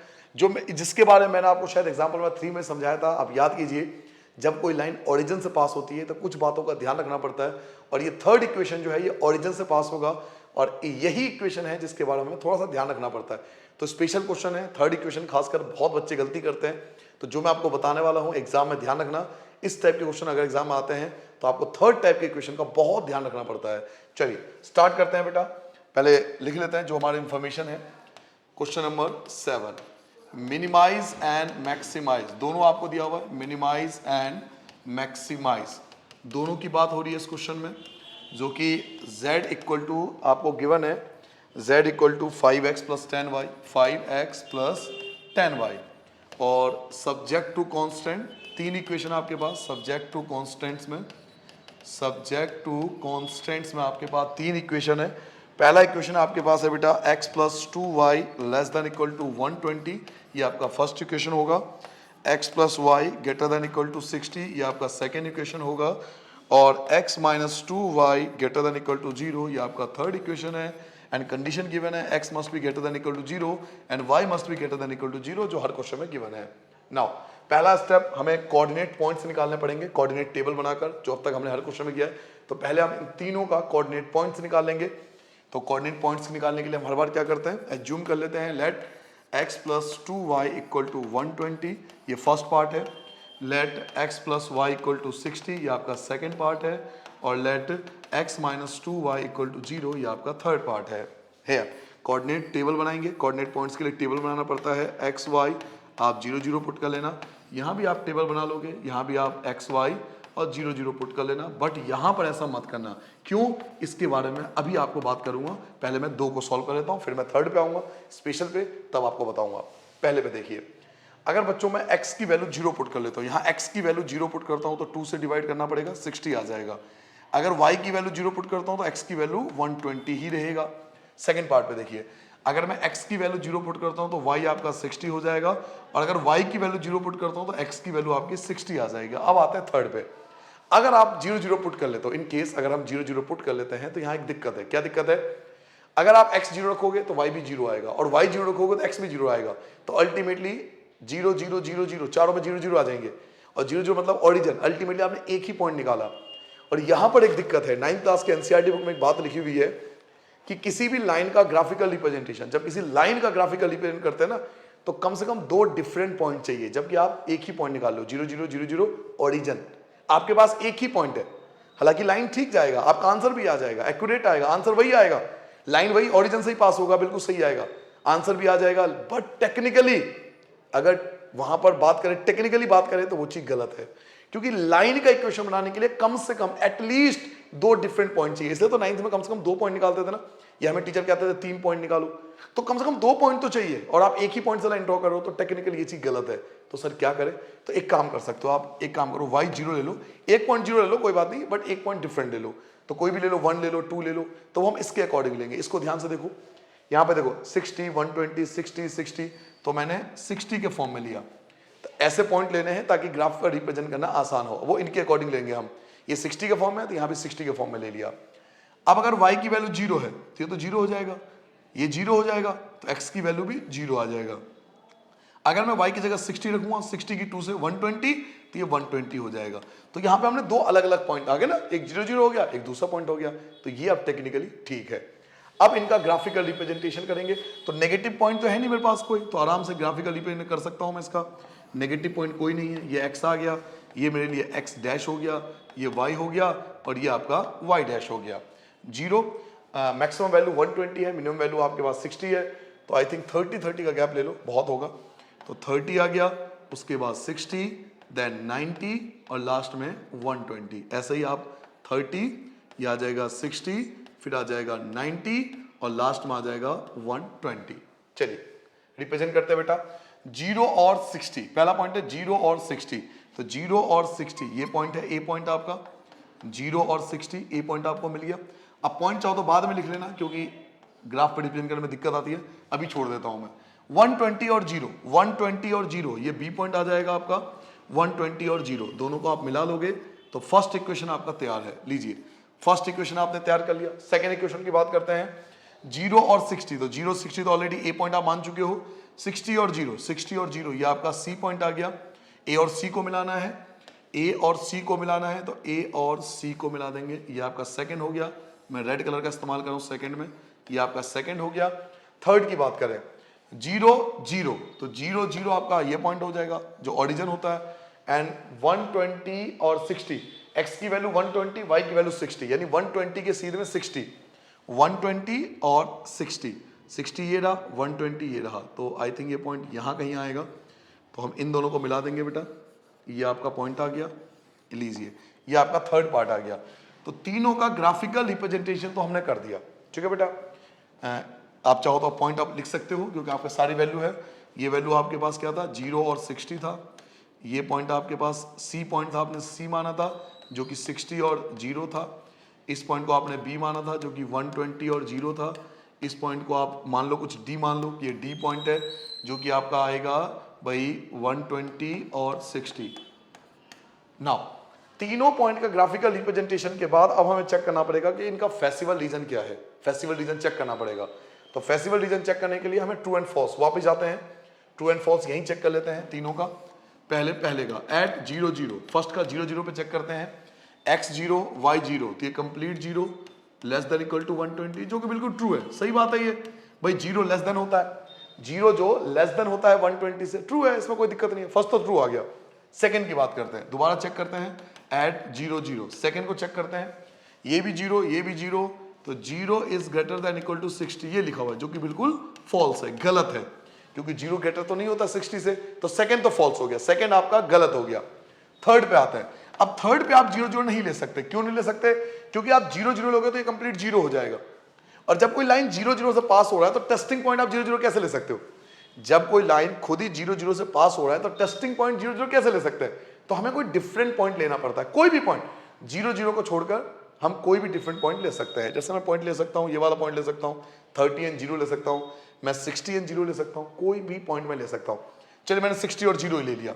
Speaker 1: जिसके बारे में मैंने आपको शायद एग्जाम्पल नंबर 3 में समझाया था। आप याद कीजिए, जब कोई लाइन ओरिजिन से पास होती है तो कुछ बातों का ध्यान रखना पड़ता है। और ये थर्ड इक्वेशन जो है ये ओरिजिन से पास होगा, और यही इक्वेशन है जिसके बारे में थोड़ा सा ध्यान रखना पड़ता है। तो स्पेशल क्वेश्चन है, थर्ड इक्वेशन खासकर बहुत बच्चे गलती करते हैं। तो जो मैं आपको बताने वाला हूं एग्जाम में ध्यान रखना, इस टाइप के क्वेश्चन अगर एग्जाम में आते हैं तो आपको थर्ड टाइप के इक्वेशन का बहुत ध्यान रखना पड़ता है। चलिए स्टार्ट करते हैं बेटा। पहले लिख लेते हैं जो हमारी इंफॉर्मेशन है। Question number 7, minimise and maximise दोनों आपको दिया हुआ है। मिनिमाइज एंड मैक्सिमाइज दोनों की बात हो रही है इस क्वेश्चन में, जो कि z इक्वल टू आपको गिवन है, z equal to 5x plus 10y, 5x plus 10y। और सब्जेक्ट टू कांस्टेंट, 3 इक्वेशन आपके पास सब्जेक्ट टू कांस्टेंट्स में, सब्जेक्ट टू कांस्टेंट्स में आपके पास 3 इक्वेशन है। पहला इक्वेशन आपके पास है बेटा x plus 2y less than equal to 120, ये आपका फर्स्ट इक्वेशन होगा। x plus y greater than equal to 60, ये आपका सेकेंड इक्वेशन होगा। और x minus 2y greater than equal to 0, ये आपका थर्ड इक्वेशन है। एंड कंडीशन गिवन है x must be greater than equal to 0 and y must be greater than equal to 0, जो हर क्वेश्चन में गिवन है। नाउ पहला स्टेप, हमें कोऑर्डिनेट पॉइंट्स निकालने पड़ेंगे, कोऑर्डिनेट टेबल बनाकर, जो अब तक हमने हर क्वेश्चन में किया है। तो पहले हम इन तीनों का कोऑर्डिनेट पॉइंट्स निकालेंगे। तो कोऑर्डिनेट पॉइंट्स निकालने के लिए हम हर बार क्या करते हैं, एज्यूम कर लेते हैं let x plus 2y equal to 120, ये फर्स्ट पार्ट है। Let x plus y equal to 60, ये आपका सेकेंड पार्ट है। और let x minus 2y equal to 0, ये आपका थर्ड पार्ट है। कोऑर्डिनेट टेबल बनाएंगे। कोऑर्डिनेट पॉइंट्स के लिए टेबल बनाना पड़ता है। x y आप 0 0 पुट कर लेना, यहाँ भी आप टेबल बना लोगे, यहाँ भी आप x y और 0 0 पुट कर लेना। बट यहाँ पर ऐसा मत करना, क्यों, इसके बारे में अभी आपको बात करूंगा। पहले मैं 2 को सॉल्व कर लेता हूँ, फिर मैं थर्ड पे आऊंगा स्पेशल पे, तब आपको बताऊंगा। पहले पे देखिए, अगर बच्चों मैं x की वैल्यू 0 पुट कर लेता हूँ, यहाँ x की वैल्यू 0 पुट करता हूँ तो 2 से डिवाइड करना पड़ेगा, 60 आ जाएगा। अगर y की वैल्यू 0 पुट करता हूँ तो x की वैल्यू 120 ही रहेगा। सेकेंड पार्ट पे देखिए, अगर मैं x की वैल्यू 0 पुट करता हूं तो y आपका 60 हो जाएगा। और अगर y की वैल्यू 0 पुट करता हूं तो x की वैल्यू आपकी 60 आ जाएगी। अब आते हैं थर्ड पे, अगर आप 0 0 पुट कर लेते हो, इन केस अगर हम 0 0 पुट कर लेते हैं तो यहाँ एक दिक्कत है। क्या दिक्कत है, अगर आप x 0 रखोगे तो y भी 0 आएगा, और y 0 रखोगे तो x भी 0 आएगा। तो अल्टीमेटली 0 0 0 0 चारों में 0 0 आ जाएंगे, और 0 0 मतलब ऑरिजिन, अल्टीमेटली आपने एक ही पॉइंट निकाला। और यहां पर एक दिक्कत है, 9th क्लास के एनसीईआरटी बुक में एक बात लिखी हुई है कि किसी भी लाइन का ग्राफिकल रिप्रेजेंटेशन, जब किसी लाइन का ग्राफिकल रिप्रेजेंट करते हैं ना, तो कम से कम 2 डिफरेंट पॉइंट चाहिए, जबकि आप एक ही पॉइंट निकाल लो, 0 0 0 0 ऑरिजिन, आपके पास एक ही पॉइंट है। हालांकि लाइन ठीक जाएगा, आपका आंसर भी आ जाएगा, एक्यूरेट आएगा, आंसर वही आएगा, लाइन वही ऑरिजिन से ही पास होगा, बिल्कुल सही आएगा, आंसर भी आ जाएगा। बट टेक्निकली अगर वहां पर बात करें, टेक्निकली बात करें तो वो चीज गलत है, क्योंकि लाइन का इक्वेशन बनाने के लिए कम से कम एटलीस्ट 2 डिफरेंट पॉइंट चाहिए। इसलिए तो 9th में कम से कम 2 पॉइंट निकालते थे ना, या हमें टीचर कहते थे 3 पॉइंट निकालो, तो कम से कम 2 पॉइंट तो चाहिए, और आप एक ही पॉइंट से लाइन ड्रॉ करो, तो टेक्निकली ये चीज गलत है। तो सर क्या करें, तो एक काम कर सकते हो आप, एक काम करो, y 0 ले लो, 1 पॉइंट 0 ले लो, कोई बात नहीं, बट 1 पॉइंट डिफरेंट ले लो, तो कोई भी ले लो, 1 ले लो, 2 ले लो, तो हम इसके अकॉर्डिंग लेंगे। इसको ध्यान से देखो, यहाँ पे देखो 60 120 60 60, तो मैंने 60 के फॉर्म में लिया। तो ऐसे पॉइंट लेने हैं ताकि ग्राफ का रिप्रेजेंट करना आसान हो, वो इनके अकॉर्डिंग लेंगे हम। ये 60 के फॉर्म में है तो यहाँ भी 60 के फॉर्म में ले लिया। अब अगर y की वैल्यू 0 है तो ये तो 0 हो जाएगा, ये 0 हो जाएगा, तो x की वैल्यू भी 0 आ जाएगा। अगर मैं y की जगह 60 रखूंगा, 60 की 2 से 120, तो ये 120 हो जाएगा। तो यहाँ पे हमने 2 अलग अलग पॉइंट आ गए ना, एक 0 0 हो गया, एक दूसरा पॉइंट हो गया, तो ये अब टेक्निकली ठीक है। अब इनका ग्राफिकल रिप्रेजेंटेशन करेंगे, तो नेगेटिव पॉइंट तो है नहीं मेरे पास कोई, तो आराम से ग्राफिकल रिप्रेजेंट कर सकता हूं मैं इसका। नेगेटिव पॉइंट कोई नहीं है, ये x आ गया, ये मेरे लिए x डैश हो गया, ये y हो गया, और ये आपका y डैश हो गया। 0 मैक्सिमम वैल्यू 120 है, मिनिमम वैल्यू आपके पास 60 है, तो आई थिंक 30 का गैप ले लो, बहुत होगा। तो 30 आ गया, उसके बाद 60, देन 90, और लास्ट में 120। ऐसे ही आप 30, ये आ जाएगा 60, फिर आ जाएगा 90, और लास्ट में आ जाएगा 120। चलिए रिप्रेजेंट करते हैं बेटा, 0 और 60, पहला पॉइंट है 0 और 60, तो 0 और 60 ये पॉइंट है, ए पॉइंट आपका, 0 और 60 ए पॉइंट आपको मिल गया। अब पॉइंट चाहो तो बाद में लिख लेना, क्योंकि ग्राफ पर रिप्रेजेंट करने में दिक्कत आती है, अभी छोड़ देता हूं मैं। 120 और 0, 120 और 0 ये बी पॉइंट आ जाएगा आपका, 120 और 0 दोनों को आप मिला लोगे तो फर्स्ट इक्वेशन आपका तैयार है। लीजिए, फर्स्ट इक्वेशन आपने तैयार कर लिया। सेकेंड इक्वेशन की बात करते हैं, 0 और 60, तो 0 60 तो ऑलरेडी ए पॉइंट आप मान चुके हो, 60 और 0, 60 और 0 ये आपका सी पॉइंट आ गया। ए और सी को मिलाना है, ए और सी को मिलाना है, तो ए और सी को मिला देंगे, ये आपका सेकंड हो गया। मैं रेड कलर का इस्तेमाल कर रहा हूं सेकंड में, ये आपका सेकंड हो गया। थर्ड की बात करें, 0 0, तो 0 0 आपका ये पॉइंट हो जाएगा जो ओरिजिन होता है, एंड 120 और 60, x की वैल्यू 120, y की वैल्यू 60, यानी 120 के सीधे में 60, 120 और 60, 60 ये रहा, 120 ये रहा, तो आई थिंक ये पॉइंट यहाँ कहीं आएगा, तो हम इन दोनों को मिला देंगे बेटा, ये आपका पॉइंट आ गया। लीजिए, ये आपका थर्ड पार्ट आ गया। तो तीनों का ग्राफिकल रिप्रेजेंटेशन तो हमने कर दिया, ठीक है बेटा। आप चाहो तो पॉइंट आप लिख सकते हो, क्योंकि आपका सारी वैल्यू है। ये वैल्यू आपके पास क्या था, 0 और 60 था। ये पॉइंट आपके पास सी पॉइंट था, आपने सी माना था, जो कि 60 और 0 था। इस पॉइंट को आपने बी माना था जो कि 120 और 0 था, इस पॉइंट को आप मान लो कुछ डी मान लो, ये डी पॉइंट है जो कि आपका आएगा भाई 120 और 60। नाउ तीनों पॉइंट का ग्राफिकल रिप्रेजेंटेशन के बाद अब हमें चेक करना पड़ेगा कि इनका फेस्टिवल रीजन क्या है, फेस्टिवल रीजन चेक करना पड़ेगा। तो फेस्टिवल रीजन चेक करने के लिए हमें ट्रू एंड फॉल्स वापस जाते हैं, ट्रू एंड फॉल्स यहीं चेक कर लेते हैं तीनों का। पहले का एट 0 0, फर्स्ट का 0 0 पे चेक करते हैं, x 0 y 0, तो ये complete 0 less than equal to 120, जो कि बिल्कुल ट्रू है, सही बात है ये भाई, 0 लेस देन होता है, 0 जो लेस देन होता है 120 से, ट्रू है, इसमें कोई दिक्कत नहीं है, फर्स्ट तो ट्रू आ गया। सेकंड की बात करते हैं, दोबारा चेक करते हैं एट 0 0, सेकंड को चेक करते हैं, ये भी 0 ये भी 0, तो 0 is greater than equal to 60 ये लिखा हुआ है, जो कि बिल्कुल फॉल्स है, गलत है, क्योंकि 0 ग्रेटर तो नहीं होता 60 से, तो सेकंड तो फॉल्स हो गया, सेकंड आपका गलत हो गया। थर्ड पे आते हैं, अब थर्ड पे आप 0 0 नहीं ले सकते, क्यों नहीं ले सकते, क्योंकि आप 0 0 लोगे तो ये कंप्लीट 0 हो जाएगा, और जब कोई लाइन 0 0 से पास हो रहा है तो टेस्टिंग पॉइंट आप 0 0 कैसे ले सकते हो, जब कोई लाइन खुद ही 0 0 से पास हो रहा है तो टेस्टिंग पॉइंट 0 0 कैसे ले सकते हैं, तो हमें कोई डिफरेंट पॉइंट लेना पड़ता है, कोई भी पॉइंट 0 0 को छोड़कर हम कोई भी डिफरेंट पॉइंट ले सकते हैं। जैसे मैं पॉइंट ले सकता हूं, ये वाला पॉइंट ले सकता हूं, 30 एंड 0 ले सकता हूं, मैं 60 एंड 0 ले सकता हूं, कोई भी पॉइंट मैं ले सकता हूं। चलिए मैंने 60 और 0 ले लिया,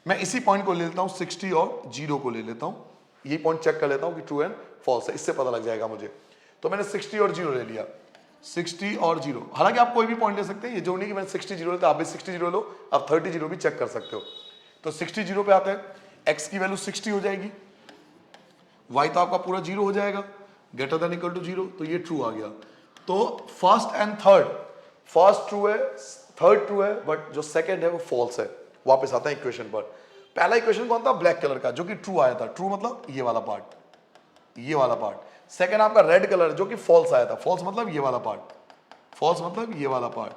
Speaker 1: मैं इसी पॉइंट को ले लेता हूं, 60 और 0 को ले लेता हूं, ये पॉइंट चेक कर लेता हूं कि ट्रू एंड फॉल्स है, इससे पता लग जाएगा मुझे। तो मैंने 60 और 0 ले लिया, 60 और 0, हालांकि आप कोई भी पॉइंट ले सकते हैं, ये जो नहीं कि मैंने 60 0 लेता, आप भी 60 0 लो, आप 30 0 भी चेक कर सकते हो। तो 60 0 पे आते हैं, x की वैल्यू 60 हो जाएगी, y तो आपका पूरा 0 हो जाएगा, ग्रेटर देन इक्वल टू 0, तो ये ट्रू आ गया। तो first and third, first true है, थर्ड ट्रू है, बट जो सेकंड है वो फॉल्स है। वापस आता है इक्वेशन पर, पहला इक्वेशन कौन था, ब्लैक कलर का, जो कि ट्रू आया था, ट्रू मतलब ये वाला पार्ट, ये वाला पार्ट। सेकंड आपका रेड कलर जो कि फॉल्स आया था, फॉल्स मतलब ये वाला पार्ट, फॉल्स मतलब ये वाला पार्ट।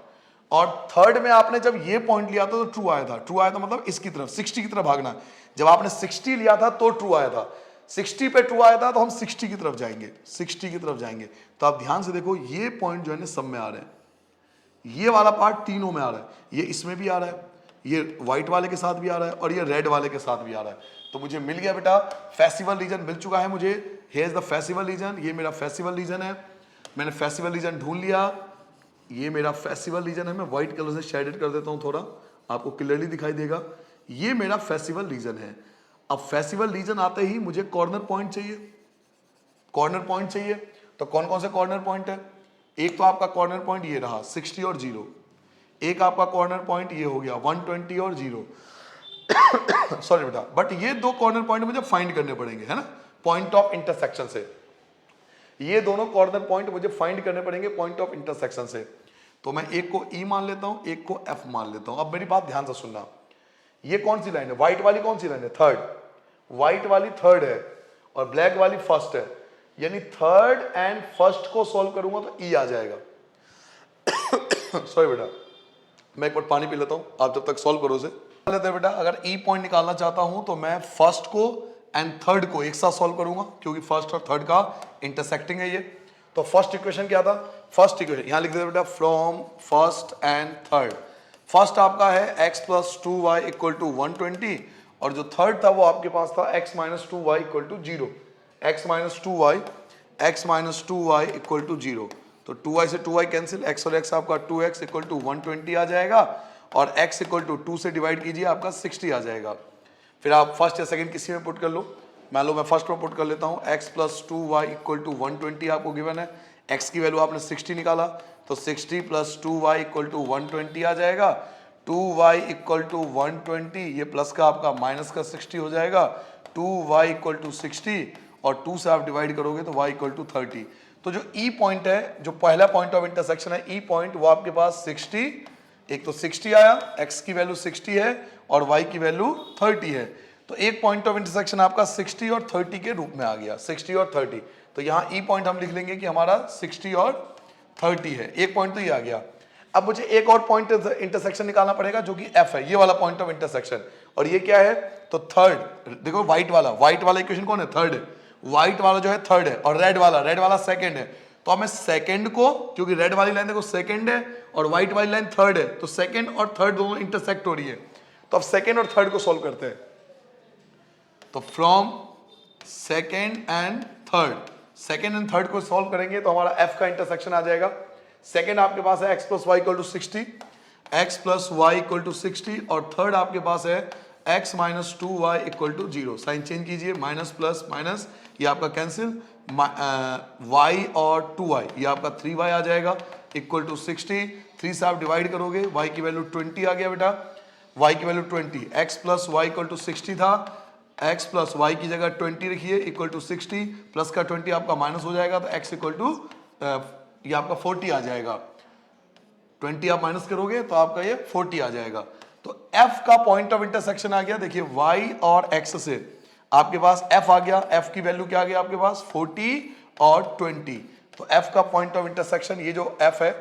Speaker 1: और थर्ड में आपने जब ये पॉइंट लिया था तो ट्रू आया था, ट्रू आया था मतलब इसकी तरफ 60 की तरफ भागना, जब आपने 60 लिया था तो ट्रू आया था, 60 पे ट्रू आया था तो हम 60 की तरफ जाएंगे, 60 की तरफ जाएंगे। तो आप ध्यान से देखो, ये पॉइंट जो है ना सब में आ रहे हैं, ये वाला पार्ट तीनों में आ रहा है, ये इसमें भी आ रहा है, ये व्हाइट वाले के साथ भी आ रहा है, और ये रेड वाले के साथ भी आ रहा है। तो मुझे मिल गया बेटा, फेस्टिवल रीजन मिल चुका है मुझे, here is the festival region, ये मेरा फेस्टिवल रीजन है, मैंने फेस्टिवल रीजन ढूंढ लिया, ये मेरा फेस्टिवल रीजन है, मैं व्हाइट कलर से शेडेड कर देता हूं, थोड़ा आपको क्लियरली दिखाई देगा, ये मेरा फेस्टिवल रीजन है। अब फेस्टिवल रीजन आते ही मुझे कॉर्नर पॉइंट चाहिए, कॉर्नर पॉइंट चाहिए, तो कौन कौन से कॉर्नर पॉइंट है, एक तो आपका कॉर्नर पॉइंट ये रहा 60 और 0, एक आपका कॉर्नर पॉइंट ये हो गया 120 और 0 सॉरी बेटा, बट ये दो कॉर्नर पॉइंट मुझे फाइंड करने पड़ेंगे, है ना, पॉइंट ऑफ इंटरसेक्शन से, ये दोनों कॉर्नर पॉइंट मुझे फाइंड करने पड़ेंगे पॉइंट ऑफ इंटरसेक्शन से। तो मैं एक को E मान लेता हूं, एक को F मान लेता हूं। अब मेरी बात ध्यान से सुनना, ये कौन सी लाइन है, व्हाइट वाली कौन सी लाइन है, थर्ड, व्हाइट वाली थर्ड है और ब्लैक वाली फर्स्ट है, यानी थर्ड एंड फर्स्ट को सॉल्व करूंगा तो E आ जाएगा सॉरी बेटा, मैं एक बार पानी पी लेता हूं, आप जब तक सॉल्व करो उसे। लेते हैं बेटा, अगर E पॉइंट निकालना चाहता हूं तो मैं फर्स्ट को एंड थर्ड को एक साथ सॉल्व करूंगा, क्योंकि फर्स्ट और थर्ड का इंटरसेक्टिंग है ये। तो फर्स्ट इक्वेशन क्या था, फर्स्ट इक्वेशन यहां लिख देते बेटा, from first and third, first आपका है x plus 2y equal to 120, और जो थर्ड था वो आपके पास था x minus 2y equal to 0, x minus 2y equal to 0, तो 2y से 2y कैंसिल, x और x आपका 2x इक्वल टू 120 आ जाएगा, और x इक्वल टू 2 से डिवाइड कीजिए आपका 60 आ जाएगा। फिर आप फर्स्ट या सेकंड किसी में पुट कर लो, मान लो मैं फर्स्ट में पुट कर लेता हूँ, x plus 2y equal to 120 आपको गिवन है, x की वैल्यू आपने 60 निकाला, तो 60 प्लस 2y इक्वल टू 120 आ जाएगा, 2y इक्वल टू 120, ये प्लस का आपका माइनस का 60 हो जाएगा, 2y इक्वल टू 60, और 2 से आप डिवाइड करोगे तो y इक्वल टू 30। तो जो E पॉइंट है, जो पहला पॉइंट ऑफ इंटरसेक्शन है E पॉइंट, वो आपके पास 60, एक तो 60 आया, x की वैल्यू 60 है और y की वैल्यू 30 है, तो एक पॉइंट ऑफ इंटरसेक्शन आपका 60 और 30 के रूप में आ गया, 60 और 30। तो यहाँ E पॉइंट हम लिख लेंगे कि हमारा 60 और 30 है, एक पॉइंट तो ये आ गया। अब मुझे एक और पॉइंट इंटरसेक्शन निकालना पड़ेगा जो कि F है, ये वाला पॉइंट ऑफ इंटरसेक्शन, और ये क्या है, तो थर्ड, देखो व्हाइट वाला इक्वेशन कौन है, थर्ड है, व्हाइट वाला जो है थर्ड है, और रेड वाला सेकंड है, तो हमें सेकंड को, क्योंकि रेड वाली लाइन देखो सेकंड है और व्हाइट वाली लाइन थर्ड है, तो सेकंड और थर्ड दोनों इंटरसेक्ट हो रही है, तो अब सेकंड और थर्ड को सॉल्व करते हैं। तो from second and third, second and third को सॉल्व करेंगे तो हमारा f का इंटरसेक्शन आ जाएगा। सेकेंड आपके पास है x plus y equal to 60, x plus y equal to 60, और थर्ड आपके पास है x minus 2y equal to 0। Sign change कीजिए, माइनस प्लस माइनस, ये आपका कैंसिल, y और 2y, ये आपका 3y आ जाएगा इक्वल टू 60। 3 से आप डिवाइड करोगे, y की वैल्यू 20 आ गया बेटा, y की value 20, x plus y equal to 60 था, x प्लस वाई की जगह 20 रखिए इक्वल टू 60, प्लस का 20 आपका माइनस हो जाएगा, तो x इक्वल टू ये आपका 40 आ जाएगा। 20 आप माइनस करोगे तो आपका ये 40 आ जाएगा। तो f का पॉइंट ऑफ इंटरसेक्शन आ गया, देखिए y और x से आपके पास f आ गया, f की वैल्यू क्या आ गया आपके पास 40 और 20। तो f का पॉइंट ऑफ इंटरसेक्शन, ये जो f है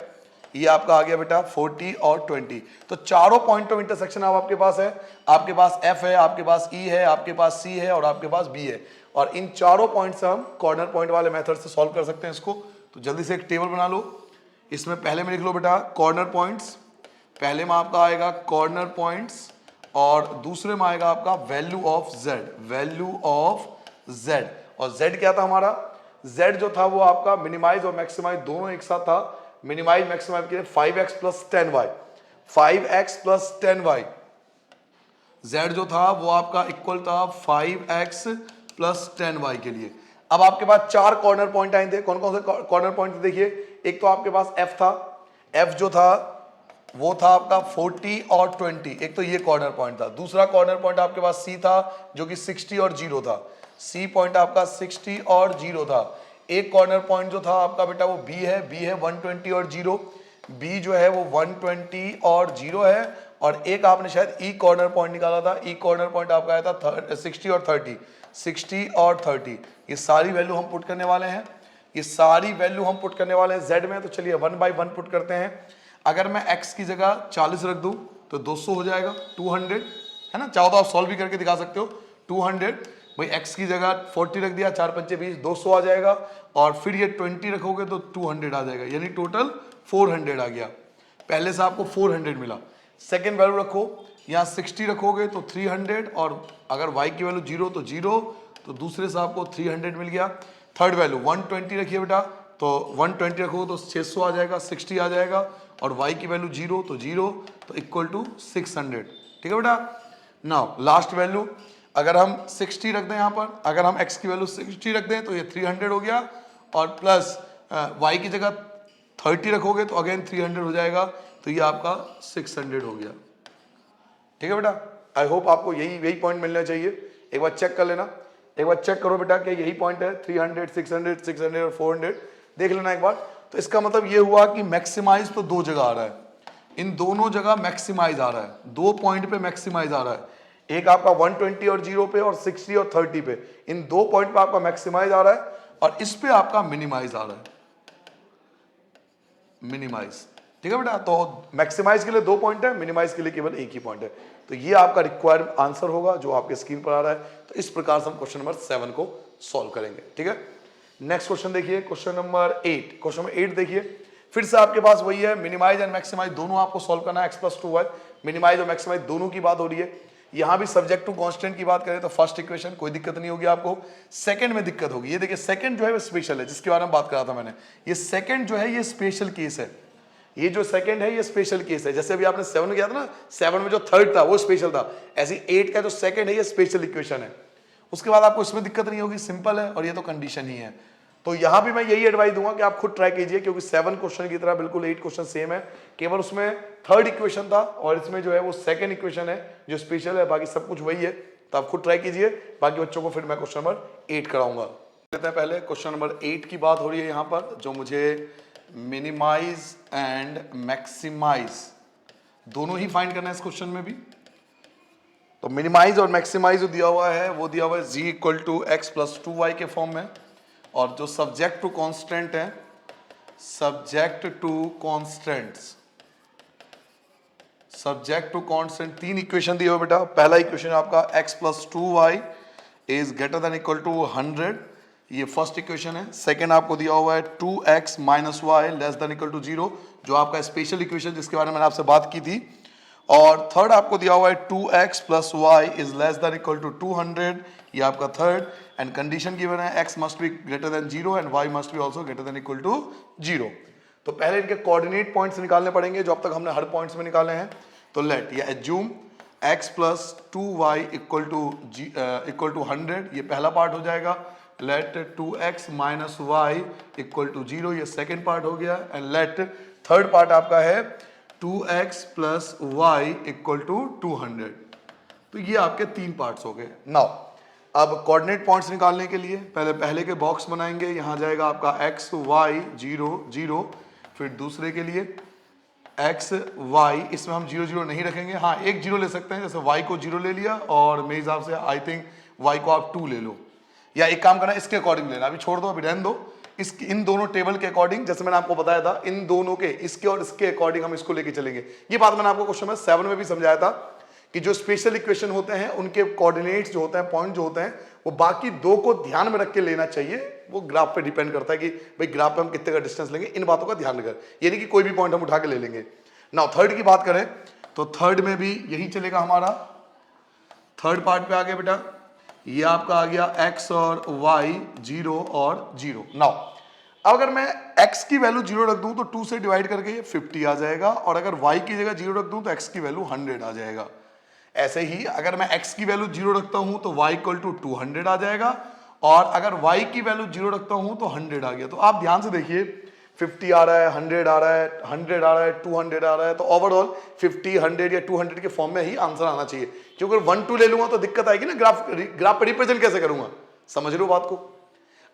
Speaker 1: ये आपका आ गया बेटा 40 और 20। तो चारों पॉइंट ऑफ इंटरसेक्शन अब आपके पास है, आपके पास f है, आपके पास e है, आपके पास c है और आपके पास b है, और इन चारों पॉइंट से हम कॉर्नर पॉइंट वाले मेथड से सॉल्व कर सकते हैं इसको। तो जल्दी से एक टेबल बना लो, इसमें पहले में लिख लो बेटा कॉर्नर पॉइंट्स, पहले में आपका आएगा कॉर्नर पॉइंट्स और दूसरे में आएगा आपका value of z, value of z। और z क्या था हमारा, z जो था वो आपका मिनिमाइज और मैक्सिमाइज दोनों एक साथ था। मिनिमाइज मैक्सिमाइज के लिए 5x plus 10y, 5x plus 10y, z जो था वो आपका इक्वल था 5x प्लस 10y के लिए। अब आपके पास चार कॉर्नर पॉइंट आए थे, कौन कौन से कॉर्नर पॉइंट थे देखिए, एक तो आपके पास f था, f जो था वो था आपका 40 और 20, एक तो ये कॉर्नर पॉइंट था। दूसरा कॉर्नर पॉइंट आपके पास c था जो कि 60 और 0 था, c पॉइंट आपका 60 और 0 था। एक कॉर्नर पॉइंट जो था आपका बेटा वो b है, b है 120 और 0, b जो है वो 120 और 0 है, और एक आपने शायद e कॉर्नर पॉइंट निकाला था, e कॉर्नर पॉइंट आपका आया था 60 और 30, 60 और 30। ये सारी वैल्यू हम पुट करने वाले हैं, ये सारी वैल्यू हम पुट करने वाले हैं z में। तो चलिए 1 बाई 1 पुट करते हैं। अगर मैं x की जगह 40 रख दूं तो 200 हो जाएगा, 200 है ना, चाहो तो आप सॉल्व भी करके दिखा सकते हो। 200 भाई x की जगह 40 रख दिया, 4 पंचे 20, 200 आ जाएगा, और फिर ये 20 रखोगे तो 200 आ जाएगा, यानी टोटल 400 आ गया। पहले से आपको 400 मिला। सेकेंड वैल्यू रखो, यहाँ 60 रखोगे तो 300, और अगर y की वैल्यू 0 तो 0, तो दूसरे से आपको 300 मिल गया। थर्ड वैल्यू 120 रखिए बेटा, तो 120 रखोगे तो 600 आ जाएगा, 60 आ जाएगा, और y की वैल्यू 0 तो 0, तो इक्वल टू 600। ठीक है बेटा। नाउ लास्ट वैल्यू, अगर हम 60 रख दें यहाँ पर, अगर हम x की वैल्यू 60 रख दें तो ये 300 हो गया, और प्लस y की जगह 30 रखोगे तो अगेन 300 हो जाएगा, तो ये आपका 600 हो गया। ठीक है बेटा, आई होप आपको यही पॉइंट मिलना चाहिए। एक बार चेक कर लेना, एक बार चेक करो बेटा कि यही पॉइंट है, 300, 600, 600 और 400 देख लेना एक बार। तो इसका मतलब ये हुआ कि मैक्सिमाइज तो दो जगह आ रहा है, इन दोनों जगह मैक्सिमाइज आ रहा है, दो पॉइंट पे मैक्सिमाइज आ रहा है, एक आपका 120 और 0 पे और 60 और 30 पे, इन दो पॉइंट पे आपका मैक्सिमाइज आ रहा है, और इस पे आपका मिनिमाइज आ रहा है, मिनिमाइज। ठीक है बेटा, तो मैक्सिमाइज के लिए दो पॉइंट है, मिनिमाइज के लिए केवल एक ही पॉइंट है। तो ये आपका रिक्वायर्ड आंसर होगा जो आपके स्क्रीन पर आ रहा है। तो इस प्रकार से हम क्वेश्चन नंबर 7 को सॉल्व करेंगे। ठीक है, नेक्स्ट क्वेश्चन देखिए, क्वेश्चन नंबर 8। क्वेश्चन नंबर 8 देखिए, फिर से आपके पास वही है, मिनिमाइज एंड मैक्सिमाइज दोनों आपको सॉल्व करना है। x प्लस 2y, मिनिमाइज और मैक्सिमाइज दोनों की बात हो रही है। यहाँ भी सब्जेक्ट टू कांस्टेंट की बात करें तो फर्स्ट इक्वेशन कोई दिक्कत नहीं होगी आपको, सेकंड में दिक्कत होगी। ये देखिए सेकंड जो है वो स्पेशल है, जिसके बारे में बात करा था मैंने। ये सेकंड जो है ये स्पेशल केस है, ये जो सेकंड है ये स्पेशल केस है। जैसे अभी आपने 7 में किया था ना, 7 में जो थर्ड था वो स्पेशल था, ऐसी 8 का जो सेकंड है ये स्पेशल इक्वेशन है। उसके बाद आपको इसमें दिक्कत नहीं होगी, सिंपल है, और ये तो कंडीशन ही है। तो यहां भी मैं यही एडवाइस दूंगा कि आप खुद ट्राई कीजिए, क्योंकि 7 क्वेश्चन की तरह बिल्कुल 8 क्वेश्चन सेम है, केवल उसमें थर्ड इक्वेशन था और इसमें जो है वो सेकंड इक्वेशन है जो स्पेशल है, बाकी सब कुछ वही है। तो आप खुद ट्राई कीजिए, बाकी बच्चों को फिर मैं क्वेश्चन नंबर 8 कराऊंगा। पहले क्वेश्चन नंबर 8 की बात हो रही है यहाँ पर, जो मुझे मिनिमाइज एंड मैक्सिमाइज दोनों ही फाइंड करना है इस क्वेश्चन में भी। तो मिनिमाइज और मैक्सिमाइज जो दिया हुआ है वो दिया हुआ है z equal to x plus 2y के फॉर्म में, और जो सब्जेक्ट टू कांस्टेंट है, subject to constants, subject to constant, 3 equation दिए हुए बेटा। पहला इक्वेशन आपका x plus 2y is greater than equal to 100, ये फर्स्ट इक्वेशन है। सेकंड आपको दिया हुआ है 2x minus y less than equal to 0, जो आपका स्पेशल इक्वेशन जिसके बारे में मैंने आपसे बात की थी। और थर्ड आपको दिया हुआ है 2x plus y is less than equal to 200, ये आपका थर्ड। एंड कंडीशन गिवन है x must be greater than 0 and y must be also greater than equal to 0। तो पहले इनके कोऑर्डिनेट पॉइंट्स निकालने पड़ेंगे जो अब तक हमने हर पॉइंट्स में निकाले हैं। तो लेट या assume x plus 2y equal to 100, ये पहला पार्ट हो जाएगा। Let 2x minus y equal to 0, ये सेकेंड पार्ट हो गया। एंड लेट थर्ड पार्ट आपका है 2x plus y equal to 200। तो ये आपके तीन पार्ट्स हो गए। नाउ अब कोऑर्डिनेट पॉइंट्स निकालने के लिए पहले के बॉक्स बनाएंगे। यहाँ जाएगा आपका x y 0 0, फिर दूसरे के लिए x y, इसमें हम 0 0 नहीं रखेंगे, हाँ एक 0 ले सकते हैं, जैसे y को 0 ले लिया और मेरे हिसाब से आई थिंक y को आप 2 ले लो, या एक काम करना इसके अकॉर्डिंग लेना, अभी छोड़ दो, अभी रहने दो। इसकी इन दोनों टेबल के अकॉर्डिंग, जैसे मैंने आपको बताया था, इन दोनों के इसके और इसके अकॉर्डिंग हम इसको लेके चलेंगे। ये बात मैंने आपको क्वेश्चन नंबर 7 में भी समझाया था कि जो स्पेशल इक्वेशन होते हैं उनके कोऑर्डिनेट्स जो होते हैं, पॉइंट जो होते हैं, वो बाकी दो को ध्यान में रख के लेना चाहिए। वो ग्राफ पे डिपेंड करता है कि भाई ग्राफ पे हम कितने का डिस्टेंस लेंगे, इन बातों का ध्यान रखें, ये नहीं कि कोई भी पॉइंट हम उठा के ले लेंगे। नाउ थर्ड की बात करें तो थर्ड में भी यही चलेगा हमारा। थर्ड पार्ट पे आ गया बेटा, ये आपका आ गया x और y 0 और 0। नाउ अगर मैं x की वैल्यू 0 रख दूं तो 2 से डिवाइड करके ये 50 आ जाएगा, और अगर y की जगह 0 रख दूं तो x की वैल्यू 100 आ जाएगा। ऐसे ही अगर मैं x की वैल्यू 0 रखता हूं तो y इक्वल टू 200 आ जाएगा, और अगर y की वैल्यू 0 रखता हूं तो 100 आ गया। तो आप ध्यान से देखिए, 50 आ रहा है, 100 आ रहा है, 100 आ रहा है, 200 आ रहा है, तो ओवरऑल 50 100 या 200 के फॉर्म में ही आंसर आना चाहिए। क्योंकि 1 2 ले लूंगा तो दिक्कत आएगी ना, ग्राफ पे रिप्रेजेंट कैसे करूंगा, समझ लो बात को।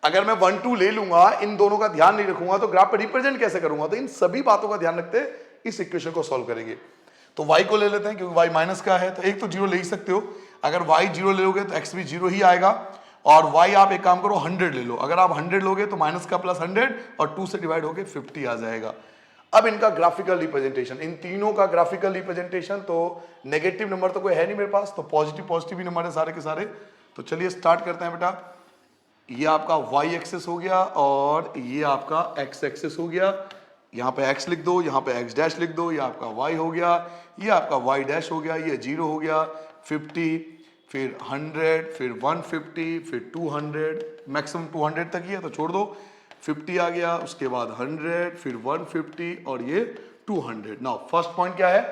Speaker 1: अगर मैं 1 2 ले लूंगा, इन दोनों का ध्यान नहीं रखूंगा, तो ग्राफ पे रिप्रेजेंट कैसे करूंगा। तो इन सभी बातों का ध्यान रखते इस इक्वेशन को सॉल्व करेंगे। तो y को ले लेते हैं क्योंकि y माइनस का है, तो एक तो 0 ले ही सकते हो। अगर y 0 ले लोगे तो x भी 0 ही आएगा, और y आप एक काम करो 100 ले लो। अगर आप 100 लोगे तो माइनस का प्लस 100 और 2 से डिवाइड होके 50 आ जाएगा। अब इनका ग्राफिकल रिप्रेजेंटेशन, इन तीनों का ग्राफिकल रिप्रेजेंटेशन, तो नेगेटिव नंबर तो कोई है नहीं मेरे पास, तो पॉजिटिव ही नंबर है सारे के सारे। तो चलिए स्टार्ट करते हैं बेटा। ये आपका y एक्सेस हो गया और ये आपका x एक्सेस हो गया। यहाँ पे x लिख दो, यहाँ पे x डैश लिख दो, ये आपका y हो गया, ये आपका y डैश हो गया, ये 0 हो गया, 50, फिर 100, फिर 150, फिर 200, मैक्सिमम 200 तक ही है तो छोड़ दो, 50 आ गया, उसके बाद 100, फिर 150 और ये 200। नाउ फर्स्ट पॉइंट क्या है,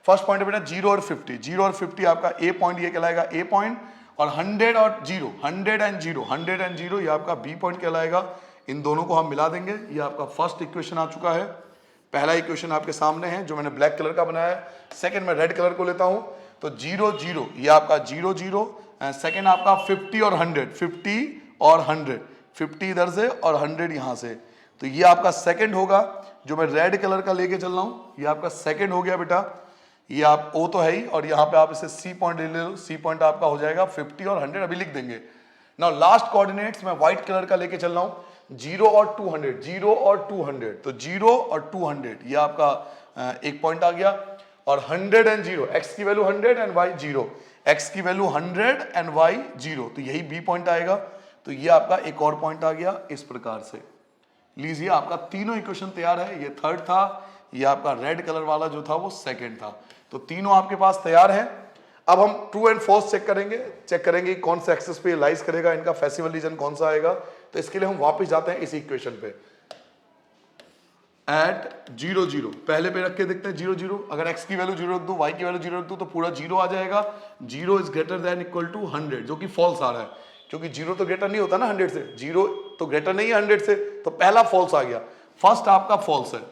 Speaker 1: फर्स्ट पॉइंट है बेटा 0 और 50। 0 और 50 आपका ए पॉइंट, ये कहलाएगा ए पॉइंट, और 100 और 0, 100 एंड 0 ये आपका बी पॉइंट कहलाएगा। इन दोनों को हम मिला देंगे, ये आपका फर्स्ट इक्वेशन आ चुका है। पहला इक्वेशन आपके सामने है जो मैंने ब्लैक कलर का बनाया है। सेकंड में रेड कलर को लेता हूं, तो 0 0 ये आपका 0 0, सेकंड आपका 50 और 100, 50 और 100, 50 इधर से और 100 यहां से, तो ये आपका सेकंड होगा जो मैं रेड कलर का लेके चल रहा हूं। ये आपका सेकंड हो गया बेटा, ये आप ओ तो है ही, और यहाँ पे आप इसे सी पॉइंट ले लो, सी पॉइंट आपका हो जाएगा 50 और 100, अभी लिख देंगे। नाउ लास्ट कोऑर्डिनेट्स मैं व्हाइट कलर का लेके चल रहा हूँ, 0 और 200, 0 और 200, तो 0 और 200 ये आपका एक पॉइंट आ गया, और 100 एंड 0, x की वैल्यू 100 एंड y 0, x की वैल्यू 100 एंड y 0, तो यही b पॉइंट आएगा। तो ये आपका एक और पॉइंट आ गया इस प्रकार से। लीजिए आपका तीनों इक्वेशन तैयार है, ये थर्ड था, ये आपका रेड कलर वाला जो था वो सेकंड था, तो तीनों आपके पास तैयार है। अब हम ट्रू एंड फॉल्स चेक करेंगे कौन से एक्सेस पे लाइज करेगा, इनका फेसिवल रीजन कौन सा आएगा। तो इसके लिए हम वापस जाते हैं इस इक्वेशन पे, एट 0 0 पहले पे रख के देखते हैं 0 0। अगर x की वैल्यू 0 रख दूं, y की वैल्यू 0 रख दूं, तो पूरा 0 आ जाएगा। 0 is greater than equal to 100, जो कि फॉल्स आ रहा है, क्योंकि 0 तो ग्रेटर नहीं होता ना 100 से, 0 तो ग्रेटर नहीं है 100 से, तो पहला फॉल्स आ गया, फर्स्ट आपका फॉल्स है।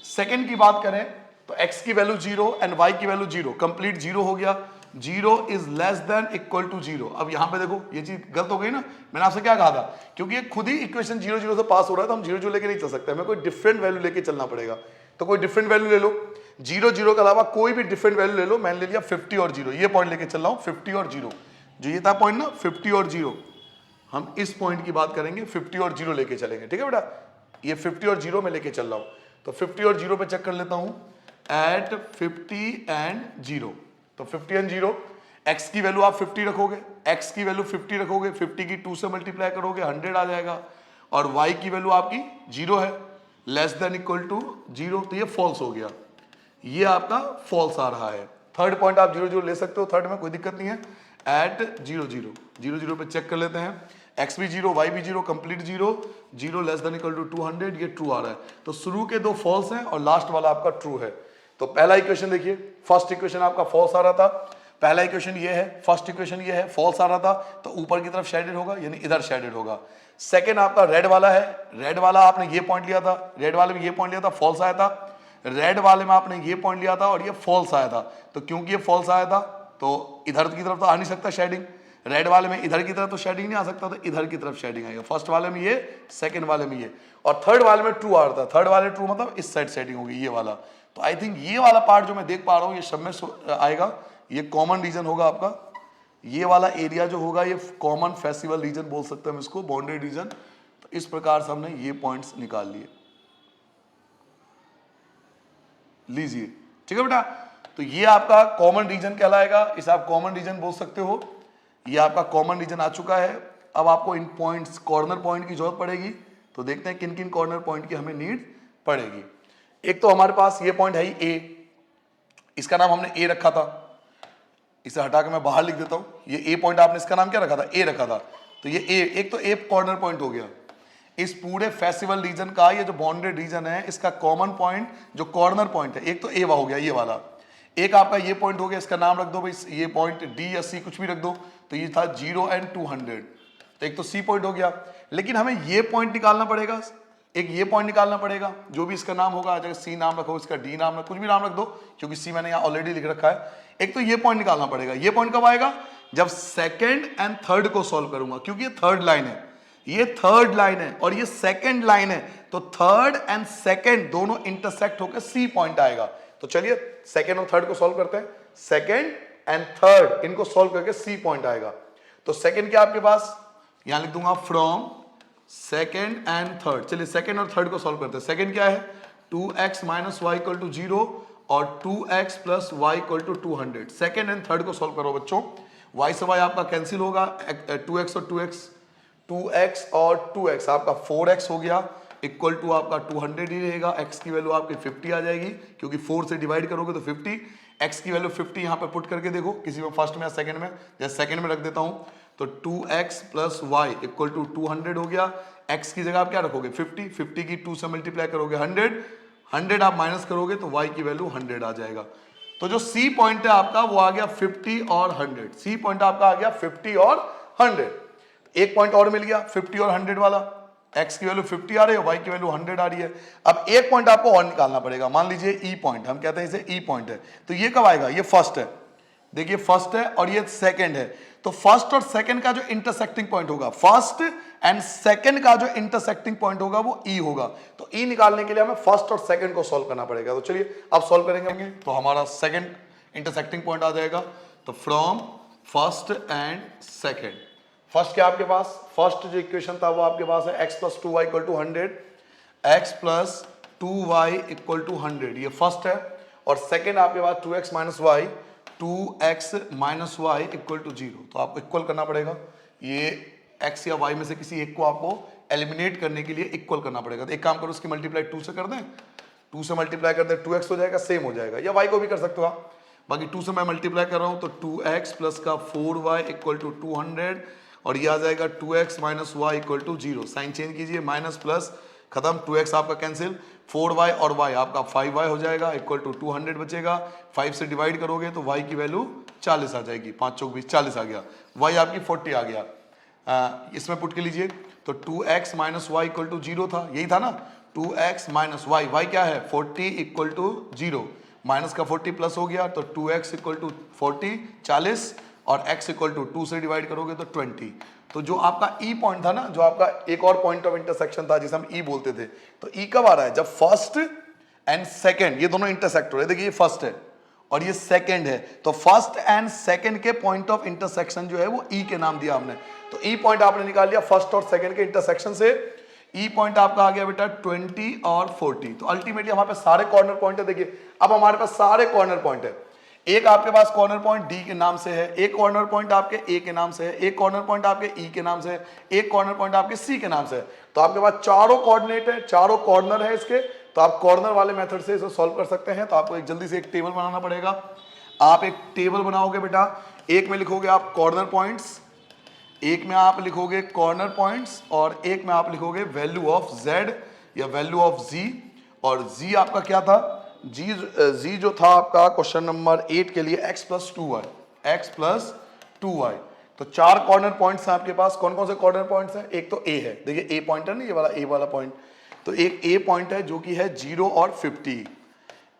Speaker 1: सेकंड की बात करें तो x की वैल्यू 0 एंड y की वैल्यू 0, कंप्लीट 0 हो गया, 0 is less than equal to 0। अब यहां पे देखो ये चीज गलत हो गई ना, मैंने आपसे क्या कहा था, क्योंकि ये खुद ही इक्वेशन 0 0 से पास हो रहा है, तो हम 0 0 लेके नहीं चल सकते, हमें कोई डिफरेंट वैल्यू लेके चलना पड़ेगा। तो कोई डिफरेंट वैल्यू ले लो, 0 0 के अलावा कोई भी डिफरेंट वैल्यू ले लो। मैंने ले लिया 50 और 0, ये पॉइंट लेके चल रहा हूं, 50 और 0, जो ये था पॉइंट ना 50 और 0, हम इस पॉइंट की बात करेंगे, 50 और 0 लेके चलेंगे, ठीक है बेटा। ये 50 और 0 में लेके चल रहा हूं, तो 50 और 0 पे चेक कर लेता हूं, एट 50 एंड 0, तो 50 एंड 0, x की वैल्यू आप 50 रखोगे, x की वैल्यू 50 रखोगे, 50 की 2 से मल्टीप्लाई करोगे 100 आ जाएगा, और y की वैल्यू आपकी 0 है, लेस देन इक्वल टू 0, तो ये फॉल्स हो गया, ये आपका फॉल्स आ रहा है। थर्ड पॉइंट आप 0 0 ले सकते हो, थर्ड में कोई दिक्कत नहीं है। एट 0 0 0 0 पे चेक कर लेते हैं, एक्स भी जीरो, वाई भी zero, complete zero, zero less than equal to 200, ये ट्रू आ रहा है। तो शुरू के दो फॉल्स हैं और लास्ट वाला आपका ट्रू है। तो पहला इक्वेशन देखिए, फर्स्ट इक्वेशन आपका फॉल्स आ रहा था, पहला इक्वेशन ये है, फर्स्ट इक्वेशन ये है, फॉल्स आ रहा था तो ऊपर की तरफ शेडेड होगा, यानी इधर शेडेड होगा। सेकंड आपका रेड वाला है, रेड वाला आपने ये पॉइंट लिया था, रेड वाले में ये पॉइंट लिया था, फॉल्स आया था। रेड वाले में आपने ये पॉइंट लिया था और ये फॉल्स आया था। तो क्योंकि ये फॉल्स आया था तो इधर की तरफ तो आ नहीं सकता शेडिंग, रेड वाले में इधर की तरफ तो शेडिंग नहीं आ सकता, तो इधर की तरफ शेडिंग आएगा। फर्स्ट वाले में ये, सेकंड वाले में ये, और थर्ड वाले में ट्रू आ रहा था। थर्ड वाले ट्रू मतलब इस साइड शेडिंग होगी, ये वाला। तो आई थिंक ये वाला पार्ट जो मैं देख पा रहा हूँ ये सब में आएगा, ये कॉमन रीजन होगा आपका। ये वाला एरिया जो होगा ये कॉमन फेस्टिवल रीजन बोल सकते हैं हम इसको, बाउंड्री रीजन। तो इस प्रकार से हमने ये पॉइंट्स निकाल लिए, लीजिए, ठीक है बेटा। तो ये आपका कॉमन रीजन कहलाएगा, इसे आप कॉमन रीजन बोल सकते हो। ये आपका कॉमन रीजन आ चुका है। अब आपको इन पॉइंट्स, कॉर्नर पॉइंट की जरूरत पड़ेगी। तो देखते हैं किन किन कॉर्नर पॉइंट की हमें नीड पड़ेगी। एक तो हमारे पास ये पॉइंट है ए, इसका नाम हमने ए रखा था, इसे हटा के मैं बाहर लिख देता हूं। ये ए पॉइंट आपने इसका नाम क्या रखा था, ए रखा था। तो ये ए, एक तो ए कॉर्नर पॉइंट हो गया। इस पूरे फेस्टिवल रीजन का ये जो बाउंडेड रीजन है इसका कॉमन पॉइंट जो कॉर्नर पॉइंट है, एक तो ए हो गया ये वाला, एक आपका ये पॉइंट हो गया, इसका नाम रख दो भाई, ये पॉइंट डी या सी कुछ भी रख दो। तो ये था 0 एंड 200, तो एक तो सी पॉइंट हो गया। लेकिन हमें ये पॉइंट निकालना पड़ेगा, एक ये पॉइंट निकालना पड़ेगा, जो भी इसका नाम होगा, अगर सी नाम रखो, इसका डी नाम रखो, कुछ भी नाम रख दो, क्योंकि सी मैंने यहाँ ऑलरेडी लिख रखा है। एक तो ये पॉइंट निकालना पड़ेगा। ये पॉइंट कब आएगा, जब सेकंड एंड थर्ड को सॉल्व करूंगा, क्योंकि ये थर्ड लाइन है, ये थर्ड लाइन है और ये सेकंड लाइन है। तो थर्ड एंड सेकंड दोनों इंटरसेक्ट होकर सी पॉइंट आएगा। तो चलिए सेकंड और थर्ड को सॉल्व करते हैं। सेकंड एंड थर्ड इनको सॉल्व करके सी पॉइंट आएगा। तो सेकंड क्या आपके पास, यहां लिख दूंगा फ्रॉम सेकंड एंड थर्ड। चलिए सेकंड और थर्ड को सॉल्व करते हैं। सेकंड क्या है, 2x minus y equal to 0 और 2x plus y equal to 200। Second and third को सॉल्व करो बच्चों। y से y आपका कैंसिल होगा, 2x और 2x, 2x और 2x आपका 4x हो गया, इक्वल टू आपका 200 ही रहेगा। x की वैल्यू आपकी 50 आ जाएगी, क्योंकि 4 से डिवाइड करोगे तो 50। x की वैल्यू 50 यहाँ पे पुट करके देखो, किसी में फर्स्ट में या सेकंड में, जैसे सेकंड में रख देता हूँ। तो 2x plus y equal to 200 हो गया। x की जगह आप क्या रखोगे 50, 50 की 2 से मल्टीप्लाई करोगे 100, 100 आप माइनस करोगे तो y की वैल्यू 100 आ जाएगा। तो जो c पॉइंट है आपका वो आ गया 50 और 100। c पॉइंट आपका आ गया 50 और 100। एक पॉइंट और मिल गया 50 और 100 वाला, x की वैल्यू 50 आ रही है, y की वैल्यू 100 आ रही है। अब एक पॉइंट आपको और निकालना पड़ेगा, मान लीजिए e पॉइंट, हम कहते हैं इसे e पॉइंट है। तो ये कब आएगा, ये फर्स्ट है, देखिए फर्स्ट है और ये सेकंड है। तो फर्स्ट और सेकंड का जो इंटरसेक्टिंग पॉइंट होगा, फर्स्ट एंड सेकंड का जो इंटरसेक्टिंग पॉइंट होगा वो ई होगा। तो ई निकालने के लिए हमें फर्स्ट और सेकंड को सॉल्व करना पड़ेगा। तो चलिए अब सॉल्व करेंगे, तो हमारा सेकंड इंटरसेक्टिंग पॉइंट आ जाएगा। तो from first and second, first क्या आपके पास, फर्स्ट जो इक्वेशन था वो आपके पास है x plus 2y equal to 100, x plus 2y equal to 100, ये फर्स्ट है। और सेकंड आपके पास 2x minus y, 2x minus y equal to 0। तो आपको इक्वल करना पड़ेगा, ये x या y में से किसी एक को आपको एलिमिनेट करने के लिए इक्वल करना पड़ेगा। तो एक काम करो, उसकी मल्टीप्लाई 2 से कर दें, 2 से मल्टीप्लाई कर दें, 2x हो जाएगा, सेम हो जाएगा, या y को भी कर सकते हो आप। बाकी 2 से मैं मल्टीप्लाई कर रहा हूं तो 2x प्लस का 4y इक्वल टू 200, और ये आ जाएगा 2x minus y equal to 0। Sign change कीजिए, माइनस प्लस खत्म, 2x आपका कैंसिल, 4y और y आपका 5y हो जाएगा, इक्वल टू 200 बचेगा। 5 से डिवाइड करोगे तो y की वैल्यू 40 आ जाएगी, 5 चौक 20, 40 आ गया, y आपकी 40 आ गया। इसमें पुट के लीजिए, तो 2x minus y equal to 0 था, यही था ना, 2x माइनस वाई, y क्या है 40 इक्वल टू 0, माइनस का 40 प्लस हो गया, तो 2x इक्वल टू 40 40, और x इक्वल टू 2 से डिवाइड करोगे तो 20। तो जो आपका ई पॉइंट था ना, जो आपका एक और पॉइंट ऑफ इंटरसेक्शन था जिसे हम ई बोलते थे, तो ई कब आ रहा है, जब फर्स्ट एंड सेकंड ये दोनों इंटरसेक्ट हो रहे हैं। देखिए ये फर्स्ट है और ये सेकंड है, तो फर्स्ट एंड सेकंड के पॉइंट ऑफ इंटरसेक्शन जो है वो ई के नाम दिया हमने। तो ई पॉइंट आपने निकाल लिया फर्स्ट और सेकंड के इंटरसेक्शन से। ई पॉइंट आपका आ गया बेटा 20 और 40। तो अल्टीमेटली हमारे पास सारे कॉर्नर पॉइंट है। देखिए अब हमारे पास सारे कॉर्नर पॉइंट है, एक आपके पास कॉर्नर पॉइंट डी के नाम से है, एक कॉर्नर पॉइंट आपके ए के नाम से है, एक कॉर्नर पॉइंट आपके ई के नाम से है, एक कॉर्नर पॉइंट आपके सी के नाम से है। तो आपके पास चारों कोऑर्डिनेट है, चारों कॉर्नर है इसके। तो आप कॉर्नर वाले मेथड से इसे सॉल्व कर सकते हैं। तो आपको एक जल्दी से एक टेबल बनाना पड़ेगा। आप एक टेबल बनाओगे बेटा, एक में लिखोगे आप कॉर्नर पॉइंट्स, एक में आप लिखोगे कॉर्नर पॉइंट्स और एक में आप लिखोगे वैल्यू ऑफ z या वैल्यू ऑफ z। और z आपका क्या था, z जो था आपका क्वेश्चन नंबर 8 के लिए x plus 2y, x plus 2y। तो 4 कॉर्नर पॉइंट्स हैं आपके पास। कौन कौन से कॉर्नर पॉइंट्स हैं? एक तो a है, देखिए a पॉइंट है ना, ये वाला a वाला पॉइंट। तो एक a पॉइंट है जो कि है 0 और 50।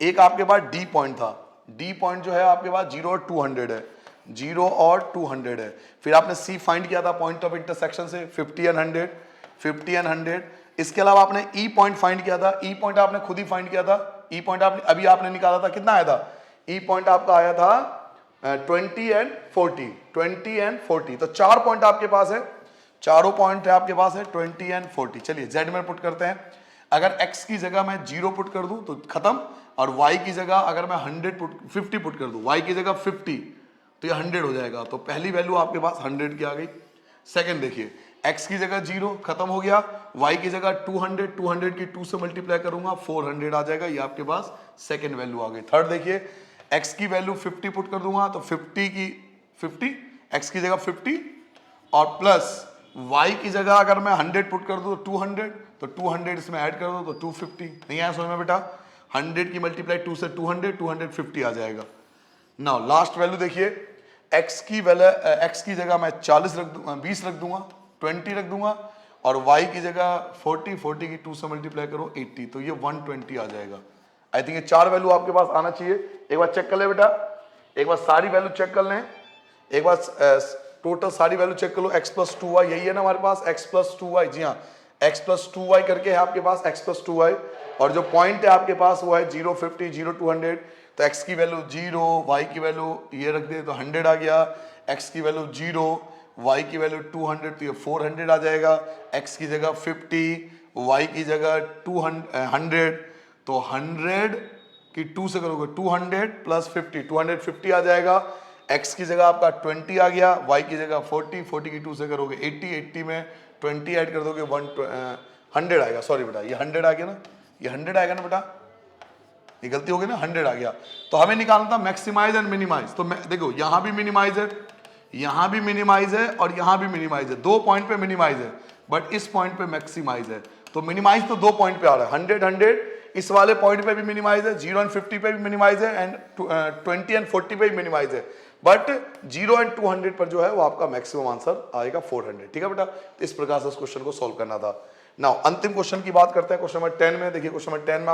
Speaker 1: एक आपके पास d पॉइंट था, d पॉइंट जो है आपके पास 0 और 200 है, 0 और 200 है। फिर आपने c फाइंड किया था पॉइंट ऑफ इंटरसेक्शन से 50 एंड 100, 50 एंड 100। इसके अलावा आपने e पॉइंट फाइंड किया था, e पॉइंट आपने खुद ही फाइंड किया था। e पॉइंट आपने अभी आपने निकाला था, कितना आया था? e पॉइंट आपका आया था 20 एंड 40, 20 एंड 40। तो 4 पॉइंट आपके पास है, चारों पॉइंट है आपके पास है 20 एंड 40। चलिए z में पुट करते हैं। अगर x की जगह मैं 0 पुट कर दूं तो खत्म, और y की जगह अगर मैं 50 पुट कर दूं, y की जगह 50 तो ये 100 हो जाएगा। तो पहली वैल्यू आपके पास 100 की आ गई। सेकंड देखिए, x की जगह 0 खत्म हो गया, y की जगह 200, 200 की 2 से मल्टीप्लाई करूंगा 400 आ जाएगा, ये आपके पास सेकंड वैल्यू आ गई। थर्ड देखिए, x की वैल्यू 50 पुट कर दूंगा तो 50 की 50, x की जगह 50 और प्लस y की जगह अगर मैं 100 पुट कर दूं तो 200, तो 200 इसमें ऐड कर दो तो 250। नहीं आया समझ में बेटा? 100 की मल्टीप्लाई 2 से 200, 250 आ जाएगा। नाउ लास्ट वैल्यू देखिए, x की वैल्यू, x की जगह मैं 40 रख दूंगा, 20 रख दूंगा, 20 रख दूंगा, और y की जगह 40, 40 की 2 से मल्टीप्लाई करो 80, तो ये 120 आ जाएगा। आई थिंक ये 4 वैल्यू आपके पास आना चाहिए। एक बार चेक कर ले बेटा, एक बार सारी वैल्यू चेक कर लें, एक बार टोटल सारी वैल्यू चेक कर लो। x प्लस 2y यही है ना हमारे पास, x प्लस 2y, जी हाँ x प्लस 2y करके है आपके पास, x प्लस 2y। और जो पॉइंट है आपके पास वो है 0, 50, 0, 200। तो x की वैल्यू 0, y की वैल्यू ये रख दे तो 100 आ गया, x की वैल्यू 0, y की वैल्यू 200 तो ये 400 आ जाएगा, x की जगह 50, y की जगह 100, तो 100 की 2 से करोगे 200 प्लस 50, 250 आ जाएगा। x की जगह आपका 20 आ गया, y की जगह 40, 40 की 2 से करोगे 80, 80 में 20 ऐड कर दोगे 100 आएगा। सॉरी बेटा, ये 100 आ गया ना, ये 100 आएगा ना बेटा, ये गलती हो गई ना, 100 आ गया। तो हमें निकालना था मैक्सिमाइज एंड मिनिमाइज। तो देखो यहां भी मिनिमाइज है, यहां भी मिनिमाइज है और यहां भी मिनिमाइज है, 2 पॉइंट पे मिनिमाइज है, बट इस पॉइंट पे मैक्सिमाइज है। तो मिनिमाइज तो 2 पॉइंट पे आ रहा है, 100, 100 इस वाले पॉइंट पे भी मिनिमाइज है, 0 एंड 50 पे भी मिनिमाइज है, एंड 20 एंड 40 पे भी मिनिमाइज है, बट 0 एंड 200 पर जो है वो आपका मैक्सिमम आंसर आएगा 400। ठीक है बेटा, इस प्रकार से उस क्वेश्चन को सॉल्व करना था। नाउ अंतिम क्वेश्चन की बात करते हैं, क्वेश्चन नंबर 10 में। देखिए क्वेश्चन नंबर 10 में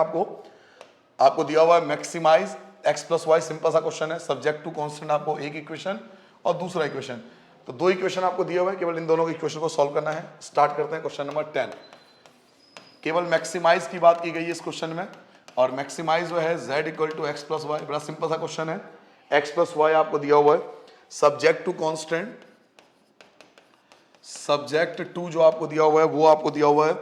Speaker 1: आपको दिया हुआ है maximise x plus y, simple सा क्वेश्चन है, सब्जेक्ट टू कांस्टेंट आपको एक इक्वेशन और दूसरा इक्वेशन, तो 2 इक्वेशन आपको दिए हुए हैं, केवल इन दोनों इक्वेशन को सॉल्व करना है। स्टार्ट करते हैं क्वेश्चन नंबर 10। केवल मैक्सिमाइज की बात की गई है इस क्वेश्चन में, और मैक्सिमाइज जो है z equal to x plus y, बड़ा सिंपल सा क्वेश्चन है। x प्लस वाई आपको दिया हुआ है, subject to constant, subject to जो आपको दिया हुआ है वो आपको दिया हुआ है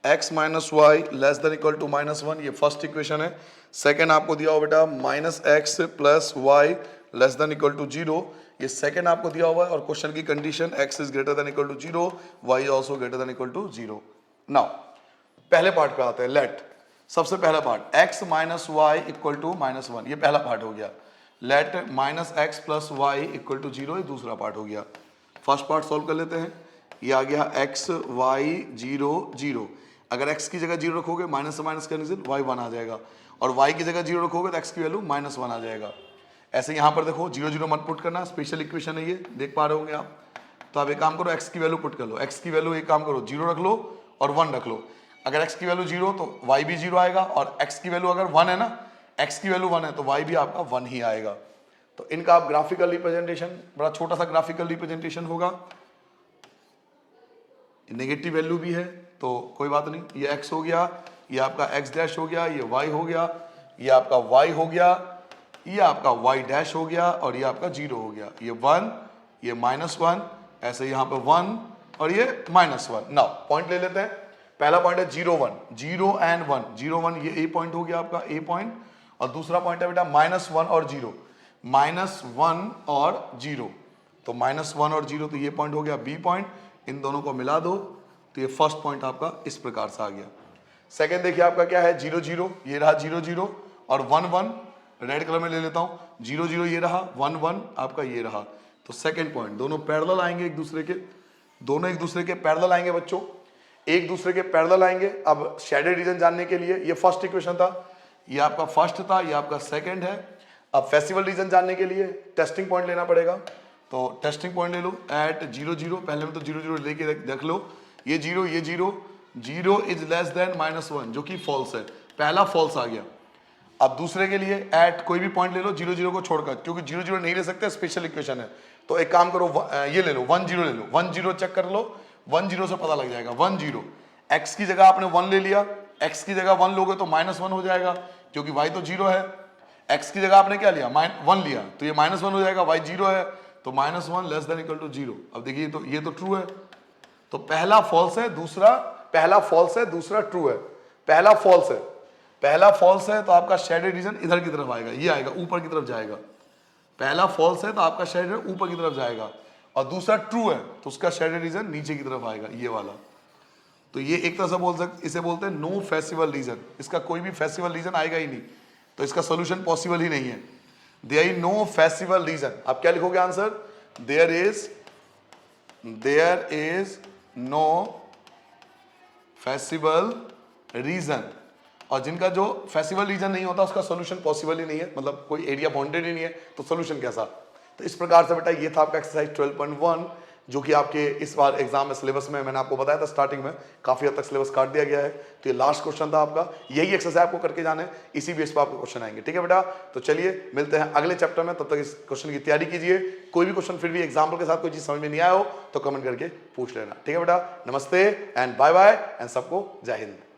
Speaker 1: x minus y less than equal to -1, ये फर्स्ट इक्वेशन है। सेकंड आपको दिया हुआ बेटा minus x plus y less than equal to 0, ये सेकंड आपको दिया हुआ है, और क्वेश्चन की condition x is greater than equal to 0, y also greater than equal to 0। Now पहले पार्ट पे आते हैं, लेट, सबसे पहला part x minus y equal to -1, ये पहला पार्ट हो गया। Let minus x plus y equal to 0, ये दूसरा पार्ट हो गया। फर्स्ट पार्ट सॉल्व कर लेते हैं, ये आ गया x y 0 0, अगर x की जगह 0 रखोगे माइनस से माइनस करने से y 1 आ जाएगा, और y की जगह 0 रखोगे तो x की वैल्यू -1 आ जाएगा। ऐसे यहाँ पर देखो 0 0 मत पुट करना, स्पेशल इक्वेशन है ये, देख पा रहे होंगे आप। तो आप एक काम करो, x की वैल्यू पुट कर लो, x की वैल्यू एक काम करो 0 रख लो और 1 रख लो। अगर x की वैल्यू 0 तो y भी 0 आएगा, और x की वैल्यू अगर 1 है ना, x की वैल्यू 1 है तो y भी आपका 1 ही आएगा। तो इनका आप ग्राफिकल रिप्रेजेंटेशन, बड़ा छोटा सा ग्राफिकल रिप्रेजेंटेशन होगा, नेगेटिव वैल्यू भी है तो कोई बात नहीं, ये x हो गया, ये आपका x डैश हो गया, ये y हो गया, ये आपका y हो गया, ये आपका y डैश हो गया, और ये आपका 0 हो गया, ये 1, ये -1, ऐसे यहाँ पे 1 और ये -1। नाउ पॉइंट ले लेते हैं, पहला पॉइंट है 0 1, 0 एंड 1, 0 1 ये a पॉइंट हो गया आपका, a पॉइंट, और दूसरा पॉइंट है बेटा -1 और 0, -1 और 0, तो -1 और 0 तो ये पॉइंट हो गया b पॉइंट, इन दोनों को मिला दो तो ये फर्स्ट पॉइंट आपका इस प्रकार से आ गया। सेकंड देखिए आपका क्या है, 0 0, ये रहा 0 0 और 1 1, रेड कलर में ले लेता हूं, 0 0 ये रहा, 1 1 आपका ये रहा, तो सेकंड पॉइंट दोनों पैरेलल आएंगे एक दूसरे के, दोनों एक दूसरे के पैरेलल आएंगे बच्चों, एक दूसरे के पैरेलल आएंगे। अब शेडेड रीजन जानने के लिए ये फर्स्ट इक्वेशन था, ये आपका फर्स्ट था, ये आपका सेकंड है। अब फेस्टिवल रीजन जानने के लिए टेस्टिंग पॉइंट लेना पड़ेगा, तो टेस्टिंग पॉइंट ले लो एट 0 0, पहले में तो 0 0 लेके रख लो, ये 0 ये 0, 0 इज लेस देन -1 जो कि फॉल्स है, पहला फॉल्स आ गया। अब दूसरे के लिए एट कोई भी पॉइंट ले लो 0 0 को छोड़कर, क्योंकि 0 0 नहीं ले सकते, स्पेशल इक्वेशन है। तो एक काम करो, ये ले लो 1 0 ले लो, 1 0 चेक कर लो, 1 0 से पता लग जाएगा 1 0। x की जगह आपने 1 ले लिया, x की जगह 1 लोगे तो -1 हो जाएगा, क्योंकि y तो 0 है। x की जगह आपने क्या लिया 1 लिया, तो ये -1 हो जाएगा, y 0 है, तो -1 लेस देन इक्वल टू 0। अब देखिए तो ये तो ट्रू है, तो पहला फॉल्स है, पहला फॉल्स है, दूसरा ट्रू है। पहला फॉल्स है तो आपका शेडेड रीजन इधर की तरफ आएगा, ये आएगा ऊपर की तरफ जाएगा। पहला फॉल्स है तो आपका शेडेड ऊपर की तरफ जाएगा, और दूसरा ट्रू है तो उसका शेडेड रीजन नीचे की तरफ आएगा, ये वाला। तो ये एक तरह से बोल सकते, इसे बोलते हैं नो फेस्टिवल रीजन, इसका कोई भी फेस्टिवल रीजन आएगा ही नहीं, तो इसका सोल्यूशन पॉसिबल ही नहीं है। There is no festival region, आप क्या लिखोगे answer, there is no festival region. और जिनका जो फेस्टिवल रीजन नहीं होता उसका सोल्यूशन पॉसिबल ही नहीं है, मतलब कोई एरिया बाउंडेड ही नहीं है, तो सोल्यूशन कैसा। तो इस प्रकार से बेटा ये था आपका एक्सरसाइज 12.1, जो कि आपके इस बार एग्जाम में सिलेबस में मैंने आपको बताया था स्टार्टिंग में, काफी हद तक सिलेबस काट दिया गया है। तो ये लास्ट क्वेश्चन था आपका, यही एक्सरसाइज आपको करके जाना है, इसी बेस पर आपको क्वेश्चन आएंगे। ठीक है बेटा, तो चलिए मिलते हैं अगले चैप्टर में, तब तक इस क्वेश्चन की तैयारी कीजिए। कोई भी क्वेश्चन फिर भी एग्जाम्पल के साथ कोई चीज समझ में नहीं आया हो तो कमेंट करके पूछ लेना। ठीक है बेटा, नमस्ते एंड बाय बाय एंड सबको जय हिंद।